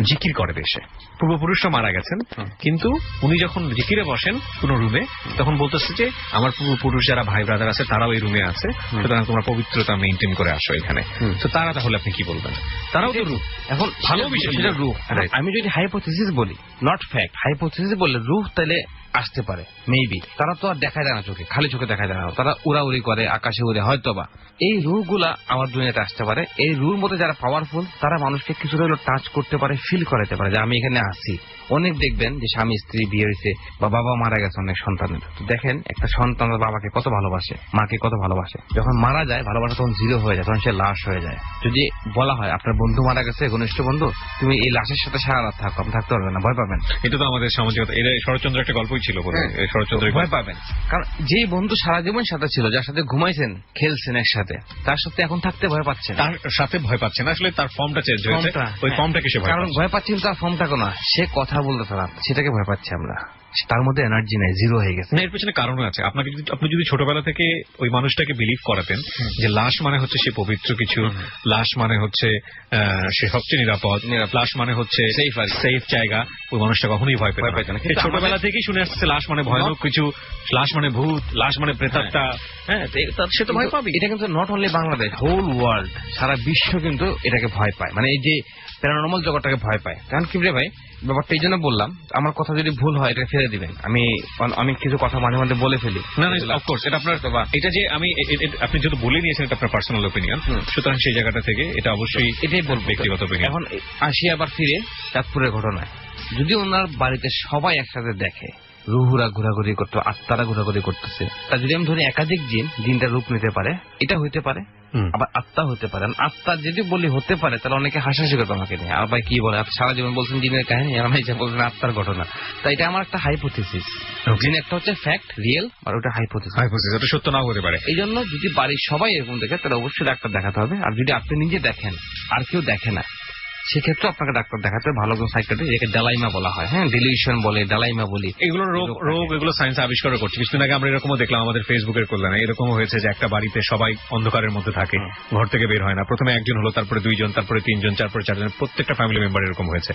জিকির করে দেশে পূর্বপুরুষরা মারা গেছেন, কিন্তু উনি যখন জিকিরে বসেন কোন রুমে, তখন বলতেছে যে আমার পূর্বপুরুষ যারা ভাই ব্রাদার আছে তারাও এই রুমে আছে, সুতরাং তোমরা পবিত্রতা মেনটেন করে আসো এখানে। তো তারা তাহলে আপনি কি বলবেন? তারাও তো রূহ, এখন ভালো বিষয় সেটা রূহ। আমি যদি হাইপোথিসিস বলি, নট ফ্যাক্ট, হাইপোথিসিস বললে রূহ তাহলে আসতে পারে মেবি। তারা তো আর দেখা যায় না চোখে, খালি চোখে দেখা যায় না, তারা উড়াউড়ি করে, আকাশে উড়ে, হয়তোবা এই রূহগুলা আমার দুনিয়াতে আসতে পারে। এই রূহর মধ্যে যারা পাওয়ারফুল, তারা মানুষকে কিছুটা হলেও টাচ করতে পারে, ফিল করাতে পারে যে আমি এখানে আছি। অনেক দেখবেন যে স্বামী স্ত্রী বিয়ে হয়েছে বা বাবা মারা গেছে অনেক সন্তানের, তো দেখেন একটা সন্তান বাবাকে কত ভালোবাসে, মাকে কত ভালোবাসে, যখন মারা যায় ভালোবাসা তখন জিরো হয়ে যায়, তখন সে লাশ হয়ে যায়। যদি বলা হয় আপনার বন্ধু মারা গেছে, ঘনিষ্ঠ বন্ধু, তুমি এই লাশের সাথে সারা রাত থাকো, আপনি থাকতে পারবেন না, ভয় পাবেন। এটা তো আমাদের সামাজিকতা, এটা শরৎচন্দ্র একটা গল্পই ছিল, শরৎচন্দ্র ভয় পাবেন। কারণ যেই বন্ধু সারা জীবন সাথে ছিল, যার সাথে ঘুমাইছেন, খেলছেন একসাথে, তার সাথে এখন থাকতে ভয় পাচ্ছেন। তার সাথে ভয় পাচ্ছেন, আসলে তার ফর্মটা চেঞ্জ হয়েছে, ওই ফর্মটাকে সে ভয় পাচ্ছে। কারণ ভয় পাচ্ছেন তার ফর্মটা কোনো, সে কথা বলতে পারে, সেটাকে ভয় পাচ্ছি আমরা, তার মধ্যে এনার্জি নাই, জিরো হয়ে গেছে। না, এর পেছনে কারণ আছে। আপনি যদি ছোটবেলা থেকে ওই মানুষটাকে বিলিভ করাতেন যে লাশ মানে হচ্ছে সে পবিত্র কিছু, লাশ মানে হচ্ছে সে সবচেয়ে নিরাপদ, লাশ মানে হচ্ছে সেফ জায়গা, ওই মানুষটা কখনোই ভয় পেত না। ছোটবেলা থেকেই শুনে আসছে লাশ মানে ভয়ানক কিছু, লাশ মানে ভূত, লাশ মানে প্রেতাত্মা। হ্যাঁ, সে তো ভয় পাবে। এটা কিন্তু not only Bangladesh, whole world, সারা বিশ্ব কিন্তু এটাকে ভয় পায়, মানে এই যে প্যারানর্মাল জগৎটাকে ভয় পায়। কারণ কি রে ভাই, ব্যাপারটা এই জন্য বললাম, আমার কথা যদি ভুল হয় এটা ফেলে দিবেন, আমি কিছু কথা মাঝে মাঝে বলে ফেলি। না, অফকোর্স এটা আপনার, এটা যে আমি আপনি যেহেতু বলে নিয়েছেন এটা আপনার পার্সোনাল ওপিনিয়ন, সুতরাং সেই জায়গাটা থেকে এটা অবশ্যই এটাই বলবো ব্যক্তিগত ওপিনিয়ন। এখন আসি আবার ফিরে চাঁদপুরের ঘটনায়, যদি ওনার বাড়িতে সবাই একসাথে দেখে রুহুরা ঘোরাঘুরি করতো, আত্মারা ঘোরাঘুরি করতেছে, তা যদি আমি ধরি একাধিক জিনটা রূপ নিতে পারে, এটা হইতে পারে, আবার আত্মা হতে পারে। আত্মা যদি বলি হতে পারে, তাহলে অনেকে হাসাহাসি করতো আমাকে নিয়ে, আর ভাই কি বলে সারা জীবন বলছেন জিনের কাহিনী, আমি বলছেন আত্মার ঘটনা। তাই এটা আমার একটা হাইপোথিসিস, জিন একটা হচ্ছে ফ্যাক্ট রিয়েল, আর ওটা হাইপোথিসিস, এটা সত্য নাও হতে পারে। এই জন্য যদি বাড়ির সবাই এরকম দেখে, তাহলে অবশ্যই ডাক্তার দেখাতে হবে। আর যদি আপনি নিজে দেখেন আর কেউ দেখে না, সেক্ষেত্রে আপনাকে ডাক্তার দেখাতে, ভালো কোনো সাইকিয়াট্রিস্ট, যেটাকে ডালাইমা বলা হয়, হ্যাঁ ডিলিউশন বলে, ডালাইমা বলি, এগুলো রোগ এগুলো সায়েন্স আবিষ্কার করছে। কিছুদিন আগে আমরা এরকমও দেখলাম আমাদের ফেসবুকের কল্যাণে, এরকমও হয়েছে যে একটা বাড়িতে সবাই অন্ধকারের মধ্যে থাকে, ঘর থেকে বের হয় না, প্রথমে একজন হলো, তারপরে দুইজন, তারপরে তিনজন, তারপরে চারজন, প্রত্যেকটা ফ্যামিলি মেম্বার এরকম হয়েছে।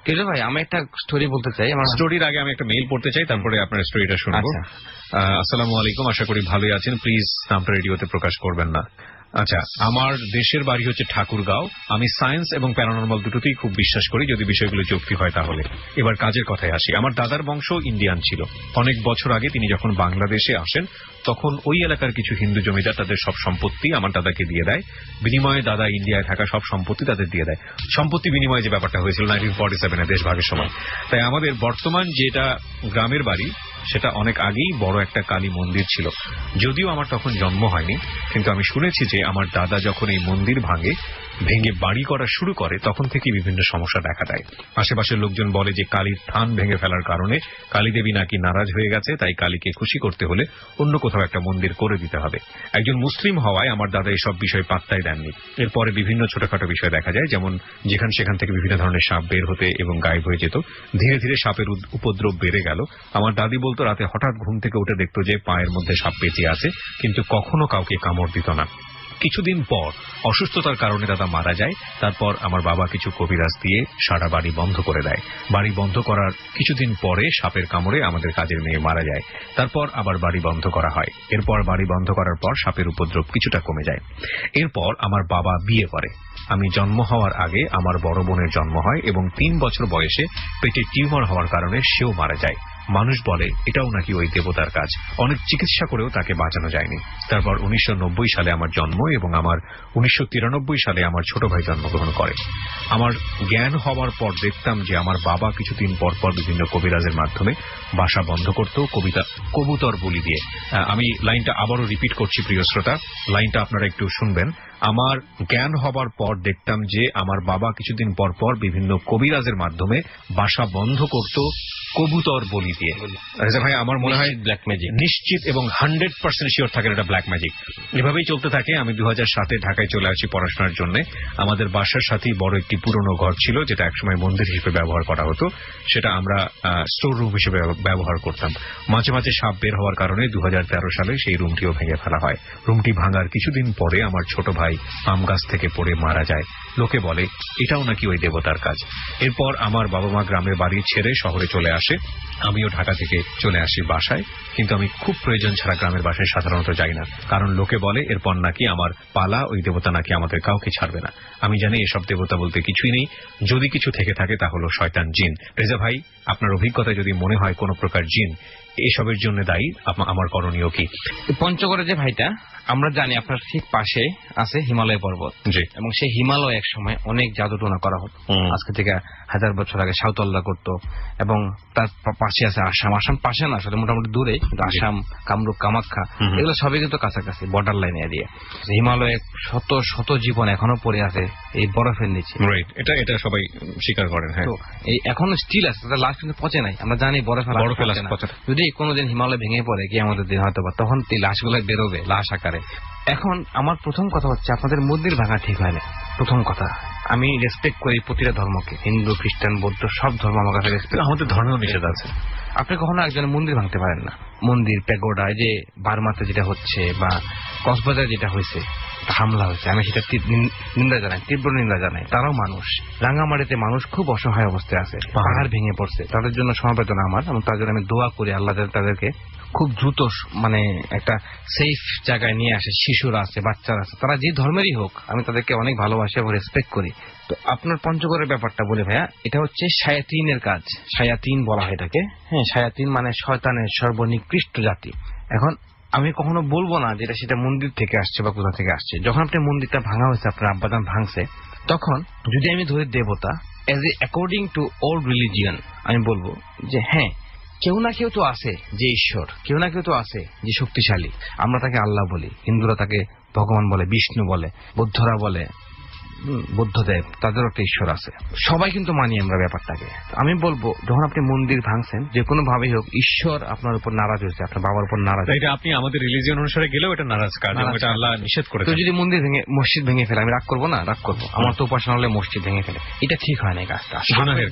কিন্তু ভাই আমি একটা স্টোরি বলতে চাই, আমার স্টোরির আগে আমি একটা মেইল পড়তে চাই, তারপরে আপনার স্টোরিটা শুনবো। আসসালামু আলাইকুম, আশা করি ভালোই আছেন, প্লিজ নামটা রেডিওতে প্রকাশ করবেন না। আচ্ছা, আমার দেশের বাড়ি হচ্ছে ঠাকুরগাঁও। আমি সায়েন্স এবং প্যারানর্মাল দুটোতেই খুব বিশ্বাস করি, যদি বিষয়গুলো যৌক্তিক হয় তাহলে। এবার কাজের কথায় আসি। আমার দাদার বংশ ইন্ডিয়ান ছিল। অনেক বছর আগে তিনি যখন বাংলাদেশে আসেন, তখন ওই এলাকার কিছু হিন্দু জমিদার তাদের সব সম্পত্তি আমার দাদাকে দিয়ে দেয়। বিনিময়ে দাদা ইন্ডিয়ায় থাকা সব সম্পত্তি তাদের দিয়ে দেয়। সম্পত্তি বিনিময়ে যে ব্যাপারটা হয়েছিল 1947 দেশ ভাগের সময়। তাই আমাদের বর্তমান যেটা গ্রামের বাড়ি, সেটা অনেক আগেই বড় একটা কালী মন্দির ছিল। যদিও আমার তখন জন্ম হয়নি, কিন্তু আমি শুনেছি যে আমার দাদা যখন এই মন্দির ভেঙে বাড়ি করা শুরু করে, তখন থেকে বিভিন্ন সমস্যা দেখা দেয়। আশেপাশের লোকজন বলে যে কালীর থান ভেঙে ফেলার কারণে কালীদেবী নাকি নারাজ হয়ে গেছে, তাই কালীকে খুশি করতে হলে অন্য কোথাও একটা মন্দির করে দিতে হবে। একজন মুসলিম হওয়ায় আমার দাদা এইসব বিষয় পাত্তাই দেননি। এরপরে বিভিন্ন ছোটখাটো বিষয় দেখা যায়, যেমন সেখান থেকে বিভিন্ন ধরনের সাপ বের হতে এবং গায়েব হয়ে যেত। ধীরে ধীরে সাপের উপদ্রব বেড়ে গেল। আমার দাদি বলতো রাতে হঠাৎ ঘুম থেকে উঠে দেখতো যে পায়ের মধ্যে সাপ পেঁচে আছে, কিন্তু কখনো কাউকে কামড় দিত না। কিছুদিন পর অসুস্থতার কারণে দাদা মারা যায়। তারপর আমার বাবা কিছু কবিরাজ দিয়ে সারা বাড়ি বন্ধ করে দেয়। বাড়ি বন্ধ করার কিছুদিন পরে সাপের কামড়ে আমাদের কাজের মেয়ে মারা যায়। তারপর আবার বাড়ি বন্ধ করা হয়। এরপর বাড়ি বন্ধ করার পর সাপের উপদ্রব কিছুটা কমে যায়। এরপর আমার বাবা বিয়ে করে। আমি জন্ম হওয়ার আগে আমার বড় বোনের জন্ম হয় এবং 3 বছর বয়সে পেটে টিউমার হওয়ার কারণে সেও মারা যায়। মানুষ বলে এটাও নাকি ওই দেবতার কাজ। অনেক চিকিৎসা করেও তাকে বাঁচানো যায়নি। তারপর 1990 সালে আমার জন্ম এবং আমার 1993 সালে আমার ছোট ভাই জন্মগ্রহণ করে। আমার জ্ঞান হওয়ার পর দেখতাম যে আমার বাবা কিছুদিন পর পর বিভিন্ন কবিরাজের মাধ্যমে বাসা বন্ধ করত কবুতর বলি দিয়ে। আমি লাইনটা আবারও রিপিট করছি প্রিয় শ্রোতা, লাইনটা আপনারা একটু শুনবেন। আমার জ্ঞান হবার পর দেখতাম যে আমার বাবা কিছুদিন পর পর বিভিন্ন কবিরাজের মাধ্যমে বাসা বন্ধ করত কবুতর বলি দিয়ে। রেজা ভাই, আমার মনে হয় ব্ল্যাক ম্যাজিক, নিশ্চিত এবং 100% শিওর থাকেন এটা ব্ল্যাক ম্যাজিক। এভাবেই চলতে থাকে। আমি 2007-এ ঢাকায় চলে আসি পড়াশোনার জন্য। আমাদের বাসার সাথেই বড় একটি পুরনো ঘর ছিল, যেটা একসময় মন্দির হিসেবে ব্যবহার করা হতো। সেটা আমরা স্টোর রুম হিসেবে ব্যবহার করতাম। মাঝে মাঝে সাপ বের হওয়ার কারণে 2013 সালে সেই রুমটিও ভেঙে ফেলা হয়। রুমটি ভাঙার কিছুদিন পরে আমার ছোট ভাই আম গাছ থেকে পড়ে মারা যায়। লোকে বলে এটাও নাকি ওই দেবতার কাজ। এরপর আমার বাবা মা গ্রামের বাড়ি ছেড়ে শহরে চলে আসে। আমিও ঢাকা থেকে চলে আসি বাসায়, কিন্তু আমি খুব প্রয়োজন ছাড়া গ্রামের বাসায় সাধারণত যাই না, কারণ লোকে বলে এরপর নাকি আমার পালা, ওই দেবতা নাকি আমাদের কাউকে ছাড়বে না। আমি জানি এসব দেবতা বলতে কিছুই নেই, যদি কিছু থেকে থাকে তা হলো শয়তান, জিন। রেজা ভাই, আপনার অভিজ্ঞতায় যদি মনে হয় কোন প্রকার জিন এসবের জন্য দায়ী, আমার করণীয় কি? পঞ্চগড়ে যে ভাইটা, আমরা জানি আপনার ঠিক পাশে আছে হিমালয় পর্বত, এবং সেই হিমালয় এক সময় অনেক জাদুটোনা করা হতো। আজকে থেকে 1000 বছর আগে সাঁওতালরা করতো, এবং তার পাশে আছে আসাম। আসাম পাশে না, আসলে মোটামুটি দূরে, কিন্তু আসাম, কামরূপ, কামাখ্যা এগুলো সবই কিন্তু কাছাকাছি, বর্ডার লাইন এরিয়া। হিমালয়ে শত শত জীবন এখনো পড়ে আছে এই বরফের নিচে। এটা সবাই স্বীকার করেন। হ্যাঁ, এই এখনো স্টিল আছে, তাদের লাশ কিন্তু পচে নাই। আমরা জানি বরফে যদি কোনোদিন হিমালয় ভেঙে পড়ে কি আমাদের দিন হয়তো, তখন এই লাশগুলো বেরোবে লাশ আকারে। এখন আমার প্রথম কথা হচ্ছে, আপনাদের মন্দির ভাঙা ঠিক হয় না। প্রথম কথা, আমি রেসপেক্ট করি প্রতিটা ধর্মকে, হিন্দু, খ্রিস্টান, বৌদ্ধ, সব ধর্ম আমার কাছে রেসপেক্ট। আমাদের ধর্মেও নিষেধ আছে। আপনি কখনো একজনের মন্দির ভাঙতে পারেন না। মন্দির, প্যাগোডা, যে বার্মাতে যেটা হচ্ছে বা কক্সবাজারে যেটা হয়েছে, হামলা হয়েছে, আমি সেটা নিন্দা জানাই, তীব্র নিন্দা জানাই। তারাও মানুষ। রাঙ্গামাটিতে মানুষ খুব অসহায় অবস্থায় আছে, পাহাড় ভেঙে পড়ছে, তাদের জন্য সমবেদনা আমার, এবং তার জন্য আমি দোয়া করি আল্লাহ তাদেরকে খুব দ্রুত মানে একটা সেফ জায়গায় নিয়ে আসে। শিশুরা আছে, বাচ্চারা আছে, তারা যে ধর্মেরই হোক, আমি তাদেরকে অনেক ভালোবাসি এবং রেসপেক্ট করি। তো আপনার পঞ্চগড়ের ব্যাপারটা বলে ভাইয়া, এটা হচ্ছে শায়াতিনের কাজ। শায়াতিন বলা হয় এটাকে। হ্যাঁ, শায়াতিন মানে শয়তানের সর্বনিকৃষ্ট জাতি। এখন আমি কখনো বলবো না যেটা সেটা মন্দির থেকে আসছে বা কোথা থেকে আসছে। যখন আপনি মন্দিরটা ভাঙা হয়েছে, আপনার আব্বাজান ভাঙছে, তখন যদি আমি ধরি দেবতা as a according to old religion, আমি বলবো যে হ্যাঁ, কেউ না কেউ তো আছে যে ঈশ্বর, কেউ না কেউ তো আছে যে শক্তিশালী। আমরা তাকে আল্লাহ বলি, হিন্দুরা তাকে ভগবান বলে, বিষ্ণু বলে, বৌদ্ধরা বলে বুদ্ধদেব, তাদেরও একটা ঈশ্বর আছে। সবাই কিন্তু মানি আমরা ব্যাপারটাকে। আমি বলবো, যখন আপনি মন্দির ভাঙছেন, যে কোনো ভাবেই হোক, ঈশ্বর আপনার উপর নারাজ হয়েছে, আপনার বাবার উপর নারাজ। এটা আপনি আমাদের রিলিজিয়ন অনুসারে গেলেও এটা নারাজ কাজ, এটা আল্লাহ নিষেধ করেছেন। তো যদি মন্দির ভেঙে, মসজিদ ভেঙে ফেলে, আমি রাগ করবো না? রাগ করবো। আমার তো উপাসনা হলে মসজিদ ভেঙে ফেলে, এটা ঠিক হয় না। এই কাজটা,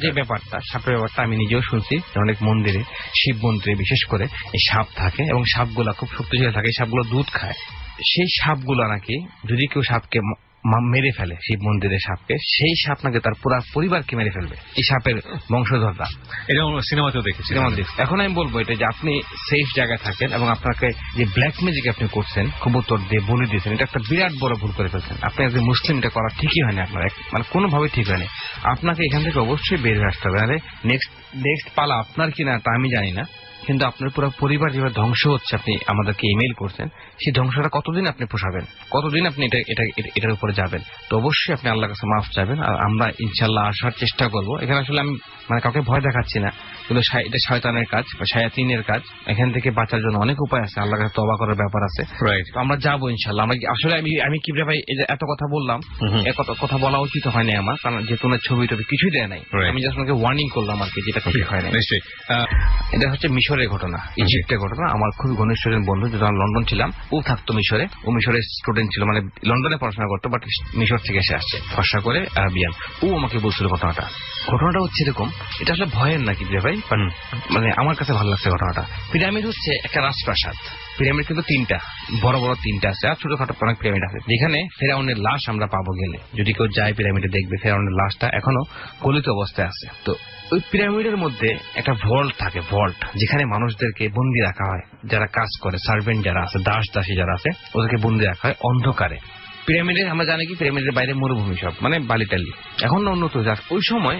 যে ব্যাপারটা, সাপের ব্যাপারটা আমি নিজেও শুনছি। অনেক মন্দিরে, শিব মন্দিরে বিশেষ করে এই সাপ থাকে, এবং সাপগুলা খুব শক্তিশালী থাকে। এই সাপগুলো দুধ খায়। সেই সাপগুলা নাকি, যদি কেউ সাপকে মেরে ফেলে, শিব মন্দিরের সাপকে, সেই সাপ নাকি তার পুরো পরিবারকে মেরে ফেলবে, এই সাপের বংশধররা। এটা সিনেমাতেও দেখেছি। এখন আমি বলবো এটা যে আপনি সেফ জায়গায় থাকেন, এবং আপনাকে যে ব্ল্যাক ম্যাজিক আপনি করছেন, কবুতর দিয়ে বলি দিয়েছেন, এটা একটা বিরাট বড় ভুল করে ফেলছেন। আপনি একজন মুসলিম, এটা করা ঠিকই হয়নি আপনার, মানে কোনোভাবে ঠিক হয়নি। আপনাকে এখান থেকে অবশ্যই বের হয়ে আসতে হবে। আরে নেক্সট পালা আপনার কিনা তা আমি জানি না, কিন্তু আপনার পুরো পরিবার যেভাবে ধ্বংস হচ্ছে, আপনি আমাদেরকে ইমেইল করছেন, সেই ধ্বংসটা কতদিন আপনি পোষাবেন, কতদিন আপনি এটার উপরে যাবেন? তো অবশ্যই আপনি আল্লাহর কাছে মাফ চাইবেন, আর আমরা ইনশাল্লাহ আসার চেষ্টা করব। এখানে আসলে আমি মানে কাউকে ভয় দেখাচ্ছি না, কিন্তু এটা শয়তানের কাজ বা শায়াতিনের কাজ। এখান থেকে বাঁচার জন্য অনেক উপায় আছে, আল্লাহর কাছে তওবা করার ব্যাপার আছে। তো আমরা যাবো ইনশাল্লাহ। আমরা আসলে আমি কি ভাই এত কথা বললাম, কথা বলা উচিত হয়নি আমার, কারণ যেহেতু ছবি টবি কিছুই দেয় নাই, আমি জাস্ট ওনাকে ওয়ার্নিং করলাম আর কি, যেটা ঠিক হয় না। এটা হচ্ছে মিশরের ঘটনা, ইজিপ্টের ঘটনা। আমার খুব ঘনিষ্ঠ বন্ধু, যখন লন্ডন ছিলাম, ও থাকতো মিশরে, ও মিশরের স্টুডেন্ট ছিল, মানে লন্ডনে পড়াশোনা করতো, বাট মিশর থেকে এসে আসছে, ফর্সা করে আরবিয়ান। ও আমাকে বলছিল ঘটনাটা হচ্ছে এরকম। এটা আসলে ভয়ের নাকি যে ভাই, মানে আমার কাছে ভালো লাগছে ঘটনাটা। পিরামিড হচ্ছে একটা রাজপ্রাসাদ। পিরামিড কিন্তু তিনটা, বড় বড় তিনটা আছে, আর ছোটখাটো অনেক পিরামিড আছে, যেখানে ফেরাউনের লাশ আমরা পাবো গেলে। যদি কেউ যায় পিরামিডে দেখবে, ফেরাউনের লাশটা এখনো গলিত অবস্থায় আছে। তো ওই পিরামিডের মধ্যে একটা ভল্ট থাকে, ভল্ট, যেখানে মানুষদেরকে বন্দি রাখা হয়, যারা কাজ করে, সার্ভেন্ট যারা আছে, দাসী যারা আছে, ওদেরকে বন্দি রাখা হয় অন্ধকারে। পিরামিডে আমরা জানি কি পিরামিডের বাইরে মরুভূমি সব মানে বালি টালি, এখন না উন্নত হয়েছে। ওই সময়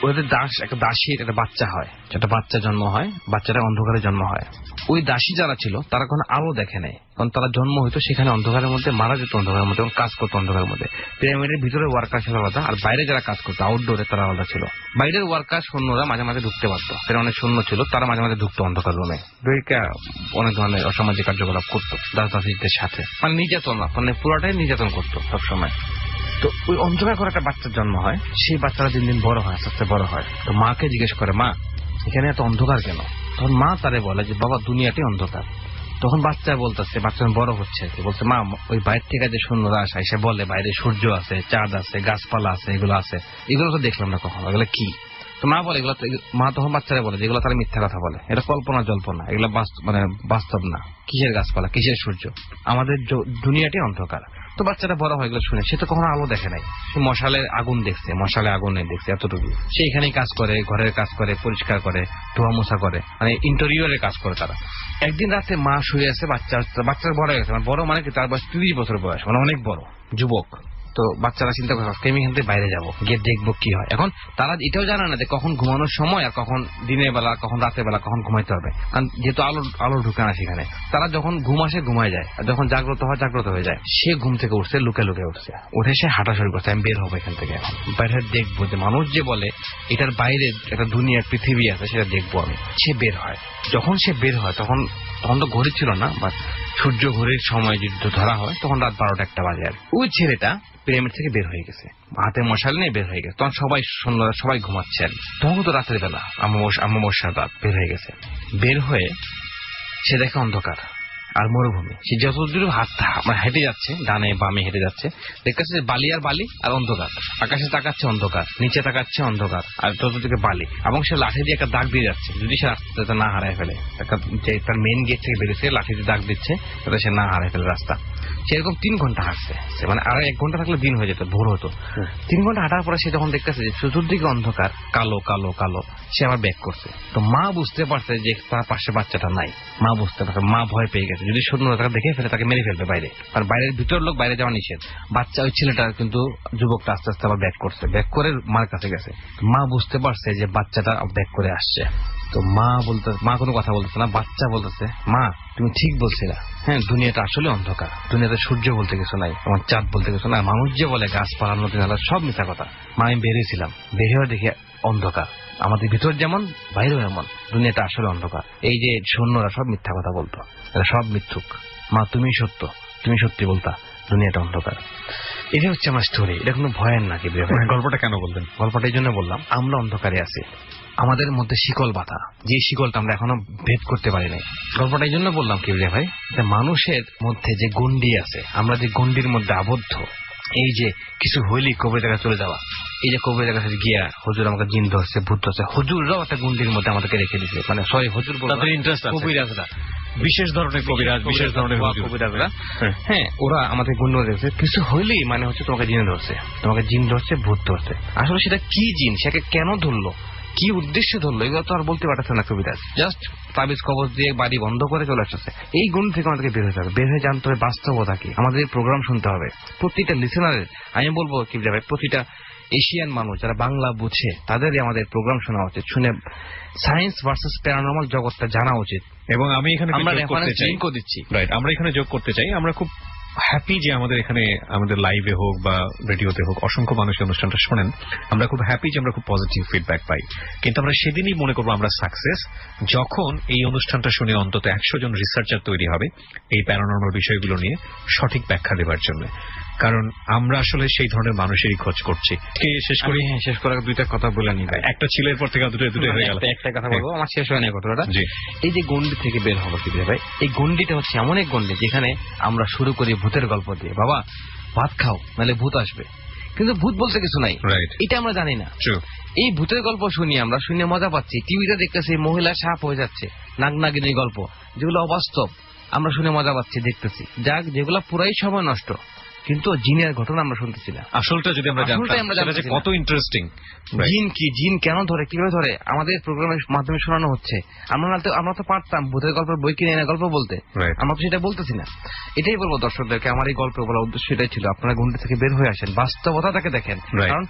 ওদের একটা দাসীর একটা বাচ্চা হয়, একটা বাচ্চা জন্ম হয়, বাচ্চাটা অন্ধকারে জন্ম হয়। ওই দাসী যারা ছিল তারা কোনো আলো দেখে নাই, কারণ তারা জন্ম হইতো সেখানে অন্ধকারের মধ্যে, মারা যেত অন্ধকারের মধ্যে এবং কাজ করতো অন্ধকারের মধ্যে। পিরামিডের ভিতরে ওয়ার্কার ছিল আলাদা, আর বাইরে যারা কাজ করতো আউটডোরে তারা আলাদা ছিল। বাইরের ওয়ার্কার সৈন্যরা মাঝে মাঝে ঢুকতে পারতো, সেটা অনেক সৈন্য ছিল, তারা মাঝে মাঝে ঢুকতো অন্ধকার রুমে, অনেক ধরনের অসামাজিক কার্যকলাপ করতো দাস দাসীদের সাথে, মানে নির্যাতন না, মানে পুরোটাই নির্যাতন করতো সবসময়। তো ওই অন্ধকার করে একটা বাচ্চার জন্ম হয়, সেই বাচ্চারা দিন দিন বড় হয়, আস্তে আস্তে বড় হয়। তো মাকে জিজ্ঞেস করে, মা এখানে এত অন্ধকার কেন? তখন মা তারে বলে যে বাবা দুনিয়াটাই অন্ধকার। তখন বাচ্চা বলতেছে, বাচ্চা বড় হচ্ছে, বলছে মা ওই বাইরে থেকে যে সৈন্যরা আসে এসে বলে বাইরে সূর্য আছে, চাঁদ আছে, গাছপালা আছে, এগুলো আছে, এগুলো তো দেখলাম না কখনো, এগুলো কি? তো মা বলে এগুলো, মা তখন বাচ্চারা বলে যেগুলো তারা মিথ্যা কথা বলে, এটা কল্পনা জল্পনা, এগুলো মানে বাস্তব না। কিসের গাছপালা, কিসের সূর্য, আমাদের দুনিয়াটাই অন্ধকার। তো বাচ্চাটা বড় হয়ে গেল শুনে, সে তো কখনো আলো দেখে নাই, সে মশালের আগুন দেখছে, মশালে আগুনে দেখছে এতটুকু। সে এখানেই কাজ করে, ঘরের কাজ করে, পরিষ্কার করে, ধোয়া মোছা করে, মানে ইন্টেরিয়রের কাজ করে তারা। একদিন রাতে মা শুয়ে আছে, বাচ্চার বড় হয়ে গেছে, মানে বড় মানে কি তার বয়স 30 বছর বয়স, মানে অনেক বড় যুবক। তো বাচ্চারা চিন্তা করে আমি এখান থেকে বাইরে যাবো, গিয়ে দেখবো কি হয়। এখন তারা এটাও জানে না যে কখন ঘুমানোর সময় আর কখন দিনের বেলা, কখন রাতের বেলা, কখন ঘুমাইতে হবে, কারণ যেহেতু আলো ঢুকে না সেখানে। তারা যখন ঘুম আসে ঘুমায় যায়, আর যখন জাগ্রত হয় জাগ্রত হয়ে যায়। সে ঘুম থেকে উঠছে, লুকে লুকে উঠছে, উঠে সে হাঁটা শুরু করছে, আমি বের হবো এখান থেকে, এখন বাইরে দেখবো যে মানুষ যে বলে এটার বাইরে একটা দুনিয়া পৃথিবী আছে, সেটা দেখবো আমি। সে বের হয়, যখন সে বের হয় তখন তো ঘড়ি ছিল না, বা সূর্য ঘড়ির সময় যদি ধরা হয় তখন রাত 12টা-1টা বাজে। আর ওই ছেলেটা পিরামিড থেকে বের হয়ে গেছে, হাতে মশাল নিয়ে বের হয়ে গেছে। তখন সবাই ঘুমাচ্ছে, আর তখন তো রাতের বেলা, অমাবস্যার রাত, বের হয়ে গেছে। বের হয়ে সে দেখে অন্ধকার আর মরুভূমি। সে যতদূর হেঁটে যাচ্ছে, ডানে বামে হেঁটে যাচ্ছে, দেখতেছে বালি আর বালি আর অন্ধকার। আকাশে তাকাচ্ছে অন্ধকার, নিচে তাকাচ্ছে অন্ধকার, আর চতুর্দিকে বালি। এবং সে লাঠি দিয়ে একটা দাগ দিয়ে যাচ্ছে, যদি সে রাস্তাটা না হারায় ফেলে। তার মেইন গেট থেকে বেরিয়েছে, লাঠি দিয়ে দাগ দিচ্ছে যাতে সে না হারায় ফেলে রাস্তা। সেরকম 3 ঘন্টা হাঁটছে, মানে আর 1 ঘন্টা থাকলে দিন হয়ে যেত, ভোর হতো। 3 ঘন্টা হাঁটার পরে সে যখন দেখতেছে যে চতুর্দিকে অন্ধকার, কালো কালো কালো, সে আবার ব্যাক করছে। তো মা বুঝতে পারছে যে তার পাশে বাচ্চাটা নাই, মা বুঝতে পারছে, মা ভয় পেয়ে গেছে, যদি সৈন্যরা তাকে দেখে ফেলে তাকে মেরে ফেলবে বাইরে, আর বাইরের ভিতর লোক বাইরে যাওয়া নিষেধ। বাচ্চা ওই ছেলেটা কিন্তু যুবকটা আস্তে আস্তে আবার ব্যাক করছে, ব্যাক করে মার কাছে গেছে। মা বুঝতে পারছে যে বাচ্চাটা ব্যাক করে আসছে। তো মা কোনো কথা বলতেছে না, বাচ্চা বলতেছে, মা তুমি ঠিক বলছিলা, হ্যাঁ দুনিয়াটা আসলে অন্ধকার, দুনিয়াতে সূর্য বলতে কিছু নাই, আমার চাঁদ বলতে কিছু নাই, মানুষ যে বলে গাছপালা নদী নালা সব মিথ্যা কথা। মা আমি বেরিয়েছিলাম, বেরিয়ে দেখি অন্ধকার, আমাদের ভিতর যেমন বাইরেও এমন, দুনিয়াটা আসলে অন্ধকার। এই যে সৈন্যরা সব মিথ্যা কথা বলতো, এরা সব মিথ্যুক। মা তুমি সত্য, তুমি সত্যি বলতা, দুনিয়াটা অন্ধকার। এটা হচ্ছে আমার স্টোরি। এটা কোনো ভয়ের না। কি গল্পটা কেন বললেন? গল্পটা এই জন্য বললাম, আমরা অন্ধকারে আছি, আমাদের মধ্যে শিকল বাঁধা, যে শিকলটা আমরা এখনো ভেদ করতে পারি নাই। গল্পটা এই জন্য বললাম কি ভাই, মানুষের মধ্যে যে গন্ডি আছে, আমরা যে গন্ডির মধ্যে আবদ্ধ, এই যে কিছু হইলি কবির জায়গায় চলে যাওয়া, এই যে কবির জায়গা থেকে গিয়া হুজুর আমাকে জিন ধরছে, ভূত ধরছে, হুজুররাও একটা গন্ডির মধ্যে আমাদেরকে রেখে দিচ্ছে, মানে সরি হুজুর কবিরাজরা, বিশেষ ধরনের কবিরাজ, বিশেষ ধরনের কবিরাজরা, হ্যাঁ ওরা আমাদের গুণ দেখছে, কিছু হইলেই মানে হচ্ছে তোমাকে জিন ধরছে, তোমাকে জিন ধরছে, ভূত ধরছে। আসলে সেটা কি জিন, সেকে কেন ধরলো, কি উদ্দেশ্যে ধরলো, এগুলো তো আর বলতে পারছে না কবিরাজ। জাস্ট তাবিজ কবজ দিয়ে বাড়ি বন্ধ করে চলে আসছে। এই গুণ থেকে আমাদেরকে বের হতে হবে, বের হয়ে জানতে হবে বাস্তবতা কি। আমাদের এই প্রোগ্রাম শুনতে হবে। প্রতিটা লিসেনারের আমি বলবো কি ভাই, প্রতিটা এশিয়ান মানুষ যারা বাংলা বুঝে তাদেরই আমাদের প্রোগ্রাম শোনা উচিত, শুনে সায়েন্স ভার্সেস প্যারানর্মাল জগৎটা জানা উচিত। এবং আমি এখানে আমরা দিচ্ছি, রাইট, আমরা এখানে যোগ করতে চাই, আমরা খুব হ্যাপি যে আমাদের এখানে, আমাদের লাইভে হোক বা রেডিওতে হোক, অসংখ্য মানুষ অনুষ্ঠানটা শোনেন। আমরা খুব হ্যাপি যে আমরা খুব পজিটিভ ফিডব্যাক পাই। কিন্তু আমরা সেদিনই মনে করবো আমরা সাকসেস যখন এই অনুষ্ঠানটা শুনে অন্তত 100 জন রিসার্চার তৈরি হবে এই প্যারানর্মাল বিষয়গুলো নিয়ে সঠিক ব্যাখ্যা দেওয়ার জন্য। কারণ আমরা আসলে সেই ধরনের মানুষেরই খোঁজ করছি। শেষ করার 2টা কথা বলে নি। একটা ছেলের পর থেকে দুটো হয়ে গেল। একটা কথা বলবো, আমার শেষ হয় না কথাটা। এই যে গন্ডি থেকে বের হবো কি ভাই, এই গন্ডিটা হচ্ছে এমন এক গন্ডি যেখানে আমরা শুরু করি ভূতের গল্প দিয়ে, বাবা ভাত খাও নাহলে ভূত আসবে, কিন্তু ভূত বলতে কিছু নাই, এটা আমরা জানি না। এই ভূতের গল্প শুনি, আমরা শুনে মজা পাচ্ছি, টিভিতে দেখতেছি মহিলা সাপ হয়ে যাচ্ছে, নাগনাগিনীর গল্প, যেগুলো অবাস্তব, আমরা শুনে মজা পাচ্ছি, দেখতেছি, যাক যেগুলো পুরাই সময় নষ্ট। কিন্তু জিনের ঘটনা আমরা শুনতেছি না। আসলটা যদি আমরা আসলটাই জানতাম আমরা সেটা যে জানতেছি না। কত ইন্টারেস্টিং। জিন কি, জিন কেন ধরে, কিভাবে ধরে, আমাদের প্রোগ্রামের মাধ্যমে শোনানো হচ্ছে। আমরা তো পারতাম ভূতের গল্পের বই কিনে এনে গল্প বলতে, Right. আমরা তো সেটা বলতেছি না। এটাই বলবো দর্শকদেরকে, আমার এই গল্প বলার উদ্দেশ্য এটাই ছিল, আপনারা ঘুমটা থেকে বের হয়ে আসেন, বাস্তবতাটাকে দেখেন। Right. কারণ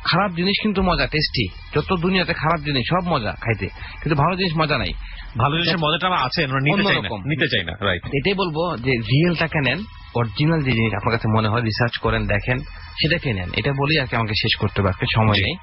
খারাপ জিনিস কিন্তু মজা, টেস্টি। যত দুনিয়াতে খারাপ জিনিস সব মজা খাইতে, কিন্তু ভালো জিনিস মজা নাই। ভালো জিনিসের মজাটা আমার আছে, আমরা অন্যরকম। নিতে চাই না। রাইট। এটাই বলবো যে রিয়েলটাকে নেন, অরিজিনাল যে জিনিস আপনার কাছে মনে হয় রিসার্চ করেন, দেখেন, সেটাকে নেন। এটা বলেই আর কি আমাকে শেষ করতে হবে, আজকে সময় নেই।